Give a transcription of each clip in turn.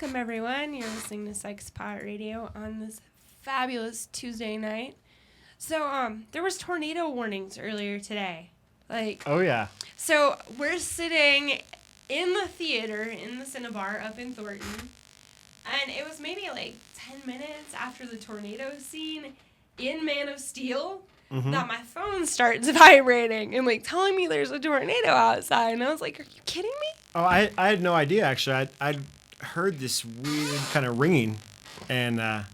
Welcome, everyone. You're listening to SexPot Radio on this fabulous Tuesday night. So, there was tornado warnings earlier today. Oh, yeah. So, we're sitting in the theater, in the Cinnabar up in Thornton, and it was maybe 10 minutes after the tornado scene in Man of Steel that my phone starts vibrating and, telling me there's a tornado outside. And I was like, are you kidding me? Oh, I had no idea, actually. I heard this weird kind of ringing and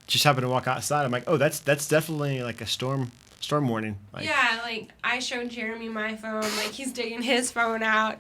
just happened to walk outside. I'm like, oh, that's definitely a storm warning. Yeah, I showed Jeremy my phone. He's digging his phone out.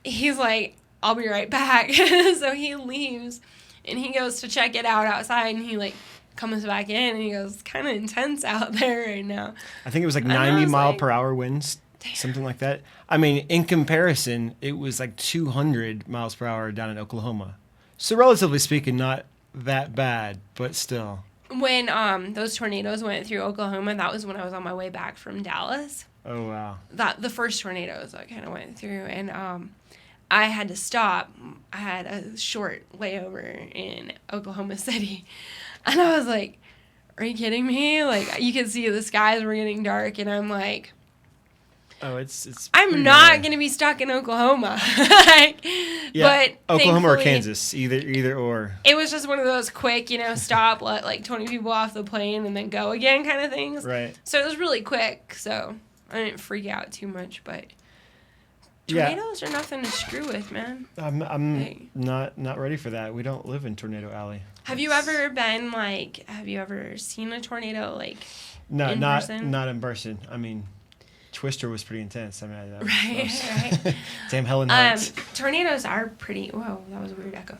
He's like, I'll be right back. So he leaves and he goes to check it out outside, and he comes back in and he goes, it's kind of intense out there right now. I think it was 90 mile per hour winds. Damn. Something like that. I mean, in comparison, it was 200 miles per hour down in Oklahoma. So relatively speaking, not that bad, but still. When those tornadoes went through Oklahoma, that was when I was on my way back from Dallas. Oh, wow. The first tornadoes that kind of went through, and I had to stop. I had a short layover in Oklahoma City, and I was like, are you kidding me? You could see the skies were getting dark, and I'm like, oh, it's. I'm not gonna be stuck in Oklahoma. Yeah, but Oklahoma or Kansas, either or. It was just one of those quick, stop, let 20 people off the plane, and then go again kind of things. Right. So it was really quick. So I didn't freak out too much, but tornadoes are nothing to screw with, man. I'm not ready for that. We don't live in Tornado Alley. Have you ever been have you ever seen a tornado No, in person? Not in person. I mean, Twister was pretty intense. I mean, Right. Damn Helen Hunt. Tornadoes are pretty. Whoa, that was a weird echo.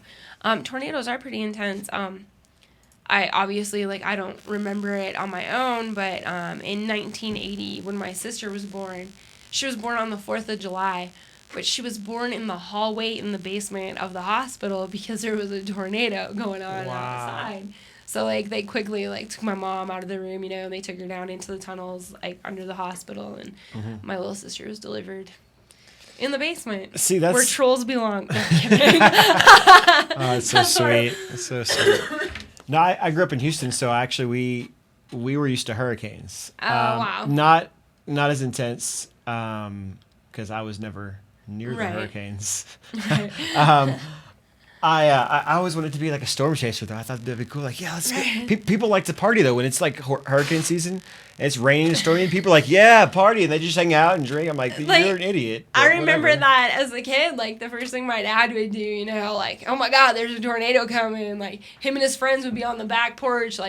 Tornadoes are pretty intense. I obviously I don't remember it on my own, but in 1980, when my sister was born, she was born on the 4th of July, but she was born in the hallway in the basement of the hospital because there was a tornado going on outside. So, they quickly, took my mom out of the room, and they took her down into the tunnels, under the hospital, and my little sister was delivered in the basement. See, that's... where trolls belong. No, I'm kidding. Oh, it's so sweet. It's so sweet. No, I grew up in Houston, so actually we were used to hurricanes. Oh, wow. Not as intense, because I was never near the hurricanes. Right. I always wanted to be a storm chaser, though. I thought that'd be cool. Let's go. People like to party, though, when it's hurricane season and it's raining and stormy, and people are yeah, party, and they just hang out and drink. I'm you're an idiot. I remember that as a kid, the first thing my dad would do, oh my God, there's a tornado coming. Him and his friends would be on the back porch,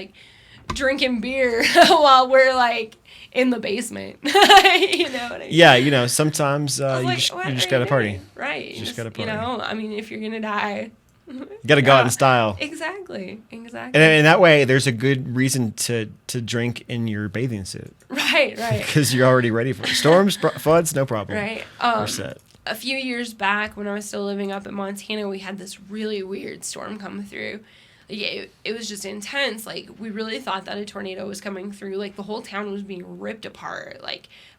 drinking beer while we're, in the basement. You know what I mean? Yeah, sometimes you just gotta party. Right. You just gotta party. If you're gonna die, you gotta go out in style. Exactly. And in that way, there's a good reason to drink in your bathing suit. Right. Because you're already ready for it. Storms, floods, no problem. Right. We're set. A few years back, when I was still living up in Montana, we had this really weird storm come through. It was just intense. We really thought that a tornado was coming through. The whole town was being ripped apart.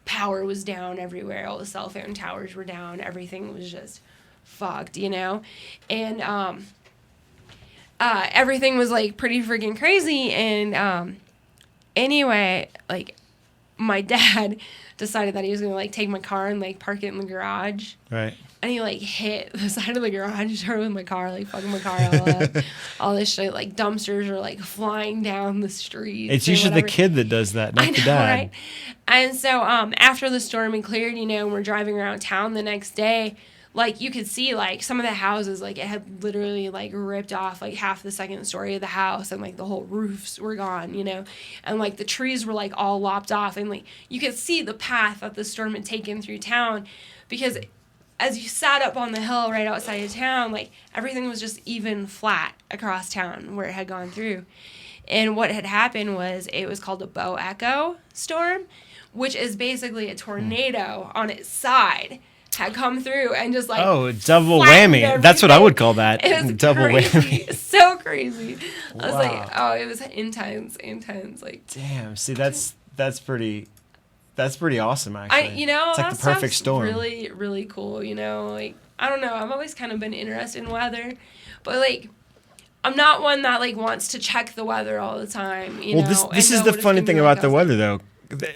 Power was down everywhere. All the cell phone towers were down. Everything was just fucked, And everything was, pretty freaking crazy. And anyway, my dad decided that he was going to, take my car and, park it in the garage. Right. And he, hit the side of the garage door with my car, fucking my car all up. All this shit, dumpsters are, flying down the street. It's usually the kid that does that, not the dad. Right? And so, after the storm had cleared, and we're driving around town the next day, you could see, some of the houses, it had literally, ripped off, half the second story of the house, and, the whole roofs were gone, And, the trees were, all lopped off, and, you could see the path that the storm had taken through town, because as you sat up on the hill right outside of town, everything was just even flat across town where it had gone through. And what had happened was it was called a bow echo storm, which is basically a tornado on its side had come through and just oh, double whammy. Everything. That's what I would call that. It was double crazy. Whammy. So crazy. Wow. I was it was intense. Damn. See, that's pretty awesome, actually. It's the perfect storm. Really, really cool. I don't know. I've always kind of been interested in weather, but I'm not one that like wants to check the weather all the time. You know, this is the funny thing about the weather, though.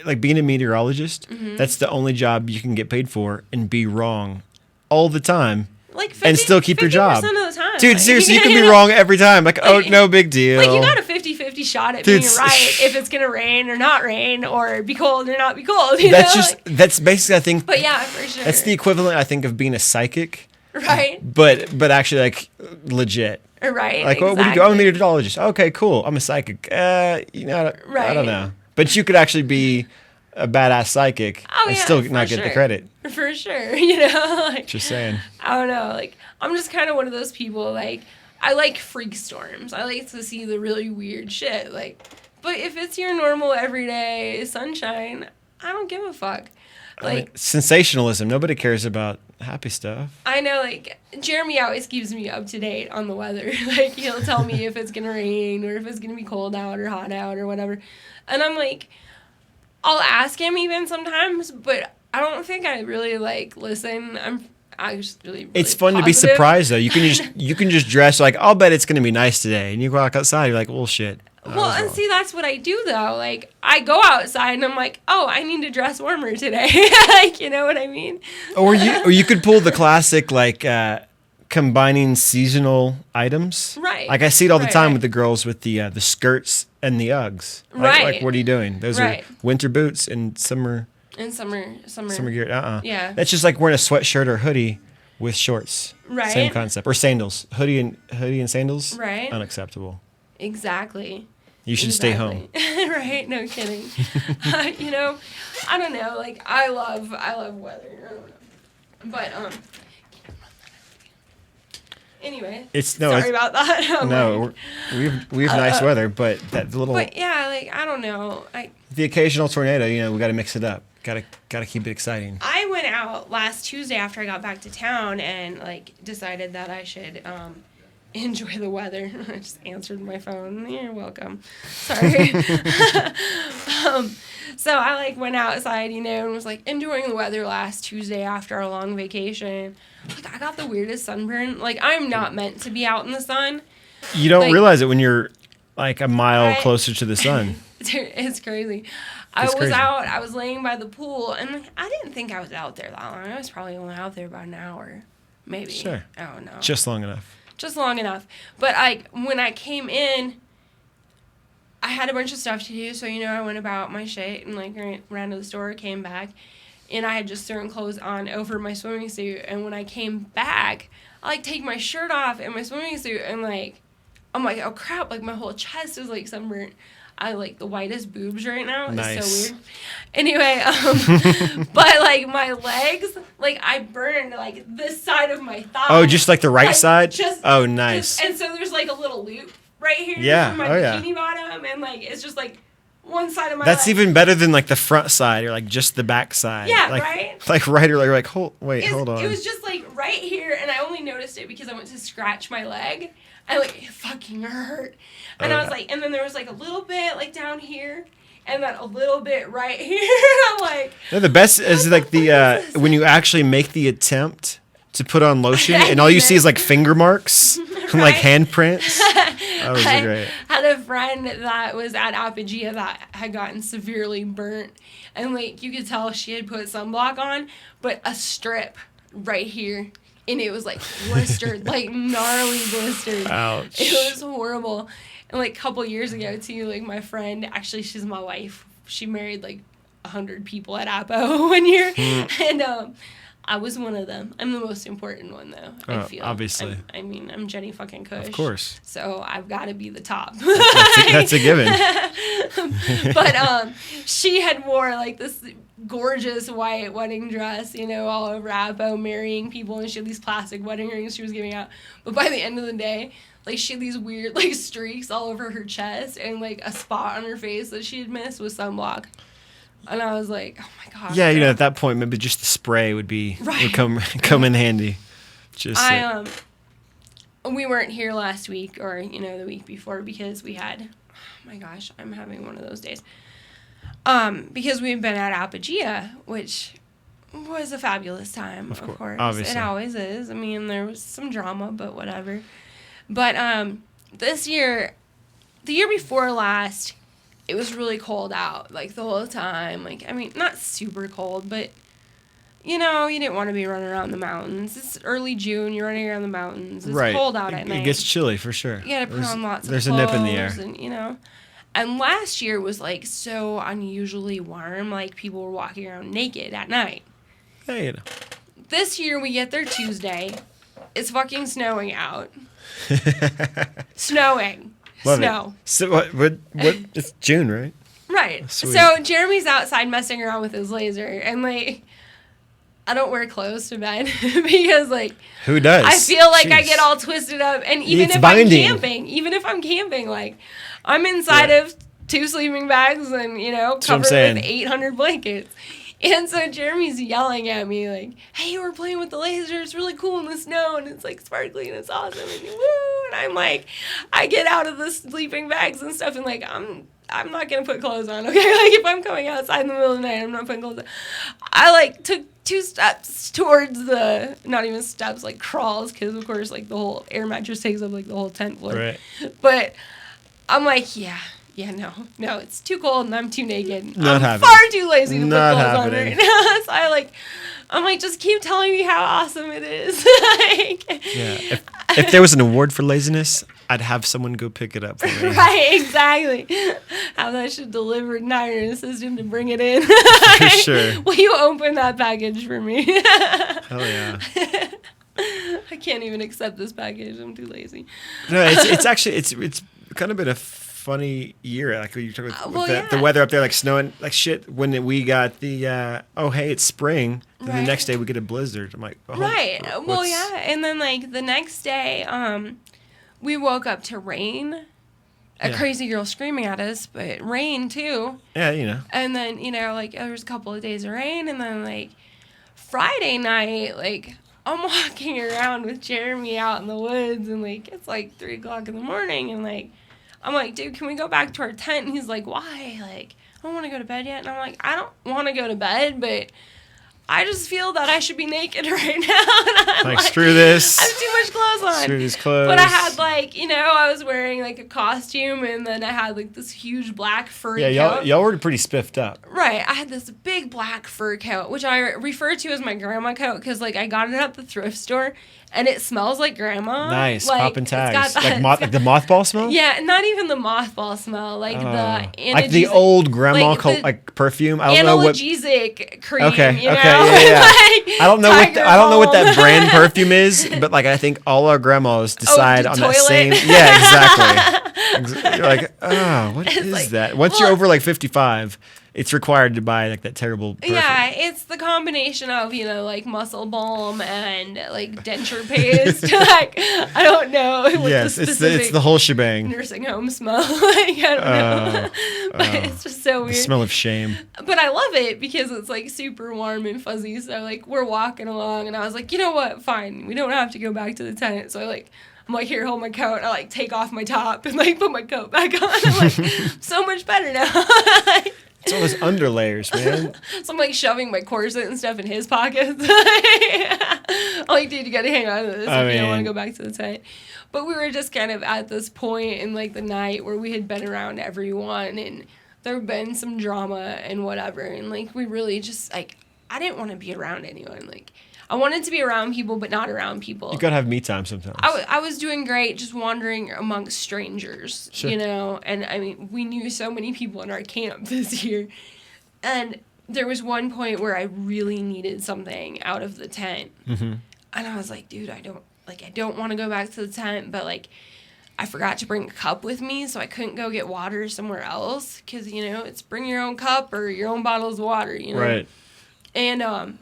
Like being a meteorologist, that's the only job you can get paid for and be wrong all the time. Like 50, and still keep your job. 50% of the time. Dude, seriously, you can be wrong every time. Like, oh, no big deal. Like, you got a 50-50 shot at being right if it's going to rain or not rain or be cold or not be cold. That's basically, I think. But yeah, for sure. That's the equivalent, I think, of being a psychic. Right. But actually, like, legit. Right. Like, what do you do? I'm a meteorologist. Okay, cool. I'm a psychic. I don't know. But you could actually be a badass psychic and still not get the credit. For sure. You know? Like, just saying. I don't know. Like, I'm just kind of one of those people, like, I like freak storms. I like to see the really weird shit. Like, but if it's your normal everyday sunshine, I don't give a fuck. Like, sensationalism. Nobody cares about happy stuff. I know, like, Jeremy always keeps me up to date on the weather. Like, he'll tell me if it's going to rain or if it's going to be cold out or hot out or whatever. And I'm like, I'll ask him even sometimes, but I don't think I really, like, listen. I just really it's fun positive. To be surprised, though. You can just dress like, I'll bet it's going to be nice today. And you walk outside, you're like, well, shit. Well, and see, that's what I do, though. Like, I go outside, and I'm like, oh, I need to dress warmer today. Like, you know what I mean? Or you could pull the classic, like, combining seasonal items. Right. Like, I see it all the time with the girls with the skirts and the Uggs. Right. Like, what are you doing? Those are winter boots and summer... And summer gear. Yeah. That's just like wearing a sweatshirt or hoodie with shorts. Right. Same concept. Or sandals. Hoodie and sandals. Right. Unacceptable. Exactly. You should stay home. Right. No kidding. You know, I don't know. Like, I love weather. I don't know. But anyway. Sorry about that. we have nice weather, but that little. But yeah, like, I don't know. The occasional tornado. You know, we got to mix it up. Got to keep it exciting. I went out last Tuesday after I got back to town and, like, decided that I should enjoy the weather. I just answered my phone. You're welcome. Sorry. So I, like, went outside, you know, and was, like, enjoying the weather last Tuesday after our long vacation. Like, I got the weirdest sunburn. Like, I'm not meant to be out in the sun. You don't realize it when you're, like, a mile closer to the sun. It's crazy. I was laying by the pool, and like, I didn't think I was out there that long. I was probably only out there about an hour, maybe. Sure. I don't know. Just long enough. But when I came in, I had a bunch of stuff to do, so, you know, I went about my shit and, like, ran to the store, came back, and I had just certain clothes on over my swimming suit, and when I came back, I, like, take my shirt off and my swimming suit, and, like, I'm like, oh, crap, like, my whole chest is, like, sunburnt. I like the whitest boobs right now. Nice. It's so weird. Anyway, but like my legs, like I burned like this side of my thigh. Oh, just like the right side? Nice. And so there's like a little loop right here. Yeah. My bikini bottom, and like it's just like one side of my That's leg. even better than like the front side or like just the back side. Yeah, like, right? Like right or like, hold on. It was just like right here, and I only noticed it because I went to scratch my leg. And like it fucking hurt. And I was like, and then there was like a little bit like down here, and then a little bit right here. I'm like, no, the best is like the when you actually make the attempt to put on lotion, and all you see is like finger marks, and like handprints. That was great. I had a friend that was at Apogea that had gotten severely burnt, and like you could tell she had put sunblock on, but a strip right here. And it was, like, blistered, like, gnarly blistered. Ouch. It was horrible. And, like, a couple years ago, too, like, my friend, actually, she's my wife. She married, like, 100 people at Apo 1 year. And I was one of them. I'm the most important one, though, I feel. Obviously. I'm Jenny fucking Kush. Of course. So I've got to be the top. That's a given. But she had wore, like, this gorgeous white wedding dress, you know, all over Apo, marrying people, and she had these plastic wedding rings she was giving out. But by the end of the day, like, she had these weird, like, streaks all over her chest, and, like, a spot on her face that she had missed with sunblock. And I was like, oh my god. Yeah, you know, at that point, maybe just the spray would come in handy. Just we weren't here last week or, you know, the week before because we had, oh my gosh, I'm having one of those days. Because we've been at Apogea, which was a fabulous time, of course. Obviously. It always is. I mean, there was some drama, but whatever. But this year, the year before last, it was really cold out, like, the whole time. Like, I mean, not super cold, but, you know, you didn't want to be running around the mountains. It's early June, you're running around the mountains. It's cold out at night. It gets chilly, for sure. You gotta put on lots of clothes. There's a nip in the air. And, you know. And last year was, like, so unusually warm. Like, people were walking around naked at night. Hey, you know. This year, we get there Tuesday. It's fucking snowing out. Snowing. Love Snow. It. So what? It's June, right? Right. Oh, sweet. So Jeremy's outside messing around with his laser, and, like, I don't wear clothes to bed because, like, who does? I feel like I get all twisted up, and even if I'm camping, like, I'm inside of 2 sleeping bags and, you know, covered with 800 blankets. And so Jeremy's yelling at me like, hey, we're playing with the laser. It's really cool in the snow, and it's, like, sparkly, and it's awesome, and woo. And I'm like, I get out of the sleeping bags and stuff, and, like, I'm not going to put clothes on, okay? Like, if I'm going outside in the middle of the night, I'm not putting clothes on. I, like, took 2 steps towards not even steps, like, crawls, because, of course, like, the whole air mattress takes up, like, the whole tent floor. Right. But I'm like, no, it's too cold, and I'm too naked. I'm far too lazy to put clothes on right now. So I'm like, just keep telling me how awesome it is. Yeah. If there was an award for laziness, I'd have someone go pick it up for me. Right, exactly. Have that shit delivered in iron assistant to bring it in. For sure. Will you open that package for me? Hell yeah. I can't even accept this package. I'm too lazy. No, it's actually it's kind of been a funny year. Like you talk about the weather up there, like snowing, like shit. When we got the hey, it's spring. Then the next day we get a blizzard. I'm like, right. Well, yeah. And then like the next day, we woke up to rain. A crazy girl screaming at us, but rain too. Yeah, you know. And then, you know, like there was a couple of days of rain, and then like Friday night, like I'm walking around with Jeremy out in the woods, and like it's like 3:00 in the morning, and like I'm like, dude, can we go back to our tent? And he's like, why? Like, I don't want to go to bed yet. And I'm like, I don't want to go to bed, but I just feel that I should be naked right now. And I'm like, screw this. I have too much clothes on. Screw these clothes. But I had, like, you know, I was wearing, like, a costume, and then I had, like, this huge black fur coat. Yeah, y'all were pretty spiffed up. Right. I had this big black fur coat, which I refer to as my grandma coat, because, like, I got it at the thrift store, and it smells like grandma. Nice. Like, popping tags. Like the mothball smell? Yeah, not even the mothball smell. Like, like the old grandma like perfume. I don't know what. Analgesic cream. Okay. You know? Okay. Yeah. Like, I don't know what that brand perfume is, but like I think all our grandmas decide on that same. Yeah, exactly. You're like, what is like, that? Once you're over like 55, it's required to buy like that terrible perfume. Yeah, it's the combination of, you know, like muscle balm and like denture paste. Like, I don't know what the specific it's the whole shebang. Nursing home smell. Like, I don't know. But it's just so weird. The smell of shame. But I love it because it's like super warm and fuzzy. So like we're walking along, and I was like, you know what? Fine. We don't have to go back to the tent. So I'm like, here, hold my coat. And I like take off my top and like put my coat back on. I'm like, so much better now. It's all those underlayers, man. So I'm like shoving my corset and stuff in his pockets. I'm like, dude, you gotta hang on to this if you don't want to go back to the tent. But we were just kind of at this point in like the night where we had been around everyone, and there had been some drama and whatever, and like we really just like I didn't want to be around anyone. Like I wanted to be around people, but not around people. You gotta have me time sometimes. I was doing great just wandering amongst strangers, you know? And, I mean, we knew so many people in our camp this year. And there was one point where I really needed something out of the tent. Mm-hmm. And I was like, dude, I don't want to go back to the tent, but, like, I forgot to bring a cup with me, so I couldn't go get water somewhere else. Because, you know, it's bring your own cup or your own bottles of water, you know? Right. And,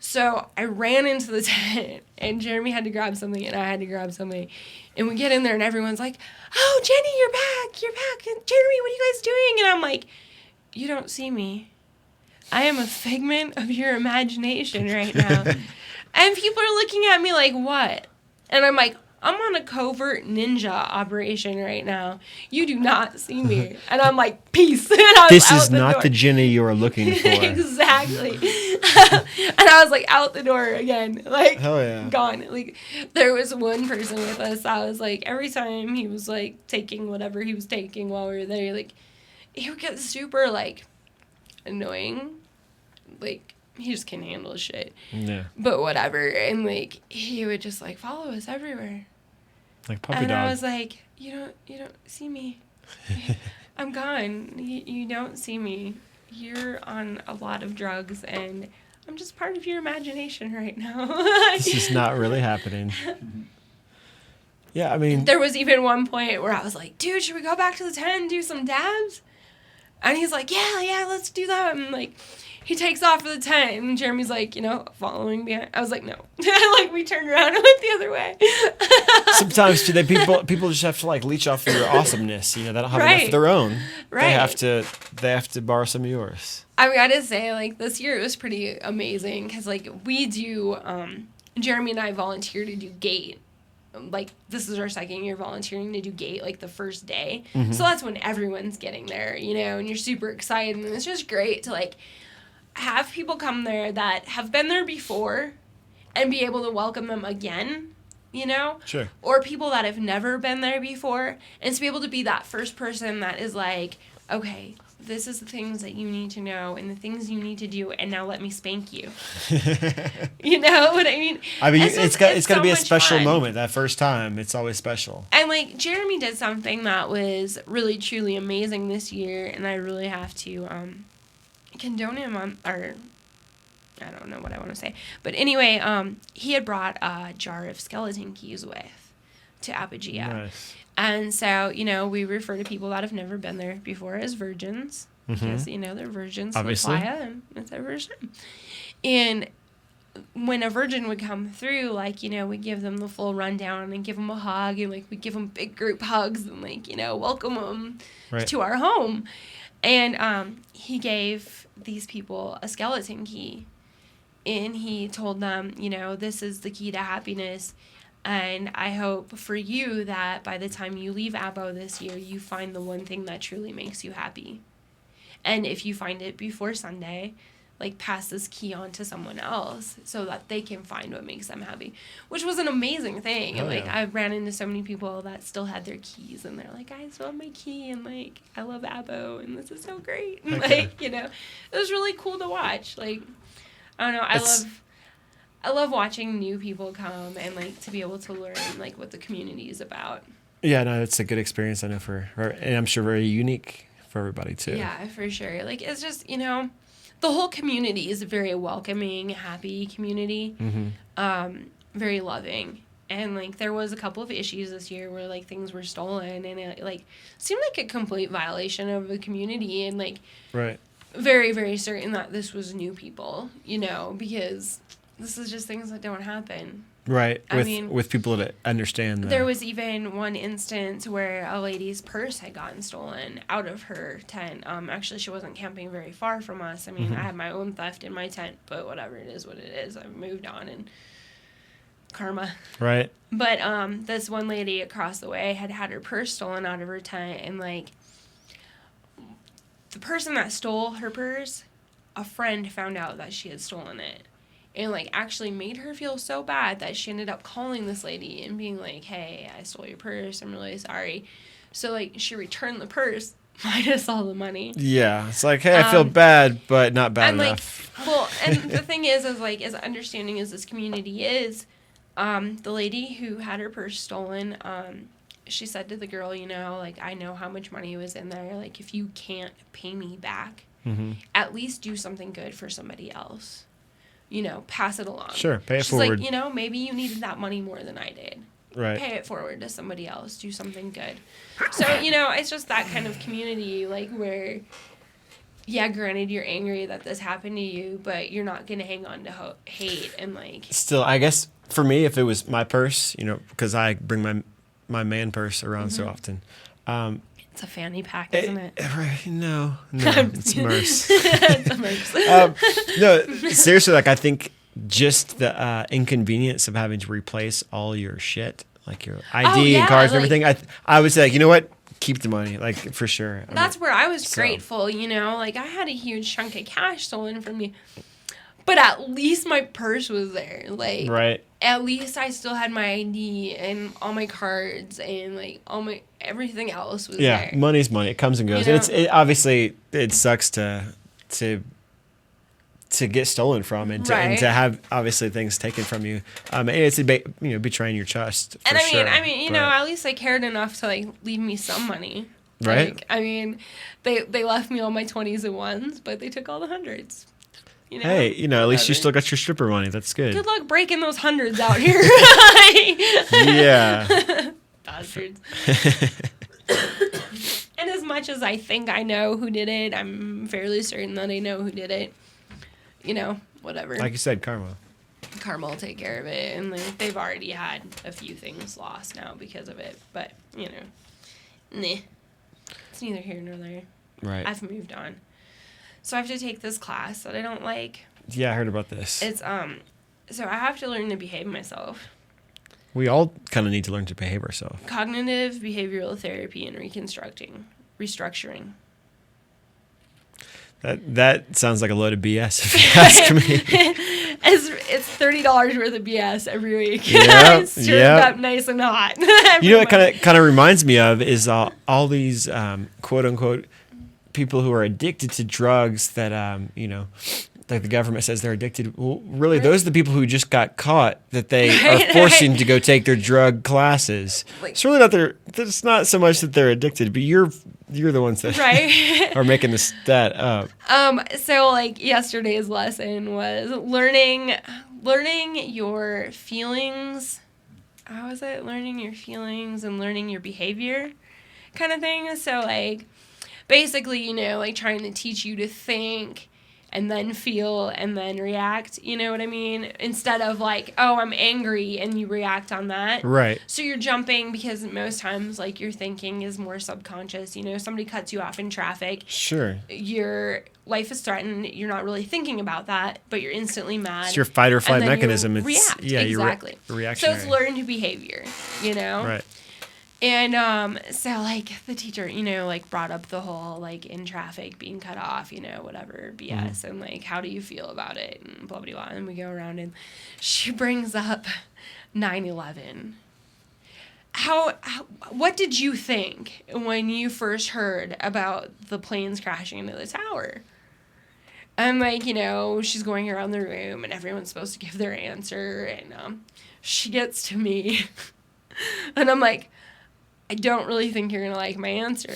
so I ran into the tent, and Jeremy had to grab something, and I had to grab something. And we get in there, and everyone's like, oh, Jenny, you're back. And Jeremy, what are you guys doing? And I'm like, you don't see me. I am a figment of your imagination right now. And people are looking at me like, what? And I'm like, I'm on a covert ninja operation right now. You do not see me. And I'm like, peace. And I was this out is the not door. the Jenny you are looking for. Exactly. And I was like out the door again. Like, hell yeah. gone. Like, there was one person with us that was like, every time he was like taking whatever he was taking while we were there, like, he would get super like annoying. Like, he just can't handle shit. Yeah. But whatever. And like, he would just like follow us everywhere. Like puppy and dog. I was like, you don't see me. I'm gone. You don't see me. You're on a lot of drugs, and I'm just part of your imagination right now. This is not really happening. Yeah, I mean, there was even one point where I was like, dude, should we go back to the tent and do some dabs? And he's like, yeah, let's do that. And like, he takes off for the tent, and Jeremy's like, following behind. I was like, no. Like, we turned around and went the other way. sometimes too, people just have to like leech off of your awesomeness. They don't have enough of their own. Right. They have to borrow some of yours. I gotta say, like, this year it was pretty amazing because like we do. Jeremy and I volunteer to do gate. Like, this is our second year volunteering to do gate, like, the first day. Mm-hmm. So that's when everyone's getting there, and you're super excited. And it's just great to, like, have people come there that have been there before and be able to welcome them again, Sure. Or people that have never been there before, and to be able to be that first person that is like, okay, this is the things that you need to know and the things you need to do, and now let me spank you. You know what I mean? I mean, it's got to so be a special fun. moment. That first time, it's always special. And like, Jeremy did something that was really truly amazing this year, and I really have to condone him or I don't know what I want to say, but anyway, he had brought a jar of skeleton keys with to Apogea. Nice. And so, we refer to people that have never been there before as virgins. Because, they're virgins. Obviously. And it's their first time. And when a virgin would come through, like, we give them the full rundown and give them a hug. And, like, we give them big group hugs and, like, welcome them to our home. And he gave these people a skeleton key. And he told them, this is the key to happiness. And I hope for you that by the time you leave Abo this year, you find the one thing that truly makes you happy. And if you find it before Sunday, like, pass this key on to someone else so that they can find what makes them happy, which was an amazing thing. And, like, I ran into so many people that still had their keys, and they're like, I still have my key, and, like, I love Abo, and this is so great. And, like, it was really cool to watch. Like, I don't know, I love watching new people come and, like, to be able to learn, like, what the community is about. Yeah, no, it's a good experience, I know, and I'm sure very unique for everybody, too. Yeah, for sure. Like, it's just, the whole community is a very welcoming, happy community, very loving. And, like, there was a couple of issues this year where, like, things were stolen, and it, like, seemed like a complete violation of the community, and, like, very, very certain that this was new people, because this is just things that don't happen. Right, with people that understand that. There was even one instance where a lady's purse had gotten stolen out of her tent. Actually, she wasn't camping very far from us. I mean, I had my own theft in my tent, but whatever, it is what it is. I've moved on, and karma. Right. But this one lady across the way had her purse stolen out of her tent, and, like, the person that stole her purse, a friend found out that she had stolen it. And, like, actually made her feel so bad that she ended up calling this lady and being like, hey, I stole your purse. I'm really sorry. So, like, she returned the purse minus all the money. Yeah. It's like, hey, I feel bad, but not bad enough. Like, well, and the thing is, like, as understanding as this community is, the lady who had her purse stolen, she said to the girl, like, I know how much money was in there. Like, if you can't pay me back, at least do something good for somebody else. Pass it along. Sure, pay it She's forward. like, maybe you needed that money more than I did. Right. Pay it forward to somebody else. Do something good. So, it's just that kind of community, like, where, yeah, granted, you're angry that this happened to you, but you're not going to hang on to hate and, like... Still, I guess, for me, if it was my purse, because I bring my man purse around so often... It's a fanny pack, isn't it? Right? No, it's Merce. It's a Merce. No, seriously, like, I think just the inconvenience of having to replace all your shit, like your ID and cards and everything, I would say, like, you know what? Keep the money, like, for sure. That's where I was grateful, you know? Like, I had a huge chunk of cash stolen from me. But at least my purse was there. Like, right. At least I still had my ID and all my cards and, like, everything else was there. Yeah, money's money. It comes and goes. You know? And obviously, it sucks to get stolen from and to have obviously things taken from you. And it's betraying your trust. For I mean, you know, at least they cared enough to like leave me some money. Right. Like, I mean, they left me all my 20s and ones, but they took all the hundreds. You know? Hey, you know, at least you still got your stripper money. That's good. Good luck breaking those hundreds out here. Yeah. Bastards. And as much as I think I know who did it, I'm fairly certain that I know who did it. You know, whatever. Like you said, karma. Karma will take care of it. And like, they've already had a few things lost now because of it. But, you know, it's neither here nor there. Right. I've moved on. So I have to take this class that I don't like. Yeah, I heard about this. It's, so I have to learn to behave myself. We all kind of need to learn to behave ourselves. Cognitive behavioral therapy and restructuring. That sounds like a load of BS, if you ask me. It's $30 worth of BS every week. Yep, Served up nice and hot. You know what kind of reminds me of is all these quote unquote people who are addicted to drugs that you know, like the government says they're addicted. Well, really, those are the people who just got caught that they are forcing to go take their drug classes. Like, it's really not it's not so much that they're addicted, but you're the ones that are making this stat up. So like yesterday's lesson was learning your feelings. How was it? Learning your feelings and learning your behavior kind of thing. So like basically, you know, like trying to teach you to think and then feel and then react, you know what I mean? Instead of like, oh, I'm angry and you react on that. Right. So you're jumping because most times like your thinking is more subconscious, you know, somebody cuts you off in traffic. Sure. Your life is threatened. You're not really thinking about that, but you're instantly mad. It's your fight or flight mechanism. It's react. Yeah, exactly. You're reactionary. So it's learned behavior, you know? Right. And so like the teacher, you know, like brought up the whole like in traffic being cut off, you know, whatever BS, and like how do you feel about it and blah blah blah. And we go around and she brings up 9/11. How what did you think when you first heard about the planes crashing into the tower? I'm like, you know, she's going around the room and everyone's supposed to give their answer, and she gets to me and I'm like, I don't really think you're going to like my answer.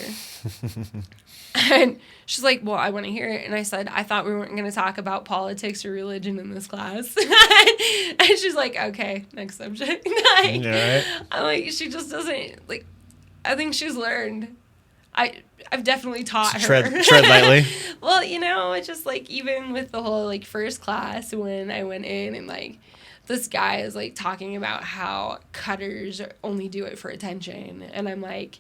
And she's like, well, I want to hear it. And I said, I thought we weren't going to talk about politics or religion in this class. And she's like, okay, next subject. Like, yeah, right. I'm like, she just doesn't, like, I think she's learned. I've definitely taught her. Tread lightly. Well, you know, it's just like, even with the whole, like, first class when I went in and, like, this guy is, like, talking about how cutters only do it for attention. And I'm like,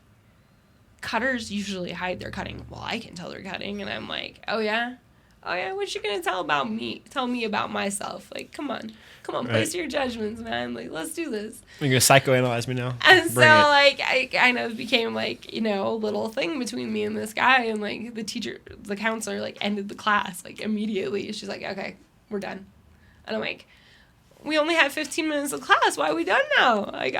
cutters usually hide their cutting. Well, I can tell they're cutting. And I'm like, oh, yeah? Oh, yeah? What you going to tell about me? Tell me about myself. Like, come on. Come on, place your judgments, man. Like, let's do this. You're going to psychoanalyze me now? And so, like, I kind of became, like, you know, a little thing between me and this guy. And, like, the counselor, like, ended the class, like, immediately. She's like, okay, we're done. And I'm like, we only have 15 minutes of class. Why are we done now? Like,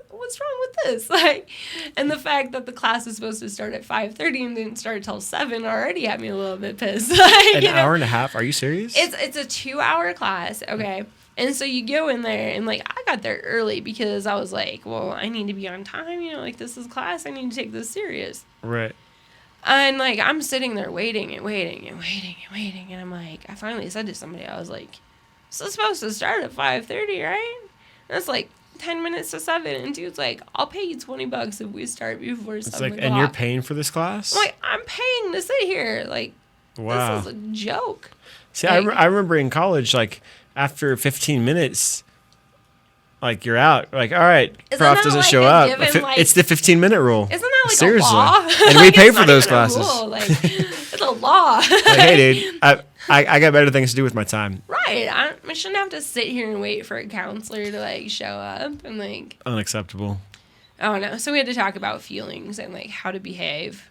what's wrong with this? Like, and the fact that the class is supposed to start at 5:30 and didn't start till 7 already had me a little bit pissed. Like, An hour and a half? Are you serious? It's a 2-hour class, okay? And so you go in there, and, like, I got there early because I was like, well, I need to be on time. You know, like, this is class. I need to take this serious. Right. And, like, I'm sitting there waiting. And I'm like, I finally said to somebody, I was like, so it's supposed to start at 5:30, right? And it's like 10 minutes to 7, and dude's like, I'll pay you $20 if we start before 7 o'clock. And you're paying for this class? I'm like, I'm paying to sit here. Like, wow. This is a joke. See, like, I remember in college, like, after 15 minutes, like, you're out. Like, all right, prof doesn't show up. It's the 15-minute rule. Isn't that seriously a law? And we pay for those classes. Like, it's a law. Like, hey, dude, I got better things to do with my time. Right. I shouldn't have to sit here and wait for a counselor to like show up and like. Unacceptable. I don't know. So we had to talk about feelings and like how to behave.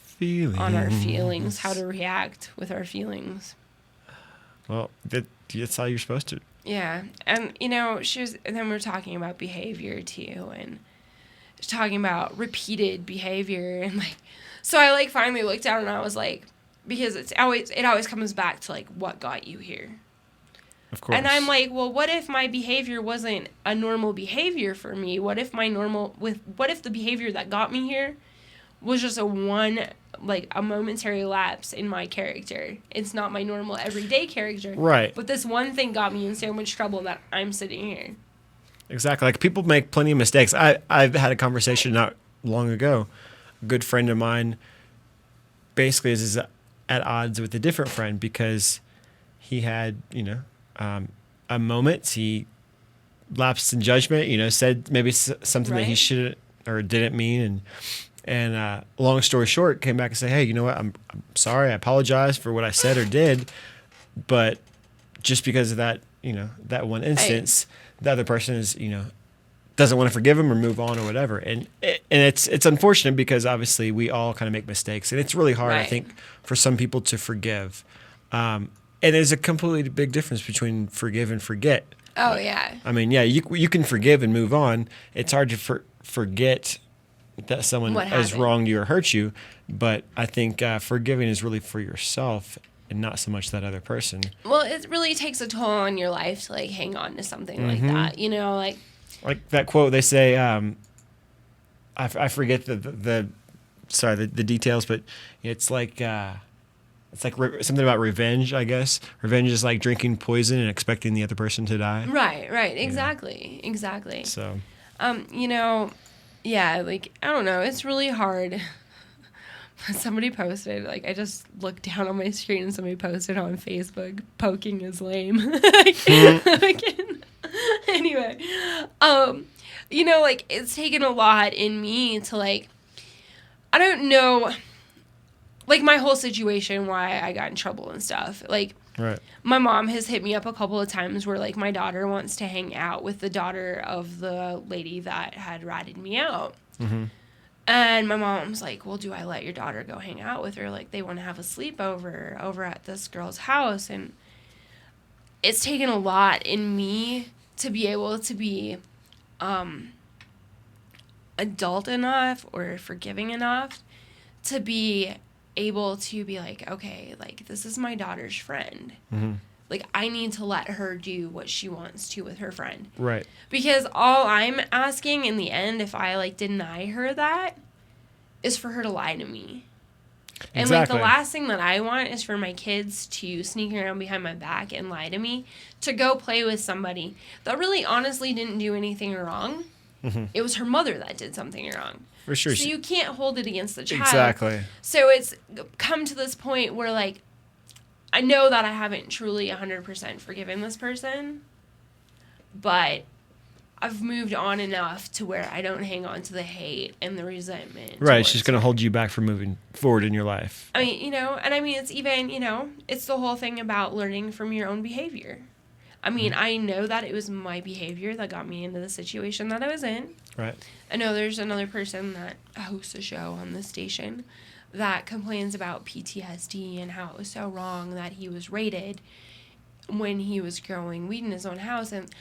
Feelings. On our feelings, how to react with our feelings. Well, that's how you're supposed to. Yeah. And, you know, and then we're talking about behavior too, and talking about repeated behavior. And like, so I like finally looked down and I was like, because it always comes back to like, what got you here? Of course. And I'm like, well, what if my behavior wasn't a normal behavior for me? What if the behavior that got me here was just a momentary lapse in my character? It's not my normal everyday character. Right. But this one thing got me in so much trouble that I'm sitting here. Exactly. Like, people make plenty of mistakes. I've had a conversation not long ago. A good friend of mine basically is at odds with a different friend because he had, a moment. He lapsed in judgment, said maybe something that he shouldn't or didn't mean. And long story short, came back and said, hey, you know what? I'm sorry. I apologize for what I said or did. But just because of that, that one instance, the other person is, doesn't want to forgive him or move on or whatever. And it's unfortunate because obviously we all kind of make mistakes. And it's really hard, I think, for some people to forgive. And there's a completely big difference between forgive and forget. Oh, yeah. I mean, yeah, you can forgive and move on. It's hard to forget that someone has wronged you or hurt you. But I think forgiving is really for yourself and not so much that other person. Well, it really takes a toll on your life to like hang on to something like that, like that quote they say. I forget the details, but it's like something about revenge. I guess revenge is like drinking poison and expecting the other person to die. Right, exactly. So, yeah, like I don't know, it's really hard. Somebody posted, like, I just looked down on my screen and somebody posted on Facebook, poking is lame. Anyway, like, it's taken a lot in me to, like, I don't know, like, my whole situation, why I got in trouble and stuff. Like, right. My mom has hit me up a couple of times where, like, my daughter wants to hang out with the daughter of the lady that had ratted me out. Mm-hmm. And my mom's like, well, do I let your daughter go hang out with her? Like, they want to have a sleepover over at this girl's house. And it's taken a lot in me to be able to be adult enough or forgiving enough to be able to be like, okay, like, this is my daughter's friend. Mm-hmm. Like, I need to let her do what she wants to with her friend. Right. Because all I'm asking in the end, if I, like, deny her that, is for her to lie to me. And, like, the last thing that I want is for my kids to sneak around behind my back and lie to me, to go play with somebody that really honestly didn't do anything wrong. Mm-hmm. It was her mother that did something wrong. For sure. So you can't hold it against the child. Exactly. So it's come to this point where, like, I know that I haven't truly 100% forgiven this person, but I've moved on enough to where I don't hang on to the hate and the resentment. Right, it's just going to hold you back from moving forward in your life. I mean, it's even, it's the whole thing about learning from your own behavior. I mean, I know that it was my behavior that got me into the situation that I was in. Right. I know there's another person that hosts a show on this station that complains about PTSD and how it was so wrong that he was raided when he was growing weed in his own house. And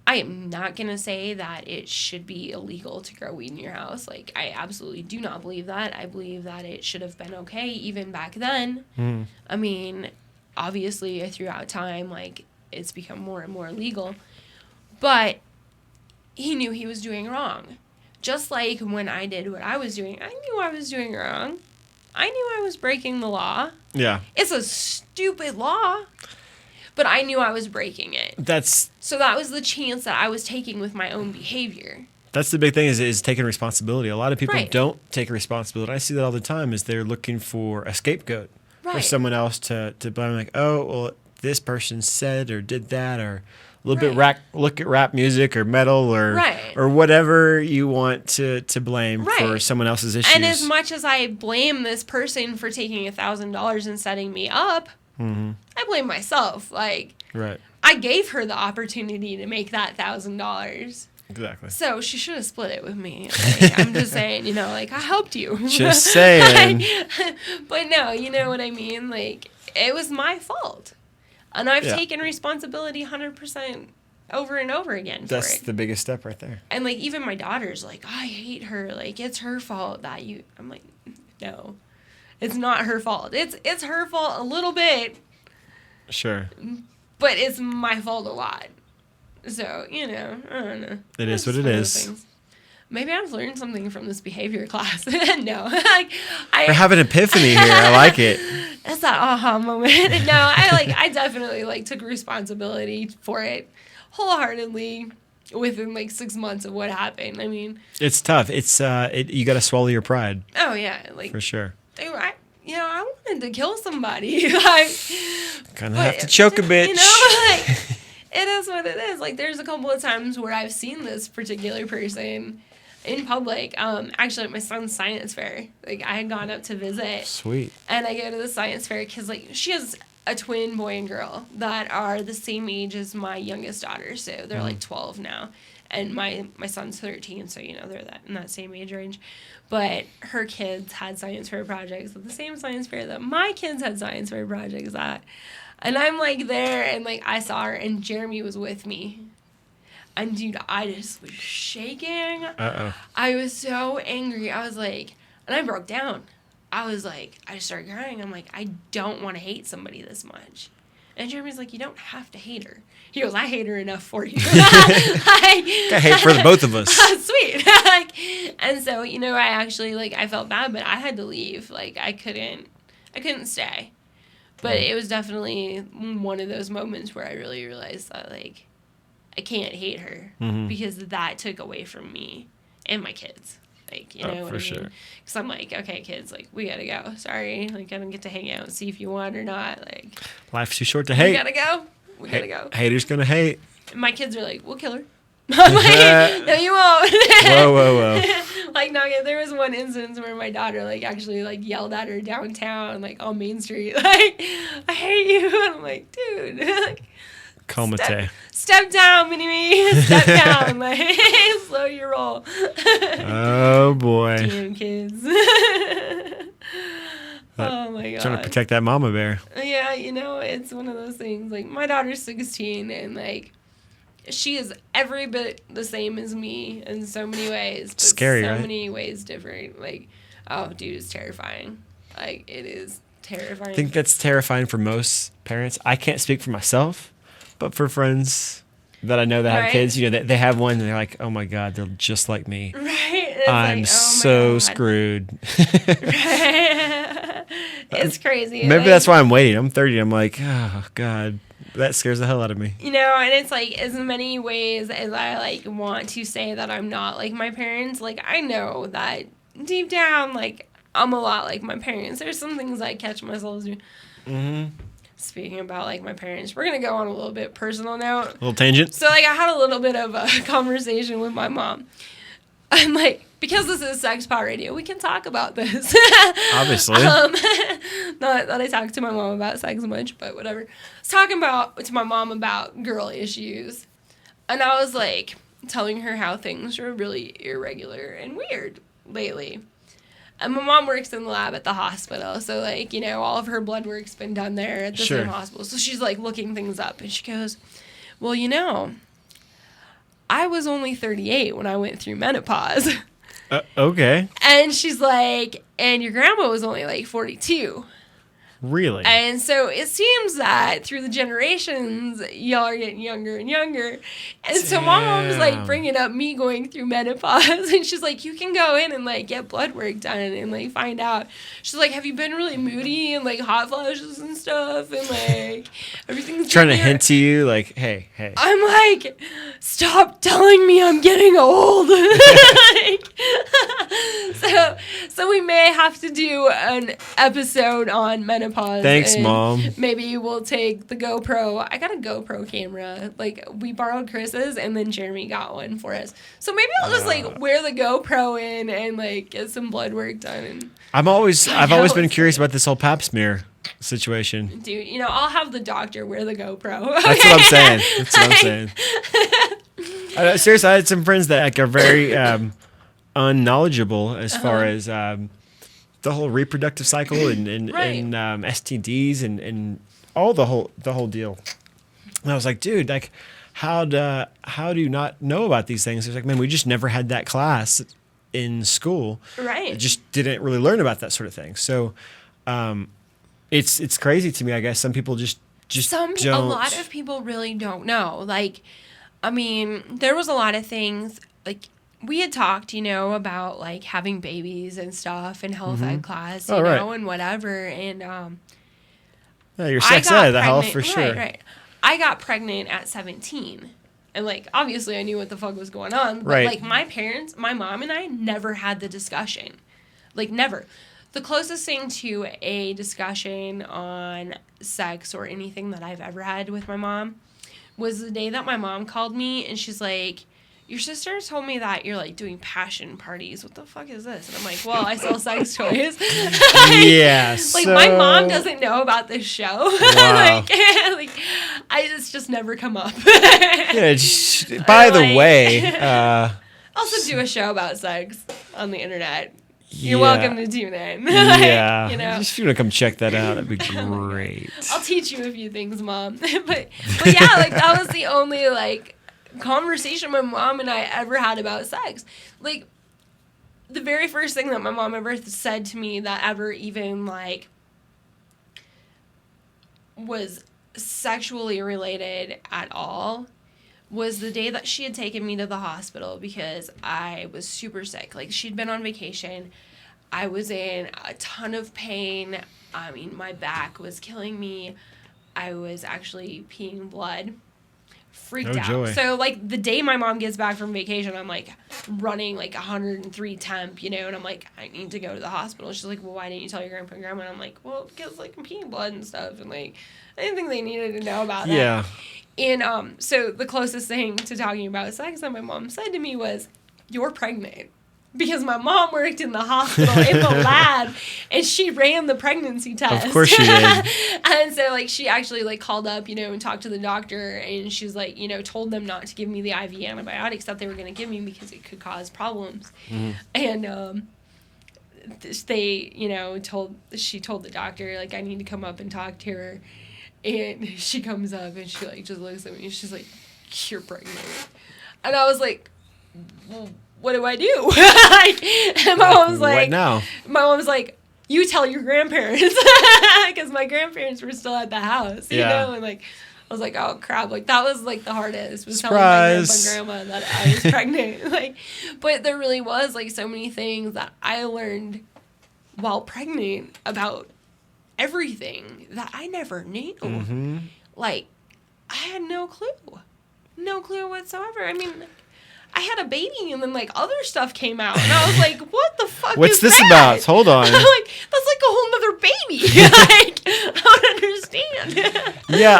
I am not going to say that it should be illegal to grow weed in your house. Like, I absolutely do not believe that. I believe that it should have been okay even back then. Mm. I mean, obviously, throughout time, like, it's become more and more legal. But he knew he was doing wrong. Just like when I did what I was doing, I knew I was doing wrong. I knew I was breaking the law. Yeah. It's a stupid law. But I knew I was breaking it. So that was the chance that I was taking with my own behavior. That's the big thing is taking responsibility. A lot of people don't take responsibility. I see that all the time is they're looking for a scapegoat or someone else to blame. Like, oh, well, this person said or did that, or a little bit look at rap music or metal or whatever you want to blame for someone else's issues. And as much as I blame this person for taking $1,000 and setting me up, mm-hmm. blame myself. Like, right. I gave her the opportunity to make that $1,000. Exactly. So she should have split it with me. Like, I'm just saying, you know, like, I helped you. Just saying. But no, you know what I mean? Like, it was my fault. And I've taken responsibility 100% over and over again for That's it. the biggest step right there. And, like, even my daughter's like, I hate her. Like, it's her fault that you... I'm like, no. It's not her fault. It's her fault a little bit. Sure. But it's my fault a lot. So, you know, I don't know. It is what it is. Maybe I've learned something from this behavior class. No. Like, We're having an epiphany here. I like it. It's that aha moment. No, I definitely, like, took responsibility for it wholeheartedly within, like, 6 months of what happened. I mean... It's tough. It's, you got to swallow your pride. Oh, yeah. Like... For sure. I wanted to kill somebody. Like... Kind of have to choke a bitch. You know, like... It is what it is. Like, there's a couple of times where I've seen this particular person in public. Actually, at my son's science fair. Like, I had gone up to visit. Sweet. And I go to the science fair because, like, she has a twin boy and girl that are the same age as my youngest daughter. So they're, like, 12 now. And my son's 13, so, you know, they're in that same age range. But her kids had science fair projects at the same science fair that my kids had science fair projects at. And I'm, like, there, and, like, I saw her, and Jeremy was with me. And, dude, I just was shaking. Uh-oh. I was so angry. I was, like, and I broke down. I was, like, I just started crying. I'm, like, I don't want to hate somebody this much. And Jeremy's like, you don't have to hate her. He goes, I hate her enough for you. I hate for the both of us. Sweet. Like, and so, you know, I actually, like, I felt bad, but I had to leave. Like, I couldn't stay. But it was definitely one of those moments where I really realized that, like, I can't hate her because that took away from me and my kids. Like, you know what I mean? Sure. Because I'm like, okay, kids, like, we gotta go. Sorry, like, I don't get to hang out and see if you want or not. Like, life's too short to hate. We gotta go. We gotta go. Haters gonna hate. And my kids are like, we'll kill her. I'm like, no, you won't. Whoa. Like, no, there was one instance where my daughter, like, actually, like, yelled at her downtown, like, on Main Street, like, I hate you. And I'm like, dude, like, step down, mini-me. Step down. Like, slow your roll. Oh, boy. Damn kids. Oh, my God. Trying to protect that mama bear. Yeah, you know, it's one of those things. Like, my daughter's 16, and, like, she is every bit the same as me in so many ways. But scary, so right? many ways different. Like, oh, dude, it's terrifying. Like, it is terrifying. I think that's terrifying for most parents. I can't speak for myself, but for friends that I know that have kids, you know, they have one and they're like, oh my God, they're just like me. Right? It's I'm like, so screwed. Right? It's crazy. Maybe like, that's why I'm waiting. I'm 30. I'm like, oh God, that scares the hell out of me. You know, and it's like, as many ways as I, like, want to say that I'm not like my parents, like, I know that deep down, like, I'm a lot like my parents. There's some things I catch myself doing. Mm-hmm. Speaking about, like, my parents, we're going to go on a little bit personal now. A little tangent. So, like, I had a little bit of a conversation with my mom. I'm like, because this is SexPot Radio, we can talk about this. Obviously. Not that I talk to my mom about sex much, but whatever. I was talking to my mom about girl issues. And I was, like, telling her how things were really irregular and weird lately. And my mom works in the lab at the hospital. So, like, you know, all of her blood work's been done there at the same hospital. So she's, like, looking things up. And she goes, well, you know, I was only 38 when I went through menopause. Okay. And she's like, and your grandma was only, like, 42. Really? And so it seems that through the generations, y'all are getting younger and younger. And so my mom's, like, bringing up me going through menopause. And she's like, you can go in and, like, get blood work done and, like, find out. She's like, have you been really moody and, like, hot flashes and stuff? And, like, everything's trying to hint to you, like, hey. I'm like, stop telling me I'm getting old. Like, so So we may have to do an episode on menopause. Thanks, Mom. Maybe we'll take the GoPro. I got a GoPro camera. Like, we borrowed Chris's, and then Jeremy got one for us. So maybe I'll just, like, wear the GoPro in and, like, get some blood work done. And I've always been curious about this whole pap smear situation. Dude, you know, I'll have the doctor wear the GoPro. That's what I'm saying. That's what I'm saying. Seriously, I had some friends that like, are very unknowledgeable as far as the whole reproductive cycle and STDs and all the whole deal. And I was like, dude, like, how do you not know about these things? It's like, man, we just never had that class in school. Right. Just didn't really learn about that sort of thing. So, it's crazy to me. I guess some people just don't. A lot of people really don't know. Like, I mean, there was a lot of things, like, we had talked, you know, about, like, having babies and stuff in health ed class, you know, and whatever. And, your sex ed, the health for sure. Right. I got pregnant at 17. And, like, obviously I knew what the fuck was going on. But, like, my parents, my mom and I never had the discussion. Like, never. The closest thing to a discussion on sex or anything that I've ever had with my mom was the day that my mom called me, and she's like, your sister told me that you're, like, doing passion parties. What the fuck is this? And I'm like, well, I sell sex toys. Like, my mom doesn't know about this show. Wow. It's just never come up. By the way. Also do a show about sex on the internet. You're welcome to tune in. You know? Just if you want to come check that out, that'd be great. I'll teach you a few things, Mom. but yeah, like, that was the only, like, conversation my mom and I ever had about sex. Like, the very first thing that my mom ever said to me that ever even, like, was sexually related at all was the day that she had taken me to the hospital because I was super sick. Like, she'd been on vacation. I was in a ton of pain. I mean, my back was killing me. I was actually peeing blood. Freaked out. Joy. So, like, the day my mom gets back from vacation, I'm, like, running, like, 103 temp, you know, and I'm like, I need to go to the hospital. She's like, well, why didn't you tell your grandpa and grandma? And I'm like, well, because, like, I'm peeing blood and stuff, and, like, I didn't think they needed to know about that. Yeah. And so the closest thing to talking about sex that my mom said to me was, you're pregnant. Because my mom worked in the hospital in the lab, and she ran the pregnancy test. Of course she did. And so, like, she actually, like, called up, you know, and talked to the doctor, and she was like, you know, told them not to give me the IV antibiotics that they were going to give me because it could cause problems. Mm-hmm. And they, you know, she told the doctor, like, I need to come up and talk to her. And she comes up, and she, like, just looks at me, and she's like, you're pregnant. And I was like, well, what do I do? And my mom was like, what now? My mom was like, you tell your grandparents. Because my grandparents were still at the house, you know? And, like, I was like, oh, crap. Like, that was, like, the hardest, was Surprise. telling my grandpa and grandma that I was pregnant. Like, but there really was, like, so many things that I learned while pregnant about everything that I never knew. Mm-hmm. Like, I had no clue. No clue whatsoever. I mean, I had a baby, and then, like, other stuff came out, and I was like, what the fuck What's is this that? about? Hold on. I'm like, that's like a whole nother baby. Like, I don't understand. Yeah,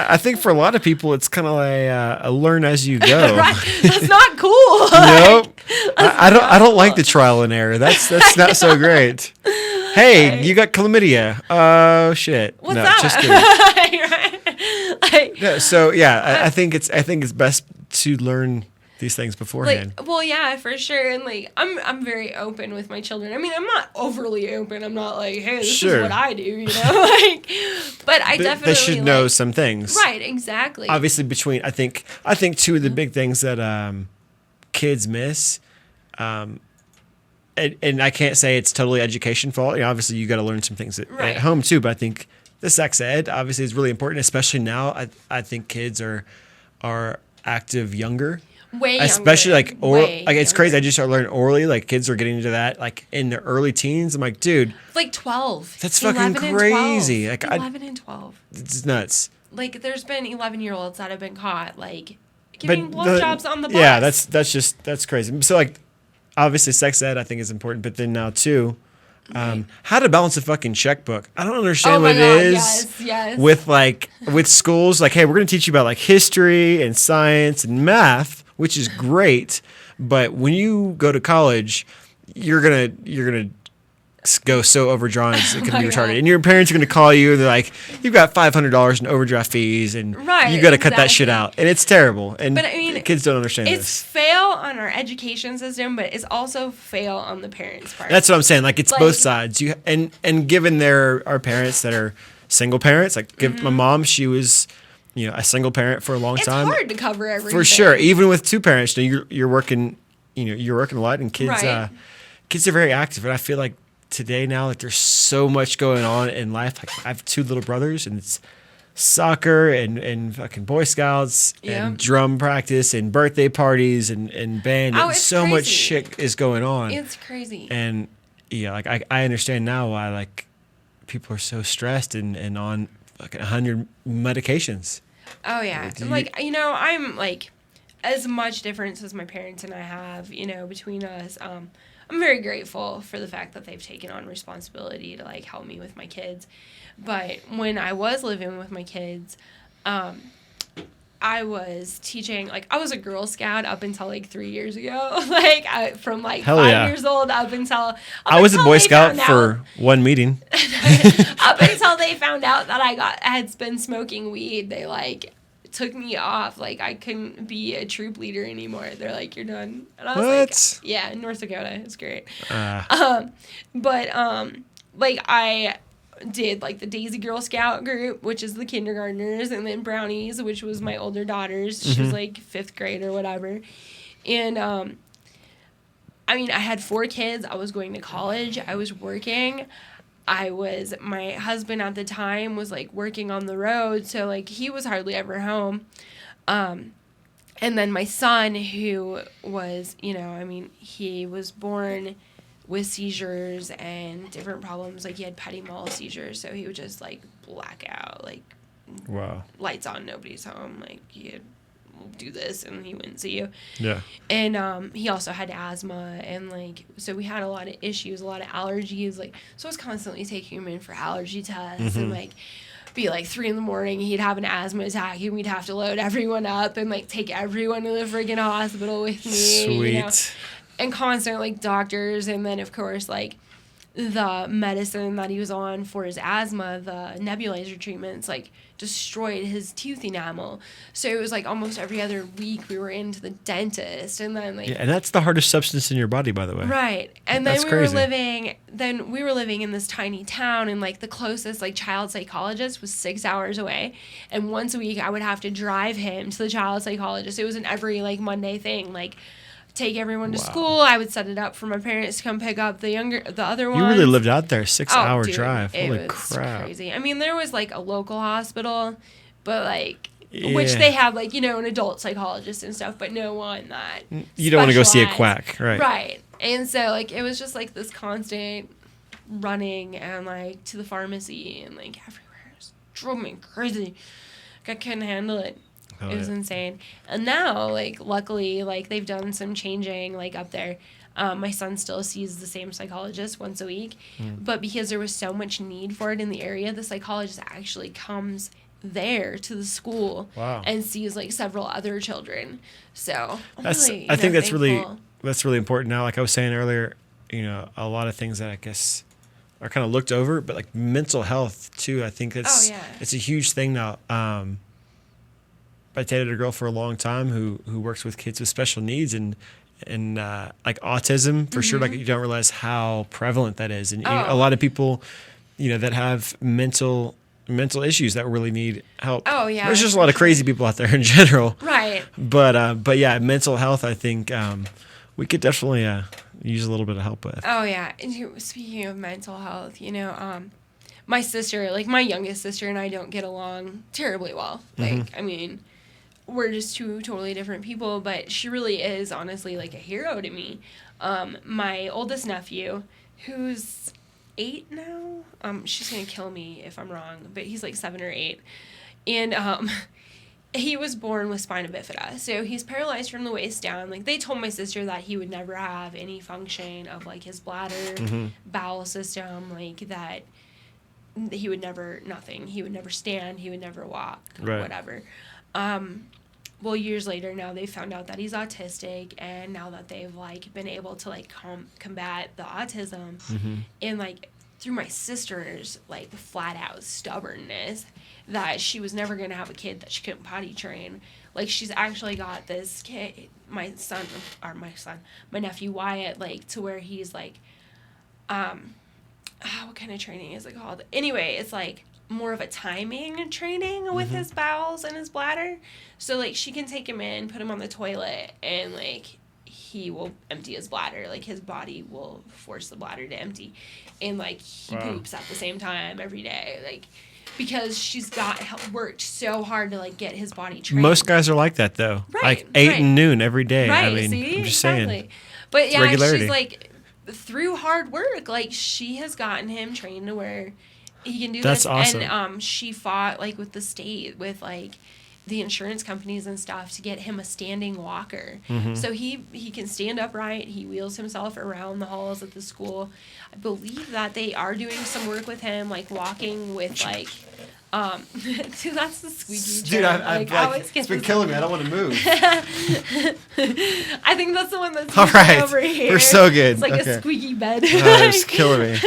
I think for a lot of people, it's kind of like a learn as you go. Right? That's not cool. Nope. I don't like the trial and error. That's not so great. Hey, right. You got chlamydia. Oh shit. What's no, that? Just kidding. Like, yeah, so yeah, I think it's best to learn these things beforehand. Like, well, yeah, for sure. And, like, I'm very open with my children. I mean, I'm not overly open. I'm not like, hey, this is what I do, you know? Like, but I definitely, they should know some things. Right, exactly. Obviously, between I think two of the big things that kids miss, and I can't say it's totally education fault. You know, obviously, you got to learn some things at home too. But I think the sex ed obviously is really important, especially now. I think kids are active younger. Way younger. Especially like it's crazy. I just started learning orally. Like, kids are getting into that like in their early teens. I'm like, dude, it's like 12. That's fucking crazy. Like 11 and 12. It's nuts. Like, there's been 11-year-olds that have been caught like giving blowjobs on the bus. Yeah, that's crazy. So like, obviously sex ed I think is important, but then now too, how to balance a fucking checkbook. I don't understand what it is with schools. Like, hey, we're going to teach you about like history and science and math, which is great. But when you go to college, you're gonna go so overdrawn, it's going to be retarded. And your parents are going to call you and they're like, you've got $500 in overdraft fees and you got to cut that shit out. And it's terrible. And but I mean, kids don't understand this. It's fail on our education system, but it's also fail on the parents' part. That's what I'm saying. Like, it's both sides. And given there are parents that are single parents, like my mom, she was, a single parent for a long time. It's hard to cover everything. For sure. Even with two parents, you're working, you're working a lot, and kids, kids are very active. And I feel like today now, like, there's so much going on in life. Like, I have two little brothers, and it's soccer and fucking Boy Scouts and drum practice and birthday parties and band. And so much shit is going on. It's crazy. And like I understand now why like people are so stressed and on like 100 medications. Oh yeah. I'm like as much difference as my parents and I have, between us. I'm very grateful for the fact that they've taken on responsibility to like help me with my kids. But when I was living with my kids, I was teaching, like, I was a Girl Scout up until like 3 years ago. From 5 years old up until I was a Boy Scout for one meeting. Up until they found out that I had been smoking weed, they like took me off. Like, I couldn't be a troop leader anymore. They're like, you're done. And I was like, yeah, in North Dakota. It's great. I did like the Daisy Girl Scout group, which is the kindergartners, and then Brownies, which was my older daughter's. She was like 5th grade or whatever. And I had 4 kids. I was going to college. I was working. My husband at the time was like working on the road, so like he was hardly ever home. And then my son, who was, he was born with seizures and different problems. Like, he had petit mal seizures, so he would just like black out, like, wow, lights on, nobody's home, like he'd do this and he wouldn't see you. Yeah. And he also had asthma, and like, so we had a lot of issues, a lot of allergies, like, so I was constantly taking him in for allergy tests. And like, be like 3 a.m, he'd have an asthma attack, and we'd have to load everyone up and like take everyone to the friggin' hospital with me. Sweet. And constant like doctors, and then of course like the medicine that he was on for his asthma, the nebulizer treatments, like destroyed his tooth enamel. So it was like almost every other week we were into the dentist, and then like, and that's the hardest substance in your body, by the way. Right. And that's then we were living in this tiny town, and like the closest like child psychologist was 6 hours away, and once a week I would have to drive him to the child psychologist. It was an every like Monday thing, like take everyone to school. I would set it up for my parents to come pick up the other ones. You really lived out there, 6-hour drive. Holy crap. Crazy. There was like a local hospital, but like, which they have like, an adult psychologist and stuff, but no one that you don't want to go see a quack, right? Right. And so like, it was just like this constant running and like to the pharmacy and like everywhere. It drove me crazy. I couldn't handle it. It was insane. And now, like, luckily, like, they've done some changing, like, up there. My son still sees the same psychologist once a week. But because there was so much need for it in the area, the psychologist actually comes there to the school and sees, like, several other children. So, I think that's really important now. Like I was saying earlier, a lot of things that I guess are kind of looked over, but, like, mental health, too. I think it's a huge thing now. I dated a girl for a long time who works with kids with special needs and like autism for sure. Like, you don't realize how prevalent that is, and a lot of people, that have mental issues that really need help. Oh yeah, there's just a lot of crazy people out there in general. Right. But yeah, mental health, I think we could definitely use a little bit of help with. Oh yeah, and speaking of mental health, my sister, like my youngest sister, and I don't get along terribly well. Like, we're just 2 totally different people, but she really is honestly like a hero to me. My oldest nephew, who's 8 now, she's gonna kill me if I'm wrong, but he's like 7 or 8, and he was born with spina bifida, so he's paralyzed from the waist down. Like, they told my sister that he would never have any function of, like, his bladder, bowel system, like, that he would never, nothing. He would never stand, he would never walk, whatever. Well, years later, now they found out that he's autistic, and now that they've, like, been able to, like, combat the autism, and, like, through my sister's, like, flat-out stubbornness, that she was never going to have a kid that she couldn't potty train. Like, she's actually got this kid, my nephew Wyatt, like, to where he's, like, what kind of training is it called? Anyway, it's, like, more of a timing training with his bowels and his bladder. So, like, she can take him in, put him on the toilet, and, like, he will empty his bladder. Like, his body will force the bladder to empty. And, like, he poops at the same time every day. Like, because she's worked so hard to, like, get his body trained. Most guys are like that, though. Right, like 8 and noon every day. Right, I mean, see? I'm just exactly. saying. But, it's yeah, regularity. she's, like, through hard work, like, she has gotten him trained to where he can do That's this. awesome. And she fought, like, with the state, with, like, the insurance companies and stuff to get him a standing walker. So he can stand upright. He wheels himself around the halls at the school. I believe that they are doing some work with him, like walking with, like, dude, that's the squeaky chair. Dude, it's been killing me. I don't want to move. I think that's the one that's all right. over here. We're so good. It's like a squeaky bed. It's killing me.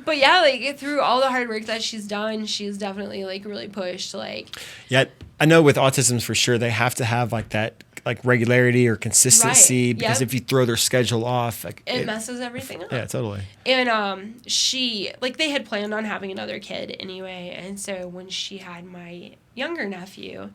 But yeah, like, through all the hard work that she's done, she's definitely, like, really pushed, like. Yeah, I know with autism for sure they have to have, like, that, like, regularity or consistency, because if you throw their schedule off, like, it messes everything up. Yeah, totally. And she, like, they had planned on having another kid anyway, and so when she had my younger nephew,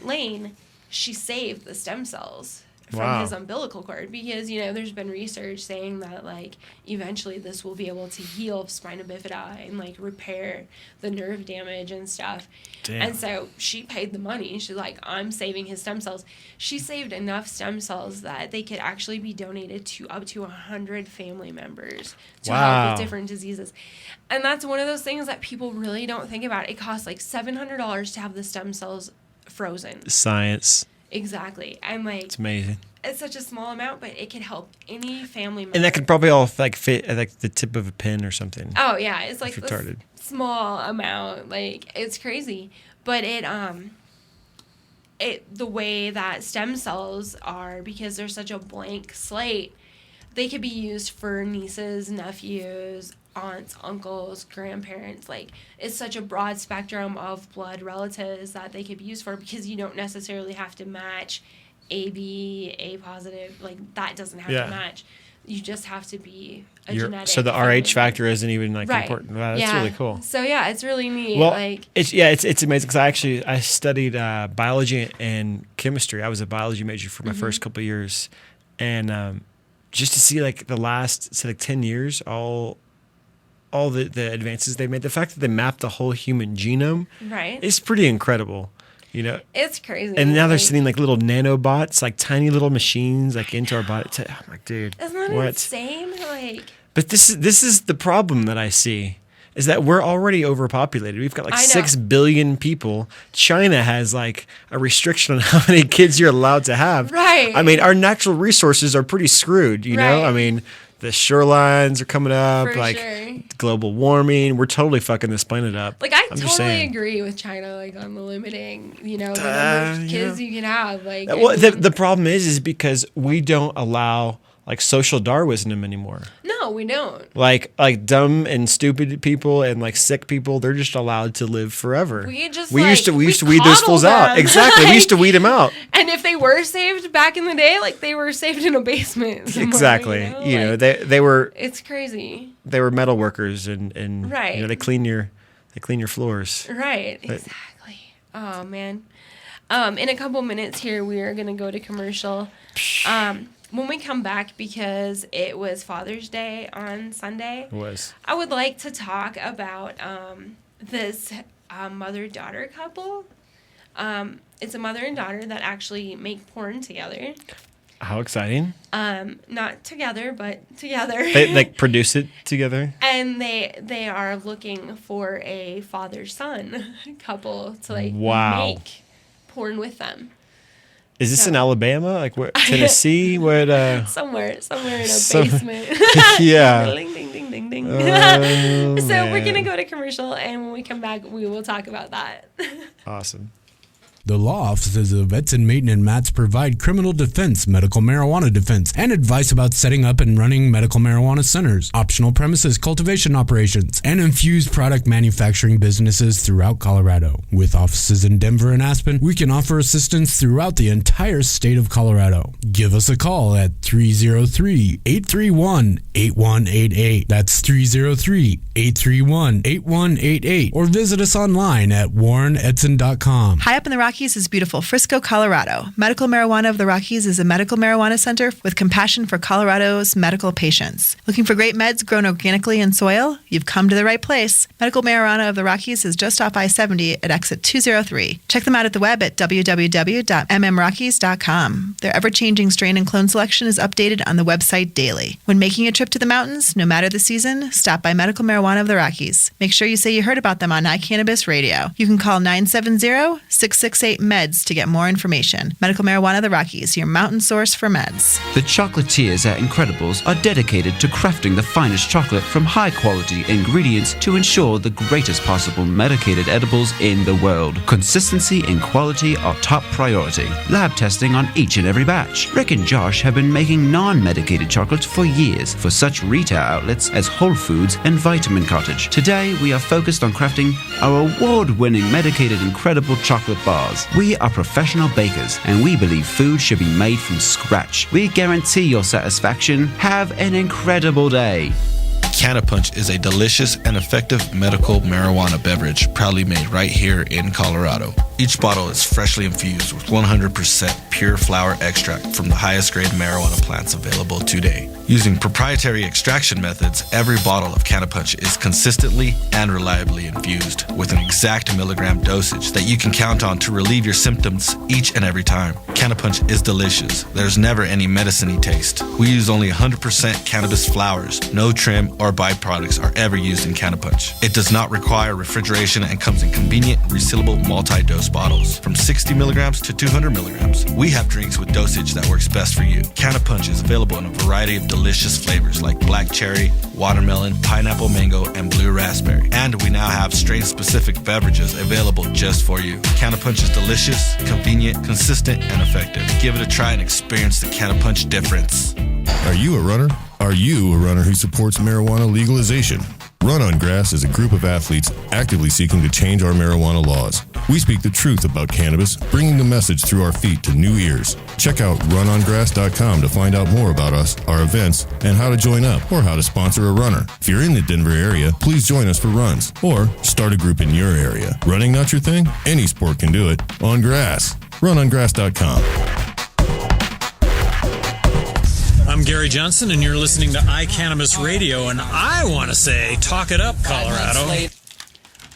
Lane, she saved the stem cells from his umbilical cord, because, you know, there's been research saying that, like, eventually this will be able to heal spina bifida and, like, repair the nerve damage and stuff. Damn. And so she paid the money. She's like, I'm saving his stem cells. She saved enough stem cells that they could actually be donated to up to 100 family members to help with different diseases. And that's one of those things that people really don't think about. It costs like $700 to have the stem cells frozen. Science. Exactly. I'm like, it's amazing. It's such a small amount, but it could help any family member. And that could probably all, like, fit at, like, the tip of a pin or something. Oh yeah, it's like this retarded. Small amount. Like, it's crazy, but the way that stem cells are, because they're such a blank slate, they could be used for nieces, nephews, aunts, uncles, grandparents. Like, it's such a broad spectrum of blood relatives that they could be used for, because you don't necessarily have to match AB, A positive. Like, that doesn't have to match. You just have to be a genetic. So the RH factor isn't even, like, important. Wow, that's really cool. So yeah, it's really neat. Well, like, it's amazing, because I studied biology and chemistry. I was a biology major for my first couple of years, and just to see, like, the last, say, like, 10 years, all the advances they made, the fact that they mapped the whole human genome, is pretty incredible. You know, it's crazy. And now they're sending, like, little nanobots, like tiny little machines, like, into our body. I'm like, dude, isn't that insane? Like, but this is the problem that I see, is that we're already overpopulated. We've got, like, 6 billion people. China has, like, a restriction on how many kids you're allowed to have. Right. I mean, our natural resources are pretty screwed. You know, I mean, the shorelines are coming up, for like, sure. Global warming. We're totally fucking this planet up. Like, I totally agree with China, like, on the limiting, you know, the number of kids you can have. Like, well, the problem is because we don't allow, like, social Darwinism anymore. No, we don't. Like dumb and stupid people and, like, sick people, they're just allowed to live forever. We used to weed those fools out. Exactly. We used to weed them out. And if they were saved back in the day, like, they were saved in a basement somewhere, exactly. You know, they were. It's crazy. They were metal workers and you know, they clean your floors. Right. But, exactly. Oh man. In a couple minutes here, we are gonna go to commercial. When we come back, because it was Father's Day on Sunday, I would like to talk about this mother-daughter couple. It's a mother and daughter that actually make porn together. How exciting. Not together, but together. They, like, produce it together? And they are looking for a father-son couple to, like, make porn with them. Is this in Alabama? Like where? Tennessee? What? Somewhere in a basement. Yeah. Ding, ding, ding, ding, ding. Oh, so man. we're going to go to commercial, and when we come back, we will talk about that. Awesome. The law offices of Edson, Maiden, and Matz provide criminal defense, medical marijuana defense, and advice about setting up and running medical marijuana centers, optional premises cultivation operations, and infused product manufacturing businesses throughout Colorado. With offices in Denver and Aspen, we can offer assistance throughout the entire state of Colorado. Give us a call at 303-831-8188. That's 303-831-8188. Or visit us online at warrenedson.com. High up in the Rockies is beautiful Frisco, Colorado. Medical Marijuana of the Rockies is a medical marijuana center with compassion for Colorado's medical patients. Looking for great meds grown organically in soil? You've come to the right place. Medical Marijuana of the Rockies is just off I-70 at exit 203. Check them out at the web at www.mmrockies.com. Their ever-changing strain and clone selection is updated on the website daily. When making a trip to the mountains, no matter the season, stop by Medical Marijuana of the Rockies. Make sure you say you heard about them on iCannabis Radio. You can call 970-668-MEDS to get more information. Medical Marijuana of the Rockies, your mountain source for meds. The chocolatiers at Incredibles are dedicated to crafting the finest chocolate from high-quality ingredients to ensure the greatest possible medicated edibles in the world. Consistency and quality are top priority. Lab testing on each and every batch. Rick and Josh have been making non-medicated chocolates for years for such retail outlets as Whole Foods and Vitamin Cottage. Today, we are focused on crafting our award-winning medicated Incredible chocolate bars. We are professional bakers, and we believe food should be made from scratch. We guarantee your satisfaction. Have an incredible day. Cannapunch is a delicious and effective medical marijuana beverage proudly made right here in Colorado. Each bottle is freshly infused with 100% pure flower extract from the highest grade marijuana plants available today. Using proprietary extraction methods, every bottle of Cannapunch is consistently and reliably infused with an exact milligram dosage that you can count on to relieve your symptoms each and every time. Cannapunch is delicious. There's never any medicine-y taste. We use only 100% cannabis flowers. No trim or byproducts are ever used in Cannapunch. It does not require refrigeration and comes in convenient, resealable multi-dose bottles from 60 milligrams to 200 milligrams. We have drinks with dosage that works best for you. Cannapunch is available in a variety of delicious flavors like black cherry, watermelon, pineapple mango, and blue raspberry. And we now have strain-specific beverages available just for you. Cannapunch is delicious, convenient, consistent, and effective. Give it a try and experience the Cannapunch difference. Are you a runner? Are you a runner who supports marijuana legalization? Run on Grass is a group of athletes actively seeking to change our marijuana laws. We speak the truth about cannabis, bringing the message through our feet to new ears. Check out runongrass.com to find out more about us, our events, and how to join up or how to sponsor a runner. If you're in the Denver area, please join us for runs or start a group in your area. Running not your thing? Any sport can do it. On Grass. Runongrass.com. I'm Gary Johnson, and you're listening to iCannabis Radio, and I want to say, talk it up, Colorado.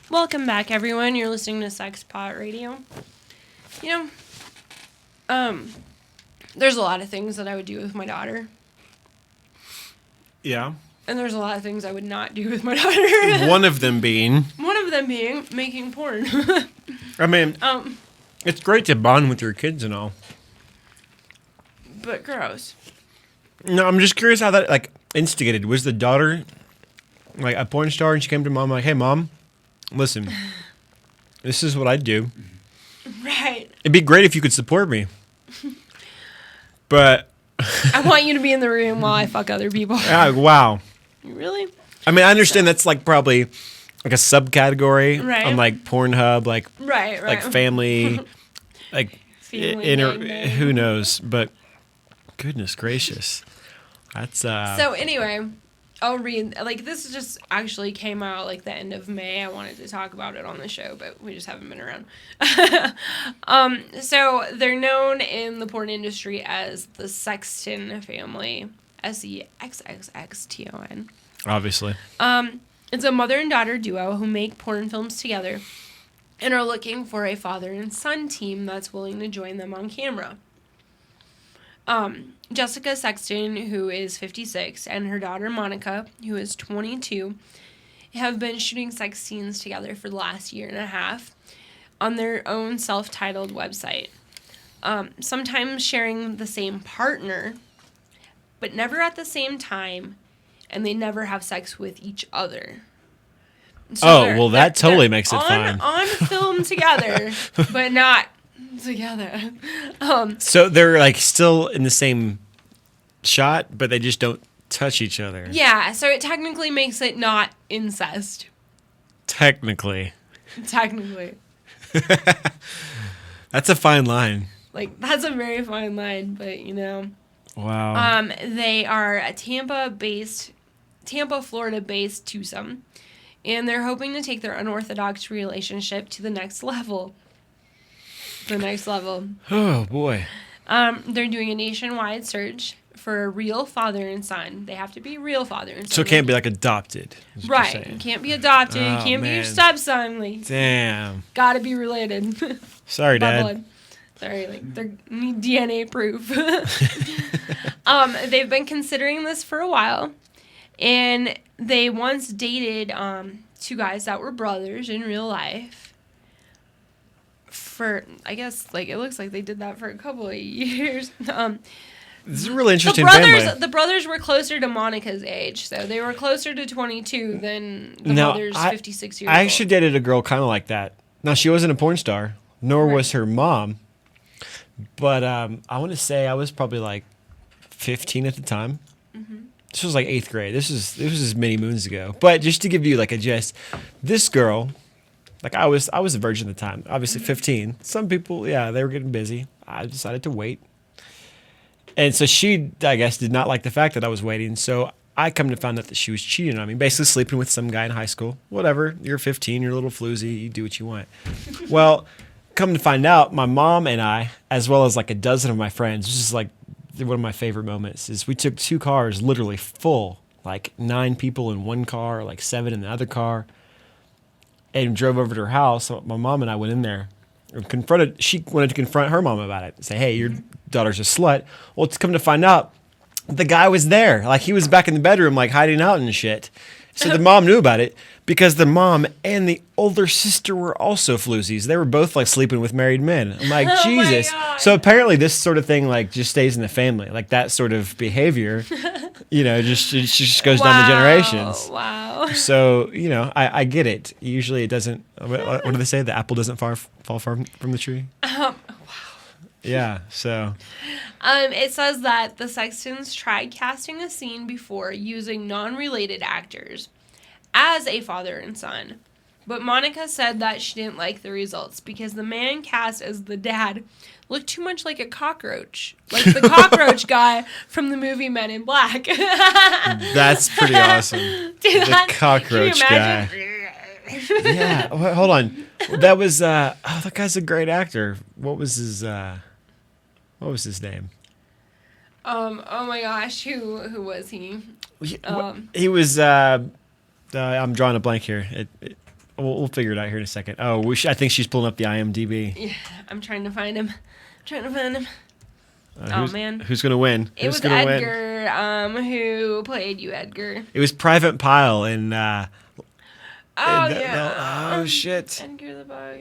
Welcome back, everyone. You're listening to SexPot Radio. You know, there's a lot of things that I would do with my daughter. Yeah. And there's a lot of things I would not do with my daughter. One of them being making porn. I mean, it's great to bond with your kids and all. But gross. No, I'm just curious how that, like, instigated. Was the daughter, like, a porn star, and she came to mom, like, hey, Mom, listen, this is what I do. Right. It'd be great if you could support me. But I want you to be in the room while I fuck other people. Wow. Really? I mean, I understand that's, like, probably, like, a subcategory right. on, like, Pornhub, like, right. like, family, like, who knows, but goodness gracious. That's So anyway, I'll read, like, this just actually came out like the end of May. I wanted to talk about it on the show, but we just haven't been around. So they're known in the porn industry as the Sexton family, Sexxxton. obviously. It's a mother and daughter duo who make porn films together and are looking for a father and son team that's willing to join them on camera. Jessica Sexton, who is 56, and her daughter Monica, who is 22, have been shooting sex scenes together for the last year and a half. on their own self-titled website, sometimes sharing the same partner, but never at the same time, and they never have sex with each other. So that totally makes it fine. On film together, but not together. So they're like still in the same shot, but they just don't touch each other. Yeah, so it technically makes it not incest. Technically. That's a fine line. Like, that's a very fine line, but Wow. They are a Tampa, Florida-based twosome, and they're hoping to take their unorthodox relationship to the next level. Oh, boy. They're doing a nationwide search for a real father and son. They have to be real father and son. So it can't be like adopted. Right. You can't be adopted. Oh, You can't be your man. stepson. Like, Damn. gotta be related. Sorry, By Dad. blood. Sorry, like, they need DNA proof. They've been considering this for a while, and they once dated two guys that were brothers in real life. I guess, like, it looks like they did that for a couple of years. This is a really interesting family. The brothers were closer to Monica's age, so they were closer to 22 than the mother's 56 years old. I actually dated a girl kind of like that. Now, she wasn't a porn star, nor was her mom. But I want to say I was probably like 15 at the time. Mm-hmm. This was like 8th grade. This was many moons ago. But just to give you like a gist, this girl, like I was a virgin at the time, obviously 15. Some people, yeah, they were getting busy. I decided to wait. And so she, I guess, did not like the fact that I was waiting. So I come to find out that she was cheating on me, basically sleeping with some guy in high school. Whatever, you're 15, you're a little floozy, you do what you want. Well, come to find out, my mom and I, as well as like a dozen of my friends, this is like one of my favorite moments, is we took 2 cars literally full, like 9 people in one car, like 7 in the other car, and drove over to her house. So my mom and I went in there and she wanted to confront her mom about it. Say, hey, your daughter's a slut. Well, it's come to find out, the guy was there. Like, he was back in the bedroom, like, hiding out and shit. So the mom knew about it because the mom and the older sister were also floozies. They were both, like, sleeping with married men. I'm like, Jesus. So apparently this sort of thing, like, just stays in the family. Like, that sort of behavior, just goes down the generations. Wow. So, I get it. Usually it doesn't, what do they say? The apple doesn't fall far from the tree? Wow. Yeah, so. It says that the Sextons tried casting a scene before using non-related actors as a father and son. But Monica said that she didn't like the results because the man cast as the dad looked too much like a cockroach. Like the cockroach guy from the movie Men in Black. That's pretty awesome. Dude, the cockroach guy. Yeah, hold on. That was, that guy's a great actor. What was his name? Oh my gosh, who was he? He was, I'm drawing a blank here. We'll figure it out here in a second. Oh, I think she's pulling up the IMDb. Yeah, I'm trying to find him. Man. Who's going to win? It was Edgar, who played you, Edgar. It was Private Pile in, yeah. Shit. Edgar the Bug.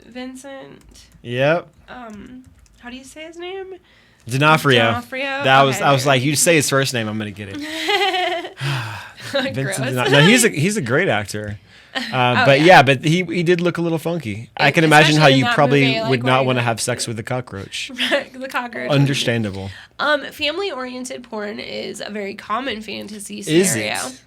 Vincent. Yep. How do you say his name? D'Onofrio. I was like, you say his first name, I'm gonna get it. Vincent no, he's a great actor. But he did look a little funky. I can imagine how you probably would not want to have sex with a cockroach. The cockroach. Understandable. Family-oriented porn is a very common fantasy scenario. Is it?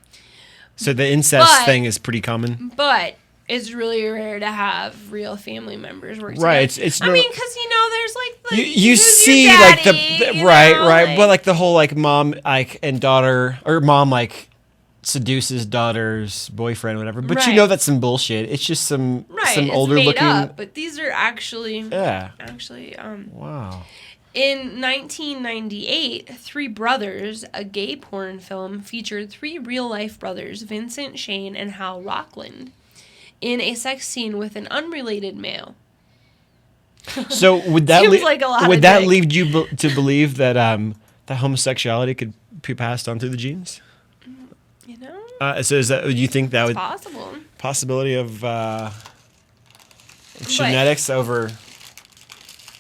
So the incest thing is pretty common. But it's really rare to have real family members work together. Right. It's because there's like you see daddy, like right, but like the whole like mom like and daughter or mom like seduces daughter's boyfriend, whatever. But that's some bullshit. It's just some older made looking. Up, but these are actually wow. In 1998, Three Brothers, a gay porn film, featured 3 real-life brothers, Vincent, Shane, and Hal Rockland, in a sex scene with an unrelated male. So would that lead you to believe that that homosexuality could be passed on through the genes? So do you think that would possible? Possibility of Genetics over.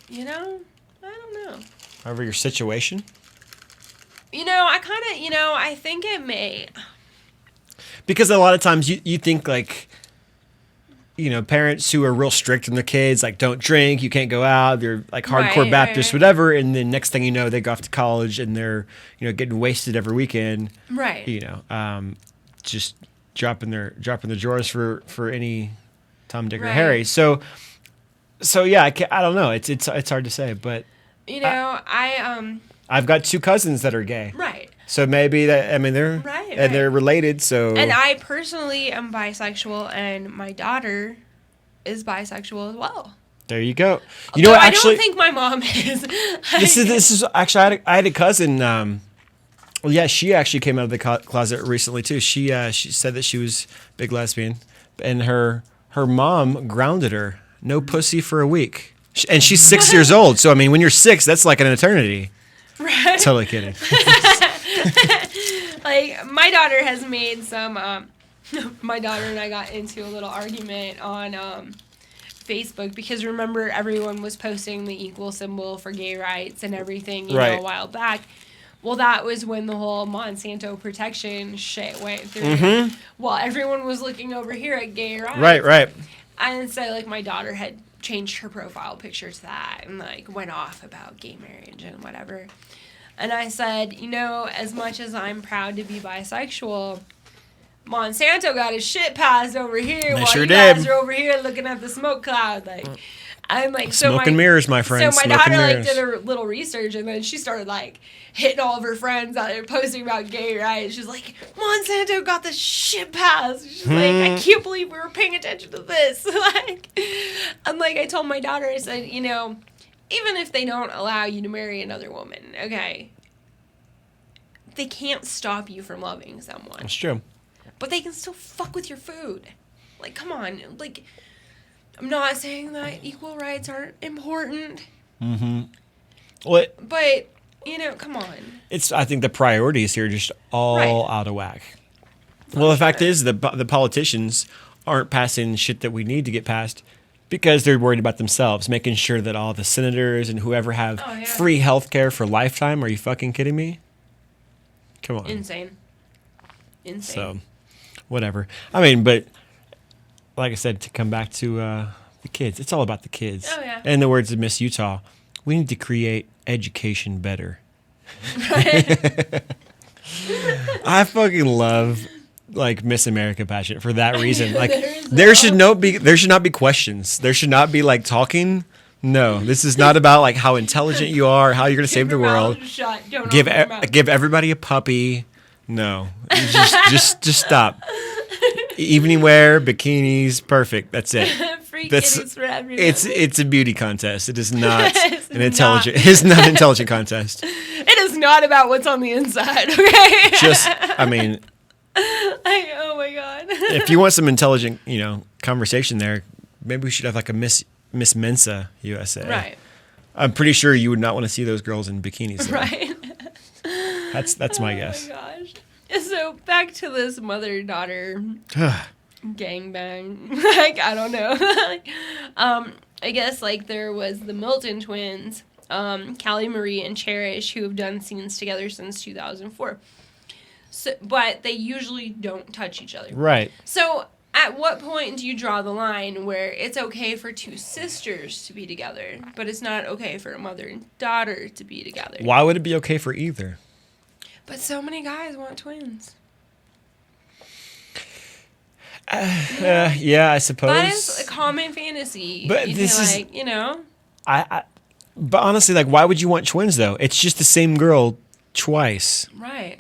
You know, I don't know. Over your situation. You know, I kind of, I think it may. Because a lot of times you think like, parents who are real strict on their kids, like don't drink, you can't go out, they're like hardcore Baptists, whatever. And then next thing you know, they go off to college and they're, getting wasted every weekend. Right. Just dropping the drawers for any Tom, Dick, or Harry. So yeah, I don't know. It's hard to say, but I've got 2 cousins that are gay. Right. So maybe they're they're related. So and I personally am bisexual, and my daughter is bisexual as well. There you go. I don't think my mom is. This is actually I had a cousin. She actually came out of the closet recently too. She said that she was a big lesbian, and her mom grounded her. No pussy for a week, and she's 6 years old. So when you're 6, that's like an eternity. Right. Totally kidding. Like my daughter has made some. My daughter and I got into a little argument on Facebook because remember everyone was posting the equal symbol for gay rights and everything a while back. Well, that was when the whole Monsanto protection shit went through. Mm-hmm. Well, everyone was looking over here at gay rights. Right. And so, like, my daughter had changed her profile picture to that and, like, went off about gay marriage and whatever. And I said, as much as I'm proud to be bisexual, Monsanto got his shit passed over here while you guys are over here looking at the smoke cloud. Like, I'm like, smoke and mirrors, my friend. So my daughter did a little research, and then she started hitting all of her friends out there posting about gay rights. She's like, Monsanto got the shit passed. She's like, I can't believe we were paying attention to this. I told my daughter, I said, even if they don't allow you to marry another woman, okay, they can't stop you from loving someone. That's true. But they can still fuck with your food. Like, come on, I'm not saying that equal rights aren't important. Mm-hmm. But, come on. I think the priorities here are just all out of whack. Well, the fact is the politicians aren't passing shit that we need to get passed because they're worried about themselves, making sure that all the senators and whoever have free health care for lifetime. Are you fucking kidding me? Come on. Insane. So, whatever. But... like I said, to come back to the kids, it's all about the kids. Oh, yeah. In the words of Miss Utah, we need to create education better. Right. I fucking love Miss America pageant for that reason. There should not be questions. There should not be talking. No, this is not about how intelligent you are, how you're going to save the world. Give everybody a puppy. No, just stop. Evening wear, bikinis, perfect. That's it. Free kitties for everyone. It's a beauty contest. It is not an intelligent. It's not an intelligent contest. It is not about what's on the inside. Okay. Oh my god. If you want some intelligent, conversation there, maybe we should have a Miss Mensa USA. Right. I'm pretty sure you would not want to see those girls in bikinis. Though. Right. That's my guess. Oh my gosh. So back to this mother-daughter gangbang. I don't know. I guess there was the Milton twins, Callie Marie and Cherish, who have done scenes together since 2004. So, but they usually don't touch each other. Right. So at what point do you draw the line where it's okay for 2 sisters to be together, but it's not okay for a mother and daughter to be together? Why would it be okay for either? But so many guys want twins. Yeah, I suppose. That is a common fantasy. But But honestly, why would you want twins though? It's just the same girl twice. Right.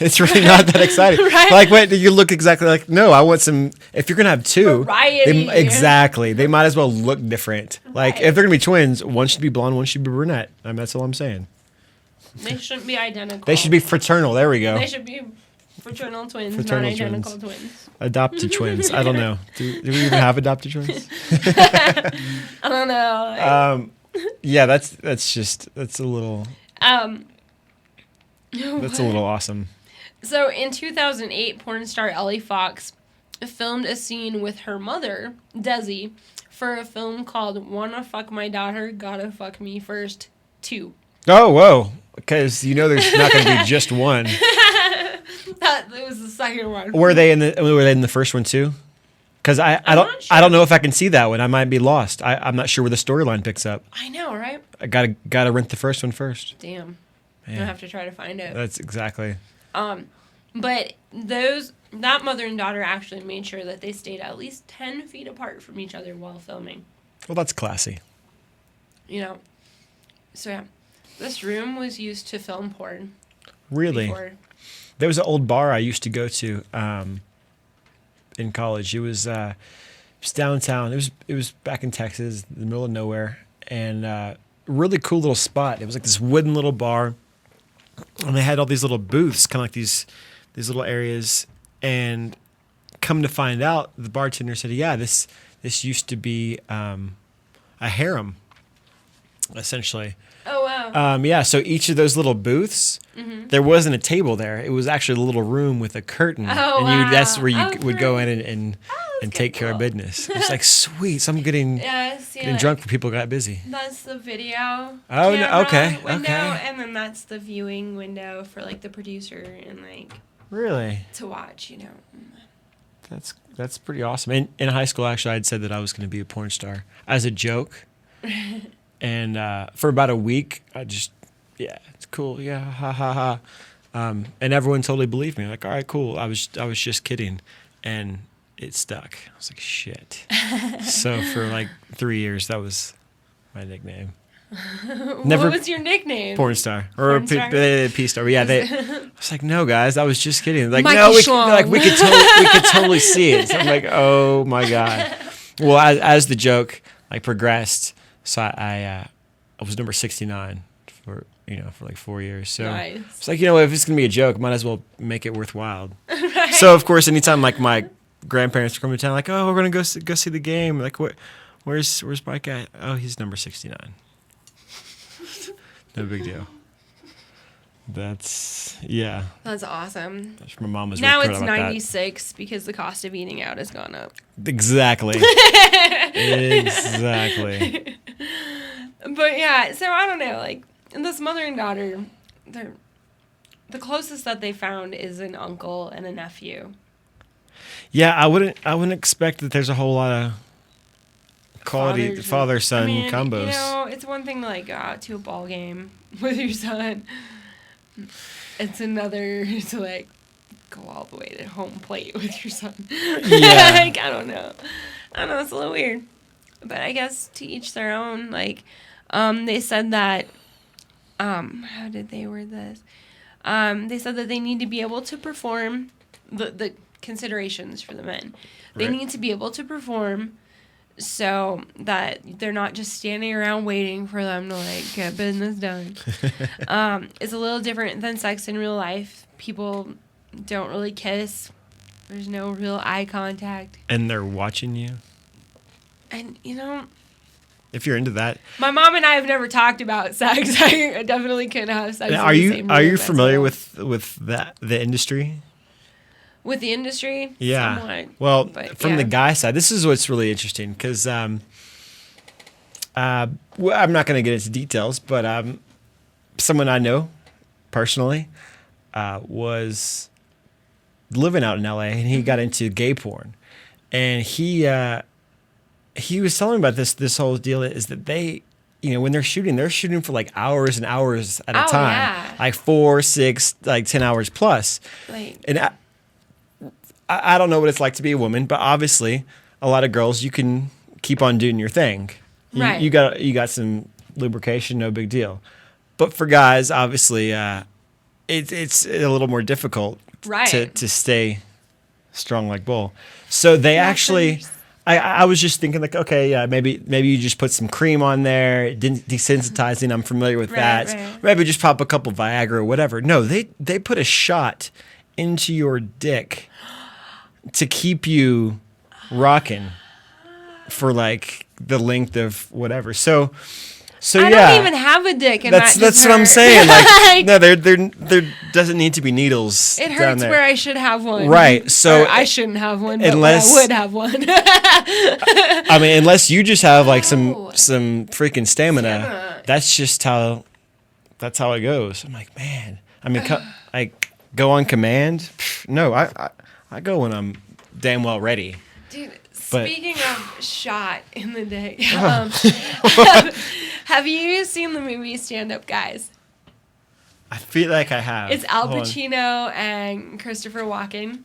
It's really not that exciting. Right. Wait, you look exactly no, I want some. If you're gonna have 2, variety. Exactly. They might as well look different. If they're gonna be twins, one should be blonde, one should be brunette. That's all I'm saying. They shouldn't be identical. They should be fraternal. There we go. They should be fraternal twins, not identical twins. Adopted twins. I don't know. Do we even have adopted twins? I don't know. Yeah, that's a little. That's a little awesome. So in 2008, porn star Ellie Fox filmed a scene with her mother, Desi, for a film called Wanna Fuck My Daughter, Gotta Fuck Me First 2. Oh, whoa. Because there's not going to be just one. It was the second one. Were they in the first one too? Because I don't know if I can see that one. I might be lost. I'm not sure where the storyline picks up. I know, right? I gotta rent the first one first. Damn. Man. I'll have to try to find it. That's exactly. But that mother and daughter actually made sure that they stayed at least 10 feet apart from each other while filming. Well, that's classy. So yeah, this room was used to film porn. Really? Before. There was an old bar I used to go to in college. It was downtown. It was back in Texas, in the middle of nowhere, and really cool little spot. It was like this wooden little bar, and they had all these little booths, kind of like these little areas. And come to find out, the bartender said, "Yeah, this used to be a harem, essentially." Oh wow. Yeah, so each of those little booths, there wasn't a table there. It was actually a little room with a curtain, Oh, and wow. that's where you would go great. in and take care of cool. business. It's like sweet. So I'm getting drunk when people got busy. That's the video. Oh, no, camera okay, window, okay. And then that's the viewing window for like the producer and like Really, to watch. that's pretty awesome. In high school, actually, I'd said that I was going to be a porn star as a joke, and for about a week, it's cool, yeah, ha ha ha, and everyone totally believed me. Like, all right, cool. I was just kidding, and it stuck. I was like, shit. So for like 3 years, that was my nickname. What was your nickname? Porn star or Porn star? P star. Yeah, I was like, no, guys, I was just kidding. Like, Mikey no, Schlong. we could totally see it. So I'm like, oh my god. Well, as the joke like progressed, so I was number 69 for like 4 years. So Nice. it's like, if it's gonna be a joke, might as well make it worthwhile. Right. So of course, anytime like my grandparents come to town, like, oh, we're gonna go see the game. Like, where's Mike at? Oh, he's number 69. No big deal. That's awesome. My mom was Now real it's proud about 96 because the cost of eating out has gone up. that. Exactly. Exactly. But yeah, so I don't know, like this mother and daughter, the closest that they found is an uncle and a nephew. Yeah, I wouldn't expect that there's a whole lot of quality father-son combos. It's one thing to like go out to a ball game with your son. It's another to like go all the way to home plate with your son. Yeah. Like, I don't know. It's a little weird. But I guess to each their own. Like, they said that, how did they word this? They said that they need to be able to perform the considerations for the men. They need to be able to perform so that they're not just standing around waiting for them to like get business done. It's a little different than sex in real life. People don't really kiss. There's no real eye contact. And they're watching you. And If you're into that, my mom and I have never talked about sex. I definitely couldn't have sex. are you familiar with the industry? With the industry? Yeah. Somewhat, well, but, from the guy side, this is what's really interesting because I'm not going to get into details, but someone I know personally was living out in LA, and he got into gay porn, and he was telling me about this whole deal is that they, when they're shooting for like hours and hours at a time, yeah. like 4, 6, like 10 hours plus, and I don't know what it's like to be a woman, but obviously a lot of girls, you can keep on doing your thing. Right. You got some lubrication, no big deal. But for guys, obviously, it's a little more difficult to stay strong like bull. So they actually, I was just thinking like, okay, yeah, maybe you just put some cream on there, desensitizing. I'm familiar with that. Right. Maybe just pop a couple Viagra or whatever. No, they put a shot into your dick to keep you rocking for like the length of whatever. So So I don't even have a dick, and that's what I'm saying. Like, no, there doesn't need to be needles. It down hurts there. where I should have one. Right. So or I shouldn't have one, but unless, I would have one. I mean, unless you just have like some freaking stamina. That's just how. That's how it goes. I'm like, man. I mean, like go on command. No, I go when I'm damn well ready. Dude, speaking of shot in the dick, have you seen the movie Stand Up Guys? I feel like I have. It's Al Pacino and Christopher Walken.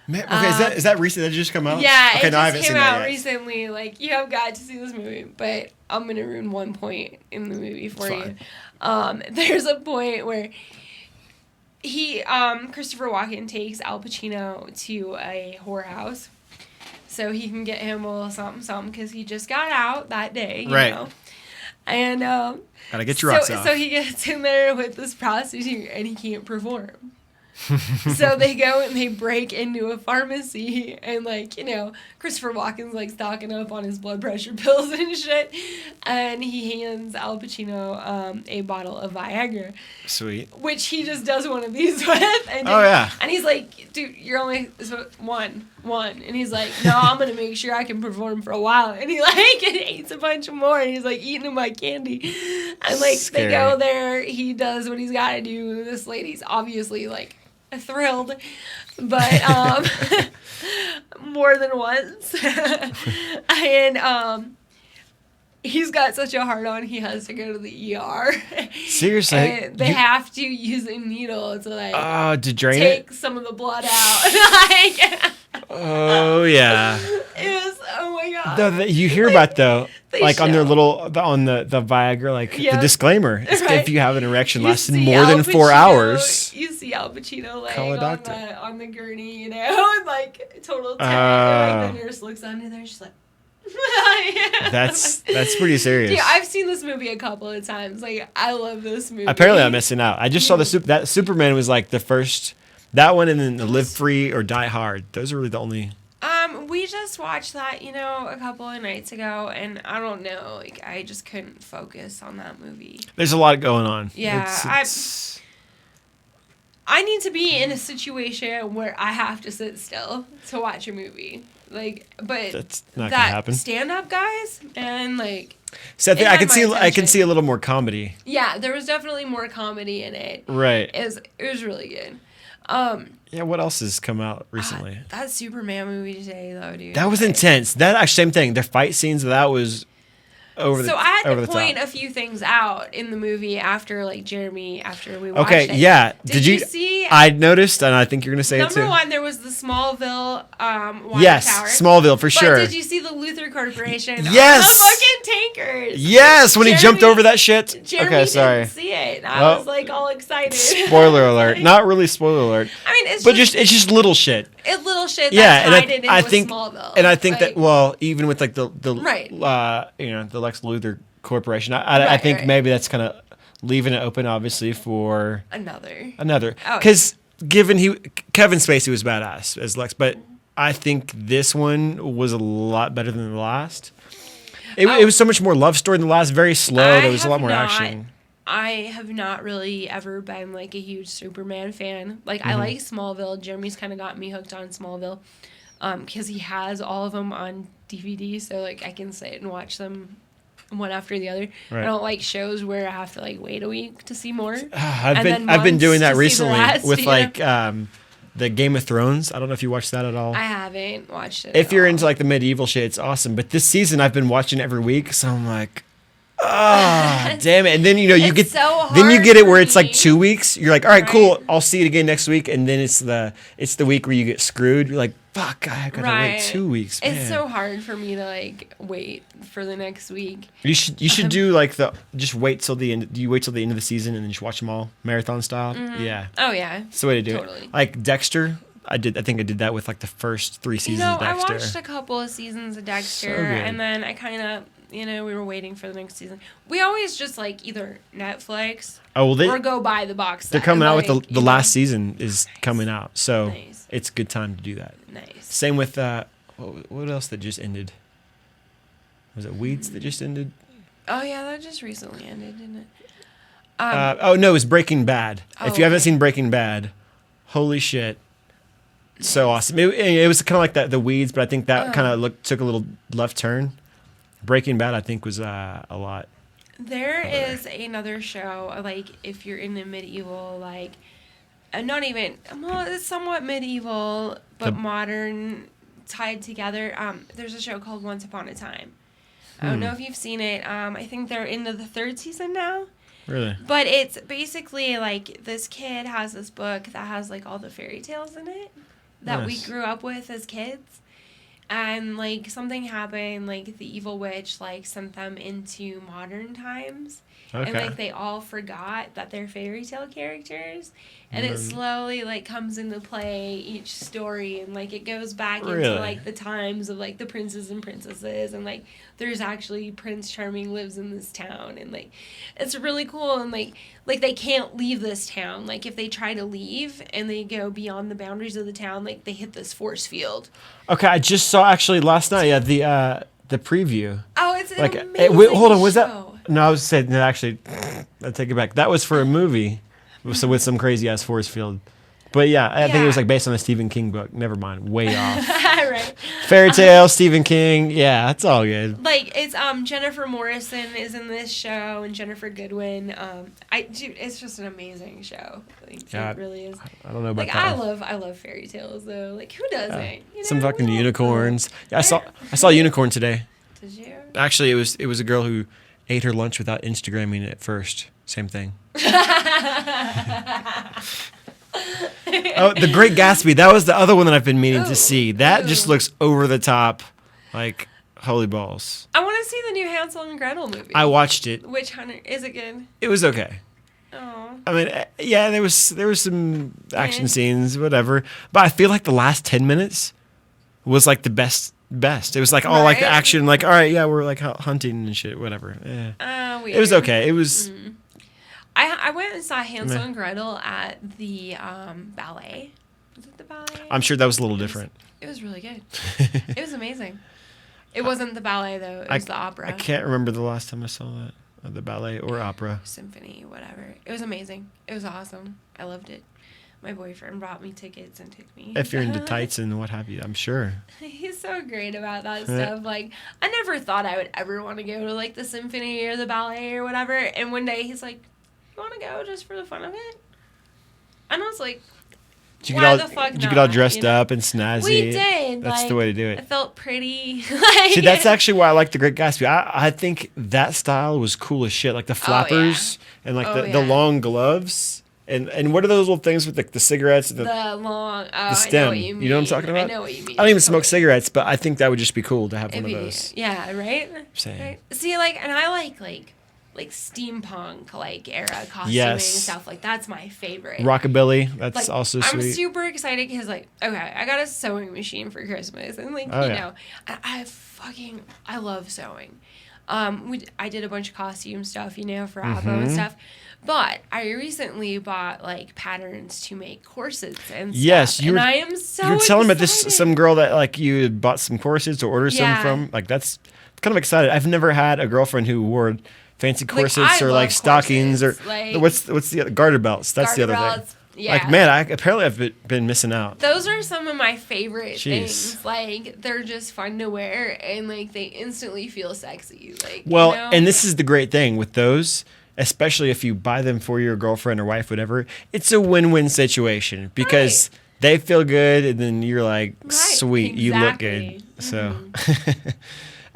Man, okay, is that recent? That just come out? Yeah, okay, it no, I just haven't came seen out that yet. recently. Like, you have got to see this movie, but I'm gonna ruin one point in the movie for you. There's a point where Christopher Walken takes Al Pacino to a whorehouse so he can get him a little something because he just got out that day, you know. And gotta get your rocks off. So he gets in there with this prostitute and he can't perform. So they go and they break into a pharmacy and, like, you know, Christopher Walken's like stocking up on his blood pressure pills and shit, and he hands Al Pacino a bottle of Viagra. Sweet. Which he just does one of these with. And and he's like, dude, you're only one. And he's like, no, I'm gonna make sure I can perform for a while. And he like eats a bunch more and he's like eating them like candy. And like they go there, he does what he's gotta do. This lady's obviously like thrilled, but more than once. And he's got such a hard on, he has to go to the ER. Seriously? And they have to use a needle to like to drain take some of the blood out. Like, oh yeah. It was, oh my god. No, you hear about though, like on their little on the Viagra, like the disclaimer: if you have an erection lasting more than 4 hours, you see Al Pacino like call a doctor. on the gurney, you know, and like total terror. And like the nurse looks under there, she's like. That's pretty serious. Yeah, I've seen this movie a couple of times. Like, I love this movie. Apparently, I'm missing out. I just saw that Superman was like the first, that one, and then the Live Free or Die Hard. Those are really the only. We just watched that, you know, a couple of nights ago, and I don't know, like, I just couldn't focus on that movie. There's a lot going on. Yeah, I need to be in a situation where I have to sit still to watch a movie. Like, but that's not gonna happen. Stand-up guys and like. So I can see a little more comedy. Yeah, there was definitely more comedy in it. Right. It was really good. Yeah. What else has come out recently? That Superman movie today, though, dude. That was intense. That actually same thing. The fight scenes that was. So I had to point a few things out in the movie after we watched it. Okay, yeah. Did you see? I noticed, and I think you're gonna say it too. Number one, there was the Smallville water tower. Smallville for sure. But did you see the Luther Corporation? Yes. On the fucking tankers. Yes, when he jumped over that shit. Jeremy didn't see it. I was like all excited. Spoiler alert. Not really spoiler alert. I mean, it's just little shit. It's little shit. Yeah, and I think Smallville. And I think that even with like the right. The Lex Luthor Corporation, I think maybe that's kind of leaving it open, obviously, for another. Because given Kevin Spacey was badass as Lex, but I think this one was a lot better than the last. It was so much more love story than the last. Very slow. There was a lot more action. I have not really ever been like a huge Superman fan. Like I like Smallville. Jeremy's kind of got me hooked on Smallville, because he has all of them on DVD, so like I can sit and watch them one after the other. Right. I don't like shows where I have to like wait a week to see more. I've been doing that recently with like the Game of Thrones. I don't know if you watched that at all. I haven't watched it. If you're into like the medieval shit, it's awesome. But this season I've been watching every week, so I'm like, damn it. And then you get it where it's like 2 weeks. You're like, all right, cool. I'll see it again next week. And then it's the week where you get screwed. You're like, fuck, I gotta wait 2 weeks. Man. It's so hard for me to like wait for the next week. You should do like just wait till the end. Do you wait till the end of the season and then just watch them all marathon style? Mm-hmm. Yeah. Oh yeah. It's the way to do it. Like Dexter. I think I did that with like the first 3 seasons of Dexter. I watched a couple of seasons of Dexter, and then I kind of, we were waiting for the next season. We always just like either Netflix or go buy the box set. They're coming out with the last season is coming out, so it's a good time to do that. Nice. Same with what else that just ended? Was it Weeds that just ended? Oh yeah, that just recently ended, didn't it? No, it was Breaking Bad. If you haven't seen Breaking Bad, holy shit, so awesome. It was kind of like the Weeds, but I think that kind of took a little left turn. Breaking Bad, I think, was a lot. There is another show, like if you're in the medieval, like not even, well, it's somewhat medieval but modern tied together. There's a show called Once Upon a Time. I don't know if you've seen it. I think they're into the 3rd season now. Really? But it's basically like this kid has this book that has like all the fairy tales in it that we grew up with as kids. And like something happened, like the evil witch like sent them into modern times. Okay. And like they all forgot that they're fairy tale characters. And it slowly like comes into play each story, and like it goes back into like the times of like the princes and princesses, and like there's actually Prince Charming lives in this town, and like it's really cool. And like they can't leave this town. Like if they try to leave and they go beyond the boundaries of the town, like they hit this force field. Okay, I just saw actually last night the preview. Oh, it's an like amazing wait, hold on, was show. that? No, I was saying no, actually, I take it back. That was for a movie, so with some crazy ass force field. But yeah, I think it was like based on a Stephen King book. Never mind, way off. Right. Fairy tale, Stephen King. Yeah, that's all good. Like it's Jennifer Morrison is in this show, and Jennifer Goodwin. It's just an amazing show. Like, it really is. I don't know about like that. I love fairy tales though. Like who doesn't? You know, some fucking unicorns. Yeah, I saw a unicorn today. Did you? Actually, it was a girl who ate her lunch without Instagramming it first. Same thing. Oh, The Great Gatsby. That was the other one that I've been meaning to see. That just looks over the top, like holy balls. I want to see the new Hansel and Gretel movie. I watched it. Witch Hunter. Is it good? It was okay. Oh. I mean, yeah, there was some action scenes, whatever. But I feel like the last 10 minutes was like the best. It was like all like the action, like all right, yeah, we're like hunting and shit, whatever. Yeah. Weird. It was okay. It was. I went and saw Hansel and Gretel at the ballet. Was it the ballet? I'm sure that was a little different. It was really good. It was amazing. It wasn't the ballet though. It was the opera. I can't remember the last time I saw that. The ballet or opera. Symphony, whatever. It was amazing. It was awesome. I loved it. My boyfriend brought me tickets and took me. If you're into tights and what have you, I'm sure. He's so great about that stuff. Like, I never thought I would ever want to go to, like, the symphony or the ballet or whatever. And one day he's like, you want to go just for the fun of it? And I was like, why the fuck not? Did you get all dressed up and snazzy? We did. That's like, the way to do it. I felt pretty. See, that's actually why I like The Great Gatsby. I think that style was cool as shit. Like the flappers and like the long gloves. And what are those little things with the cigarettes? The long, the stem. I know what you mean. You know what I'm talking about? I know what you mean. I don't even smoke cigarettes, but I think that would just be cool to have one of those. Yeah, right? Same. Right? See, like, and I like steampunk, like, era costuming and stuff. Like, that's my favorite. Rockabilly, that's like, also sweet. I'm super excited because, like, okay, I got a sewing machine for Christmas. And, like, know, I love sewing. I did a bunch of costume stuff, for ABBA and stuff. But I recently bought like patterns to make corsets and stuff. Yes, and I am so you were telling me about this some girl that like you had bought some corsets or ordered some from. Like that's kind of excited. I've never had a girlfriend who wore fancy corsets or like stockings or what's the other garter belts. That's the other thing. Yeah. Like man, I've been missing out. Those are some of my favorite things. Like they're just fun to wear and like they instantly feel sexy. Like and this is the great thing with those. Especially if you buy them for your girlfriend or wife, whatever, it's a win-win situation because they feel good and then you're like, sweet, you look good. So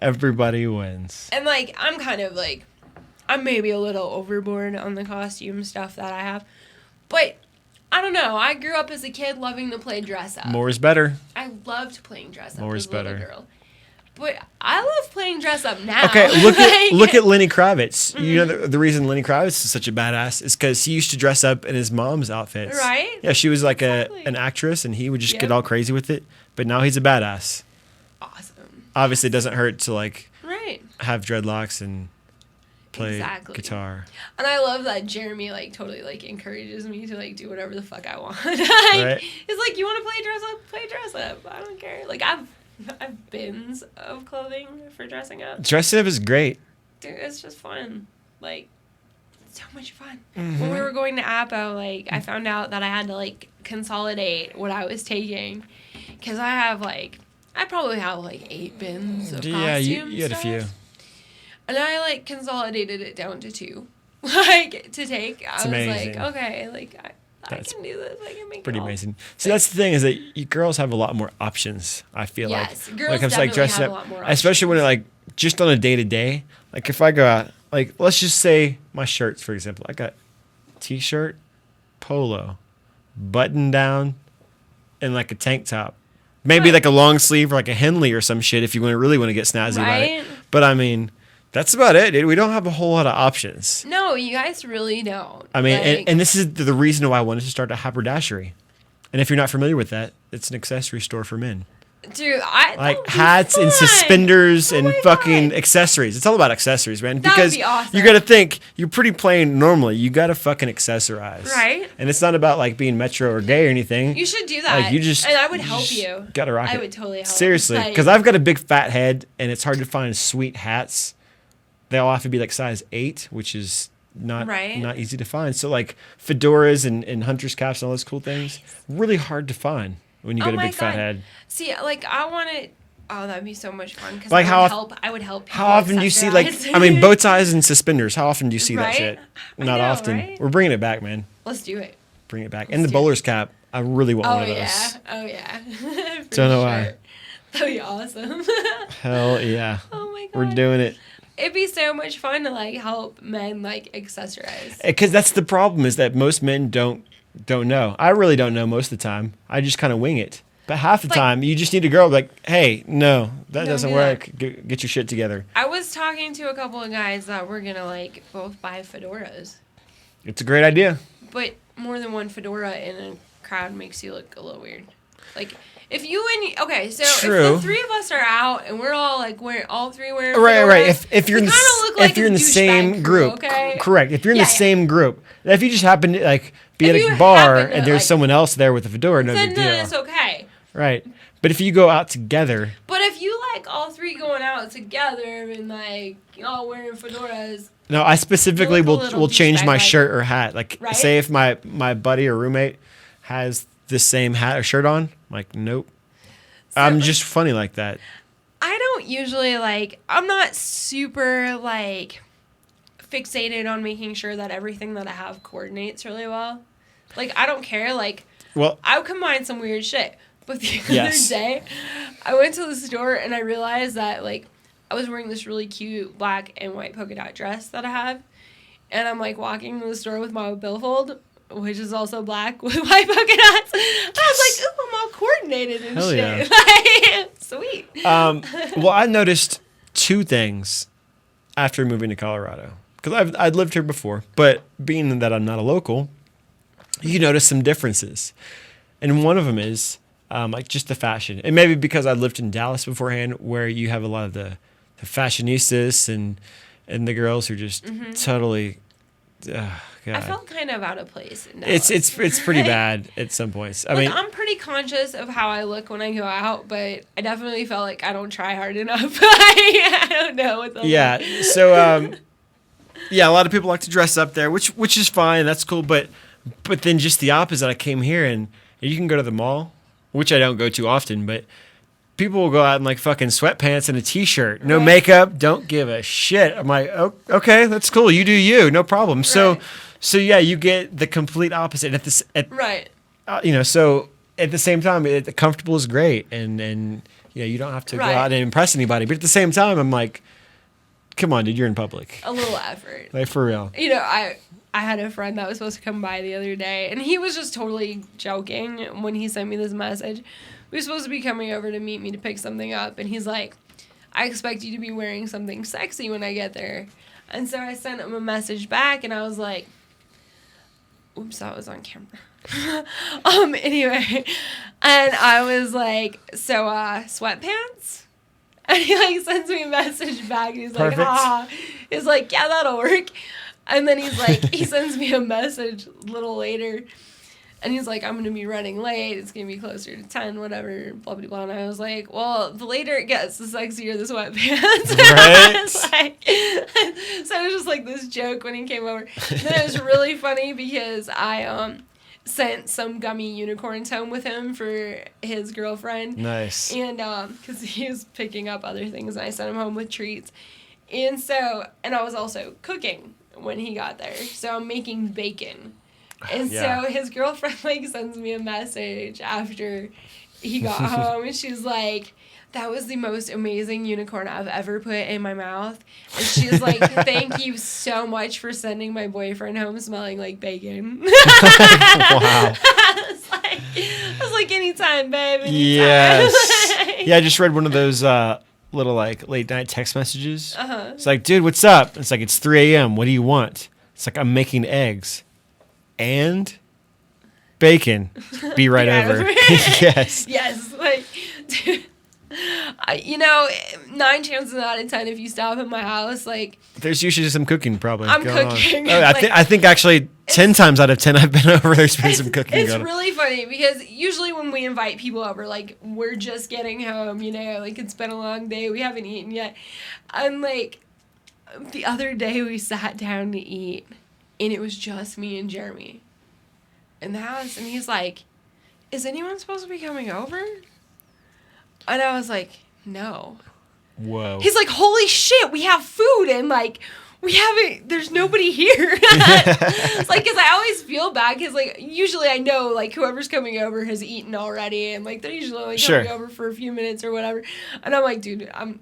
everybody wins. And like, I'm kind of like, I'm maybe a little overboard on the costume stuff that I have. But I don't know. I grew up as a kid loving to play dress up. More is better. I loved playing dress up More as is a little better. girl. But I love playing dress up now. Okay, look at Lenny Kravitz. Mm-hmm. You know the reason Lenny Kravitz is such a badass is because he used to dress up in his mom's outfits. Right? Yeah, she was like an actress, and he would just get all crazy with it. But now he's a badass. Awesome. Obviously, it doesn't hurt to like have dreadlocks and play guitar. And I love that Jeremy like totally like encourages me to like do whatever the fuck I want. He's like, you want to play dress up? Play dress up. I don't care. Like I've bins of clothing for dressing up. Dressing up is great. dude, it's just fun. Like, so much fun. When we were going to Apo, like, I found out that I had to, like, consolidate what I was taking. Because I probably have, like, 8 bins of costume you had a few. And I, like, consolidated it down to 2. Like, to take. I was amazing. like, okay, like, I can do this. I can make pretty it all. amazing. So that's the thing, is that you girls have a lot more options, I feel like. Yes, girls when it comes to, like, definitely dressing have a up, lot more especially when options. it, like, just on a day-to-day. Like, if I go out, like, let's just say my shirts, for example. I got t-shirt, polo, button down, and, like, a tank top. Maybe, like, a long sleeve or, like, a Henley or some shit if you really want to get snazzy about it. But, I mean, that's about it, dude. We don't have a whole lot of options. No, you guys really don't. I mean, like, and this is the reason why I wanted to start a haberdashery. And if you're not familiar with that, it's an accessory store for men. dude, Like hats and suspenders and fucking accessories. It's all about accessories, man. That would Because be awesome. you got to think, you're pretty plain normally. You got to fucking accessorize. Right. And it's not about like being metro or gay or anything. You should do that. Like you just, and I would help you. Got to rock it. I would totally help. Seriously, Like, because I've got a big fat head and it's hard to find sweet hats. They all have to be like size 8, which is not easy to find. So like fedoras and hunter's caps and all those cool things, really hard to find when you get a big fat head. See, like I want to. Oh, that'd be so much fun because Like I would help. How often do you see like I mean bow ties and suspenders? How often do you see that Right? shit? I Not know, often. right? We're bringing it back, man. Let's do it. Bring it back. And the bowler's cap. I really want one of those. Oh yeah. Don't know why. That'd be awesome. Hell yeah. Oh my god. We're doing it. It'd be so much fun to like help men like accessorize. Because that's the problem is that most men don't know. I really don't know most of the time. I just kind of wing it. But half the time, you just need a girl like, hey, no, that doesn't work. Get your shit together. I was talking to a couple of guys that were going to, like, both buy fedoras. It's a great idea. But more than one fedora in a crowd makes you look a little weird. Like, if you and... Okay, so True. if the 3 of us are out and we're all, like, all 3 wearing Right. fedoras, If you're in the like if you're in the same group, okay? correct. If you're in the same group, if you just happen to like be at a bar and there's someone else there with a fedora, no big deal. Then it's okay. Right. But if you go out together, But if you like all 3 going out together and like all wearing fedoras, no, I specifically You look a little will change my douchebag-like. shirt or hat. Like, Right? say if my buddy or roommate has the same hat or shirt on, I'm like, nope. I'm just funny like that. I don't usually like. I'm not super like fixated on making sure that everything that I have coordinates really well. Like I don't care. Like, well, I'll combine some weird shit. But the Yes. other day, I went to the store and I realized that like I was wearing this really cute black and white polka dot dress that I have, and I'm like walking to the store with my billfold, which is also black with white polka dots. I was like, ooh, I'm all coordinated and Hell shit. yeah. Like, sweet. Well, I noticed 2 things after moving to Colorado because I'd lived here before, but being that I'm not a local, you notice some differences, and one of them is like just the fashion, and maybe because I lived in Dallas beforehand, where you have a lot of the fashionistas and the girls who are just totally. God. I felt kind of out of place in Dallas. It's pretty bad at some points. I mean, I'm pretty conscious of how I look when I go out, but I definitely felt like I don't try hard enough. I don't know what's up. yeah. So yeah, a lot of people like to dress up there, which is fine. That's cool. But then just the opposite. I came here and you can go to the mall, which I don't go to often, but people will go out in like fucking sweatpants and a t-shirt, no makeup, don't give a shit. I'm like, oh, okay, that's cool. You do you, no problem. Right. So yeah, you get the complete opposite Right. So at the same time, comfortable is great, and you don't have to go out and impress anybody. But at the same time, I'm like, come on, dude, you're in public. A little effort. Like for real. You know, I had a friend that was supposed to come by the other day, and he was just totally joking when he sent me this message. We were supposed to be coming over to meet me to pick something up, and he's like, I expect you to be wearing something sexy when I get there. And so I sent him a message back, and I was like, oops, that was on camera. Anyway, and I was like, so, sweatpants? And he, like, sends me a message back, and he's like, ha. He's like, yeah, that'll work. And then he's like, he sends me a message a little later, And he's like, I'm going to be running late. It's going to be closer to 10, whatever, blah, blah, blah. And I was like, well, the later it gets, the sexier the sweatpants. Right? So it was just like this joke when he came over. And then it was really funny because I sent some gummy unicorns home with him for his girlfriend. Nice. And because he was picking up other things, and I sent him home with treats. And so, and I was also cooking when he got there. So I'm making bacon. And so his girlfriend, like, sends me a message after he got home, and she's like, that was the most amazing unicorn I've ever put in my mouth. And she was like, thank you so much for sending my boyfriend home smelling like bacon. Wow. I was like, anytime, babe. Anytime. Yes. Yeah, I just read one of those little, like, late night text messages. It's like, dude, what's up? It's like, it's 3 a.m. What do you want? It's like, I'm making eggs. And bacon. Be right over. Yes. Yes. Like, dude, 9 chances out of 10, if you stop at my house, like, there's usually some cooking probably I'm going cooking. on. I think actually 10 times out of 10 I've been over, there's been some cooking going on. It's really funny because usually when we invite people over, like, we're just getting home, like, it's been a long day, we haven't eaten yet. And, like, the other day we sat down to eat, and it was just me and Jeremy in the house, and he's like, is anyone supposed to be coming over? And I was like, no. Whoa. He's like, holy shit, we have food, and, like, there's nobody here. It's like, because I always feel bad, because, like, usually I know, like, whoever's coming over has eaten already, and, like, they're usually only coming over for a few minutes or whatever. And I'm like, dude, I'm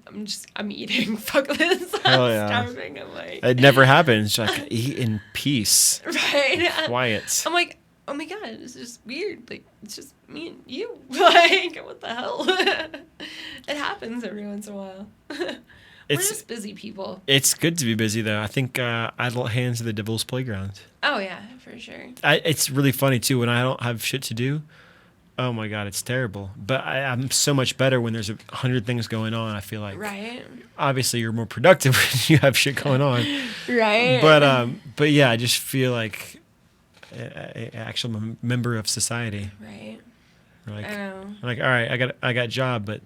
eating. Fuck this. I'm starving. I'm like, it never happens. Like, eat in peace. Right. Quiet. I'm like, oh my God, it's just weird. Like, it's just me and you. Like, what the hell? It happens every once in a while. We're just busy people. It's good to be busy, though. I think idle hands are the devil's playground. Oh, yeah, for sure. It's really funny, too, when I don't have shit to do. Oh, my God, it's terrible. But I'm so much better when there's 100 things going on, I feel like. Right. Obviously, you're more productive when you have shit going on. Right. But yeah, I just feel like an actual member of society. Right. Like, I know. Like, all right, I got a job, but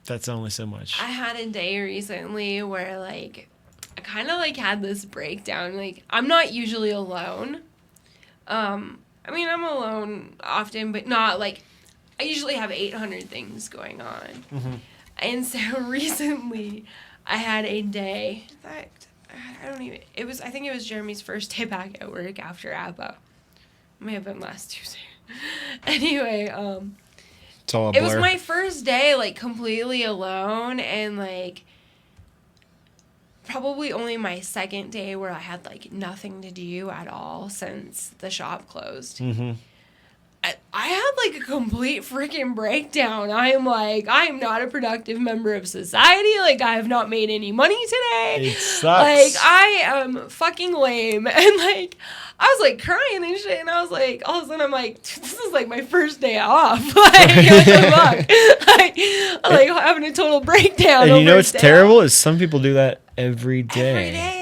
that's only so much. I had a day recently where, like, I kind of, like, had this breakdown. Like, I'm not usually alone. I mean, I'm alone often, but not, like, I usually have 800 things going on. Mm-hmm. And so recently, I had a day that, I think it was Jeremy's first day back at work after APA. May have been last Tuesday. Anyway, it's all a blur. It was my first day, like, completely alone, and, like, probably only my second day where I had, like, nothing to do at all since the shop closed. Mm-hmm. I had, like, a complete freaking breakdown. I am not a productive member of society. Like, I have not made any money today. It sucks. Like, I am fucking lame. And, like, I was, like, crying and shit. And I was, like, all of a sudden, I'm like, this is, like, my first day off. Like, what the fuck? I'm, like, having a total breakdown. And you know what's terrible is some people do that every day. Every day.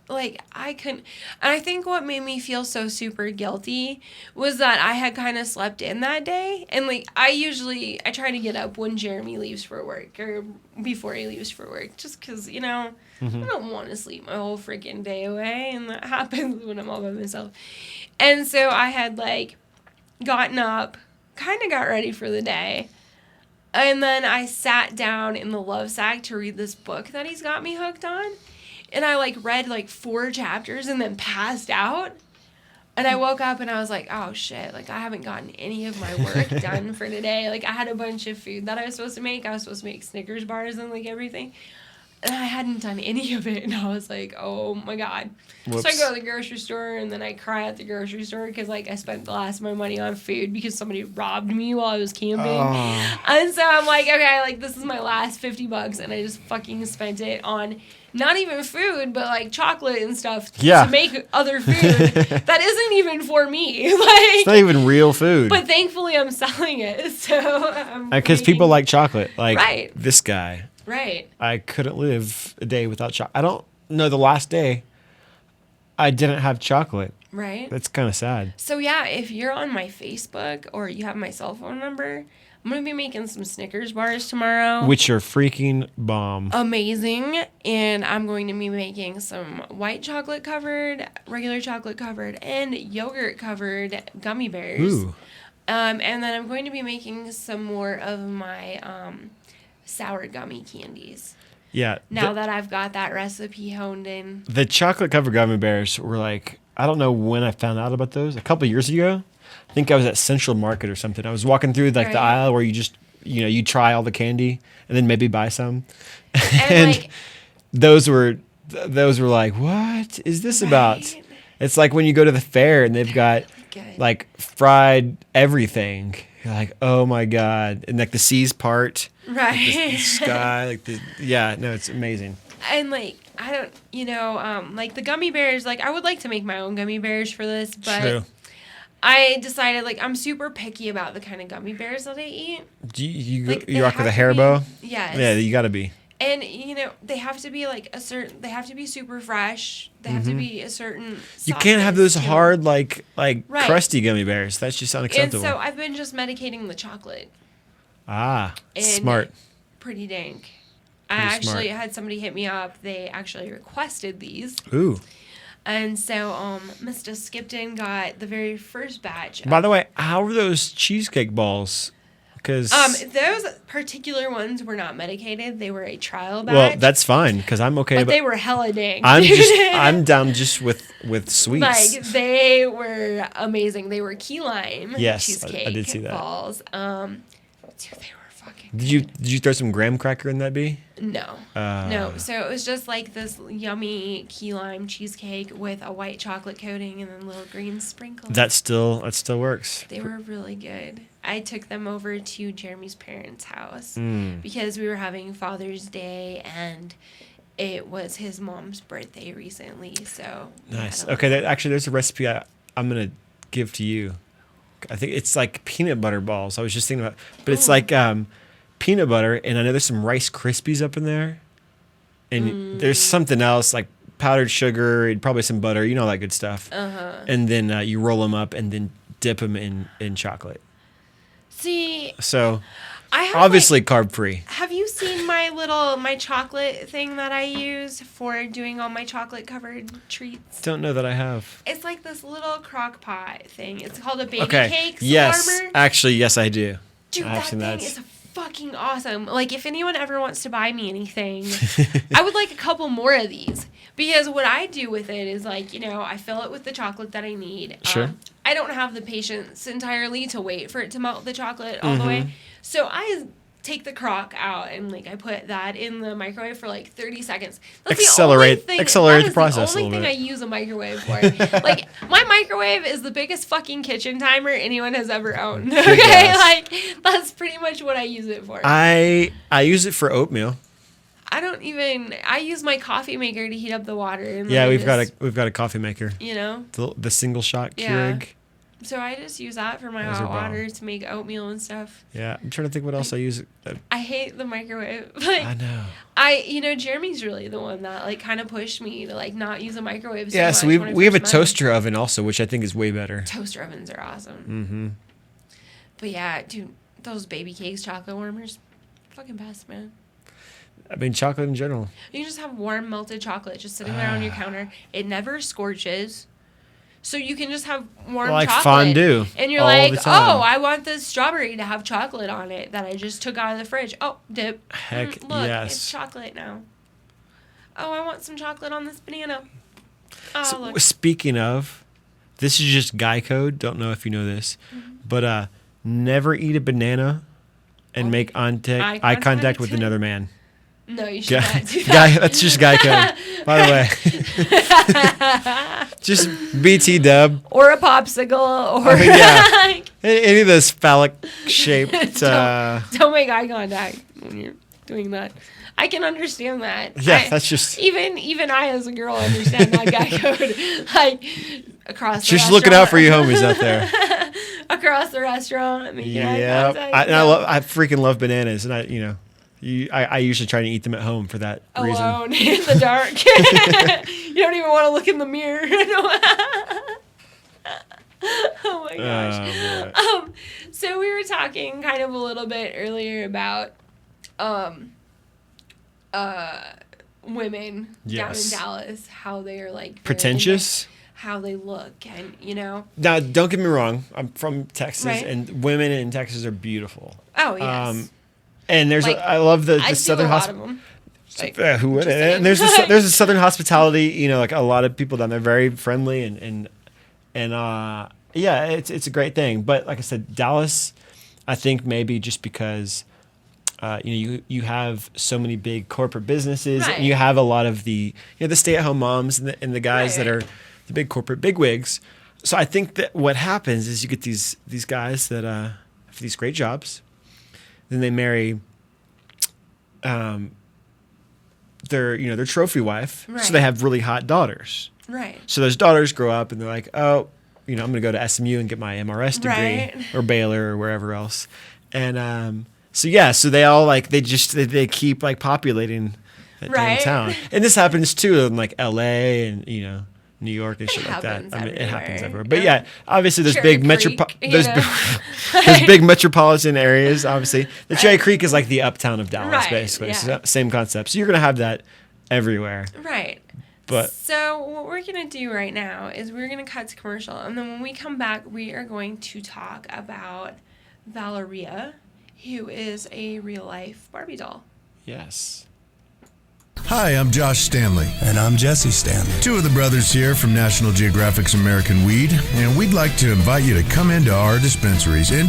Like, I couldn't. And I think what made me feel so super guilty was that I had kind of slept in that day. And, like, I try to get up when Jeremy leaves for work or before he leaves for work. Just because, I don't want to sleep my whole freaking day away. And that happens when I'm all by myself. And so I had, like, gotten up, kind of got ready for the day. And then I sat down in the love sack to read this book that he's got me hooked on. And I, like, read, like, 4 chapters and then passed out. And I woke up and I was like, oh, shit. Like, I haven't gotten any of my work done for today. Like, I had a bunch of food that I was supposed to make. I was supposed to make Snickers bars and, like, everything. And I hadn't done any of it. And I was like, oh, my God. Whoops. So I go to the grocery store and then I cry at the grocery store because, like, I spent the last of my money on food because somebody robbed me while I was camping. Oh. And so I'm like, okay, like, this is my last $50. And I just fucking spent it on not even food, but, like, chocolate and stuff to make other food that isn't even for me. Like, it's not even real food. But thankfully I'm selling it. So because people like chocolate. Like, this guy. Right. I couldn't live a day without chocolate. I don't know the last day I didn't have chocolate. Right? That's kind of sad. So, yeah, if you're on my Facebook or you have my cell phone number, I'm going to be making some Snickers bars tomorrow. Which are freaking bomb. Amazing. And I'm going to be making some white chocolate covered, regular chocolate covered, and yogurt covered gummy bears. Ooh. And then I'm going to be making some more of my sour gummy candies. Yeah. Now that I've got that recipe honed in. The chocolate covered gummy bears were like, I don't know when I found out about those. A couple of years ago. I think I was at Central Market or something. I was walking through like the aisle where you just, you try all the candy and then maybe buy some. And like, those were like, what is this about? It's like when you go to the fair and they've got like fried everything. You're like, oh my God. And like the seas part. Right. Like the sky. It's amazing. And like, I don't, like the gummy bears, like I would like to make my own gummy bears for this, but True. I decided like I'm super picky about the kind of gummy bears that I eat. You like, rock with a Haribo? Yes. Yeah, you got to be. And, they have to be like they have to be super fresh. They have to be a certain You can't have those softness, hard, like Right. crusty gummy bears. That's just unacceptable. And so I've been just medicating the chocolate. Ah, And smart. Pretty dank. Pretty I actually smart. had somebody hit me up. They actually requested these. Ooh. And so Mr. Skipton got the very first batch. By the way, how are those cheesecake balls? Because those particular ones were not medicated. They were a trial batch. well, that's fine because I'm okay. But they were hella dank. I'm down just with sweets. Like they were amazing. They were key lime Yes, cheesecake I did see that. balls. Dude, they were fucking. Did you throw some graham cracker in that bee? No. No. So it was just like this yummy key lime cheesecake with a white chocolate coating and then little green sprinkles. That still works. They were really good. I took them over to Jeremy's parents' house Mm. because we were having Father's Day and it was his mom's birthday recently. So Nice. Okay, there's a recipe I'm gonna give to you. I think it's like peanut butter balls. I was just thinking about, but it's like peanut butter, and I know there's some Rice Krispies up in there, and there's something else like powdered sugar and probably some butter, all that good stuff. And then you roll them up and then dip them in chocolate. See, So I have obviously carb free. Have you seen my chocolate thing that I use for doing all my chocolate covered treats? Don't know that I have. It's like this little crock pot thing. It's called a baby Okay. cakes Yes. warmer. Actually, yes, I do. Dude, I've that seen thing that. is fucking awesome. Like, if anyone ever wants to buy me anything, I would like a couple more of these. Because what I do with it is, like, I fill it with the chocolate that I need. Sure. I don't have the patience entirely to wait for it to melt the chocolate all the way. So I take the crock out and, like, I put that in the microwave for, like, 30 seconds. That's Accelerate the process That's the a only little thing bit. I use a microwave for. Like, my microwave is the biggest fucking kitchen timer anyone has ever owned. Okay? Yes. Like, that's pretty much what I use it for. I use it for oatmeal. I use my coffee maker to heat up the water. And Yeah, then we've got a coffee maker. The single shot Keurig. So I just use that for my Those hot are bomb. water to make oatmeal and stuff. Yeah, I'm trying to think what else I use. I hate the microwave. Like, I know. Jeremy's really the one that like kind of pushed me to like not use a microwave. So Yeah, much so when I we have a first met him. toaster oven also, which I think is way better. Toaster ovens are awesome. Mm-hmm. But yeah, dude, those baby cakes, chocolate warmers, fucking best, man. I mean, chocolate in general. You can just have warm melted chocolate just sitting there on your counter. It never scorches. So you can just have warm Like chocolate. fondue And you're all like, the time. oh, I want this strawberry to have chocolate on it that I just took out of the fridge. Oh, dip. Heck Look, yes. it's chocolate now. Oh, I want some chocolate on this banana. Oh, So, look. speaking of, this is just guy code. Don't know if you know this, but never eat a banana and make eye contact with another man. No, you should not do that. Guy, that's just guy code. By the way, just BT dub. Or a popsicle. Or yeah. Any of those phallic shaped. Don't make eye contact when you're doing that. I can understand that. Yeah, that's just even I as a girl understand that guy code. Like across the just restaurant. looking out for you homies out there. Across the restaurant. Yeah, I freaking love bananas, and I usually try to eat them at home for that reason. Alone in the dark. You don't even want to look in the mirror. Oh my gosh. So we were talking kind of a little bit earlier about women down in Dallas, how they are like pretentious, how they look, and Now, don't get me wrong. I'm from Texas, Right. and women in Texas are beautiful. Oh yes. And there's Like, I love the I southern do a lot of hospitality. them. Who would? just saying. And there's a southern hospitality. Like a lot of people down there, very friendly and yeah, it's a great thing. But like I said, Dallas, I think maybe just because you have so many big corporate businesses, Right. and you have a lot of the the stay-at-home moms and the guys that Right. are the big corporate bigwigs. So I think that what happens is you get these guys that have these great jobs, then they marry their trophy wife, Right. so they have really hot daughters. Right. So those daughters grow up and they're like, oh, I'm going to go to SMU and get my MRS degree, Right. or Baylor or wherever else. And so they all they keep like populating that Right. damn town. And this happens too in like LA and New York and shit like that. happens I mean, it happens everywhere. everywhere. But yeah, obviously there's Cherry big Creek, there's big metropolitan areas. Obviously, the Cherry Creek is like the uptown of Dallas, Right, basically. yeah. So same concept. So you're gonna have that everywhere. Right. But So what we're going to do right now is we're going to cut to commercial, and then when we come back, we are going to talk about Valeria, who is a real-life Barbie doll. yes. Hi, I'm Josh Stanley. And I'm Jesse Stanley. Two of the brothers here from National Geographic's American Weed, and we'd like to invite you to come into our dispensaries in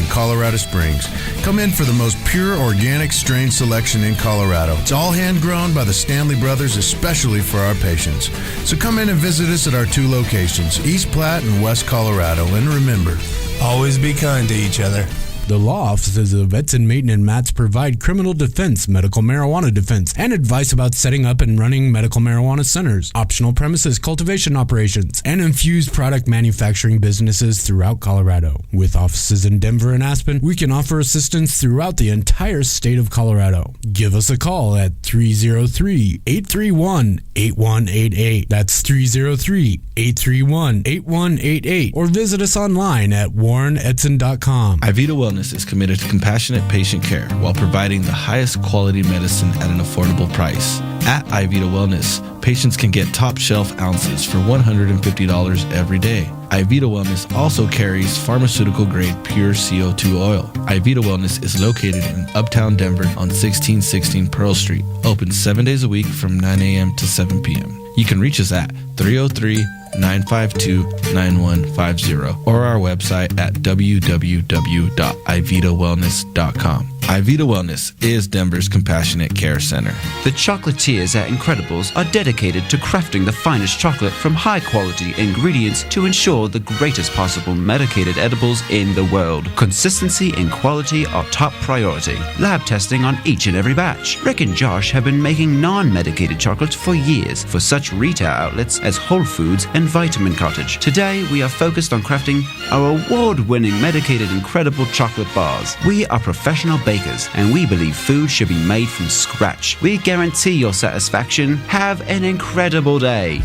Colorado Springs. Come in for the most pure organic strain selection in Colorado. It's all hand grown by the Stanley brothers, especially for our patients. So come in and visit us at our two locations, East Platte and West Colorado. And remember, Always be kind to each other. The law offices of Etzen, Maton, and Matz provide criminal defense, medical marijuana defense, and advice about setting up and running medical marijuana centers, optional premises cultivation operations, and infused product manufacturing businesses throughout Colorado. With offices in Denver and Aspen, we can offer assistance throughout the entire state of Colorado. Give us a call at 303-831-8188. That's 303-831-8188. Or visit us online at warrenetzen.com. Ivita Wellness is committed to compassionate patient care while providing the highest quality medicine at an affordable price. At Ivita Wellness, patients can get top shelf ounces for $150 every day. Ivita Wellness also carries pharmaceutical grade pure CO2 oil. Ivita Wellness is located in Uptown Denver on 1616 Pearl Street, open 7 days a week from 9 a.m. to 7 p.m. You can reach us at 303-952-9150 or our website at www.ivitawellness.com. Ivita Wellness is Denver's compassionate care center. The chocolatiers at Incredibles are dedicated to crafting the finest chocolate from high-quality ingredients to ensure the greatest possible medicated edibles in the world. Consistency and quality are top priority. Lab testing on each and every batch. Rick and Josh have been making non-medicated chocolates for years for such retail outlets as Whole Foods and Vitamin Cottage. Today, we are focused on crafting our award-winning medicated Incredible chocolate bars. We are professional bakers, and we believe food should be made from scratch. We guarantee your satisfaction. Have an incredible day.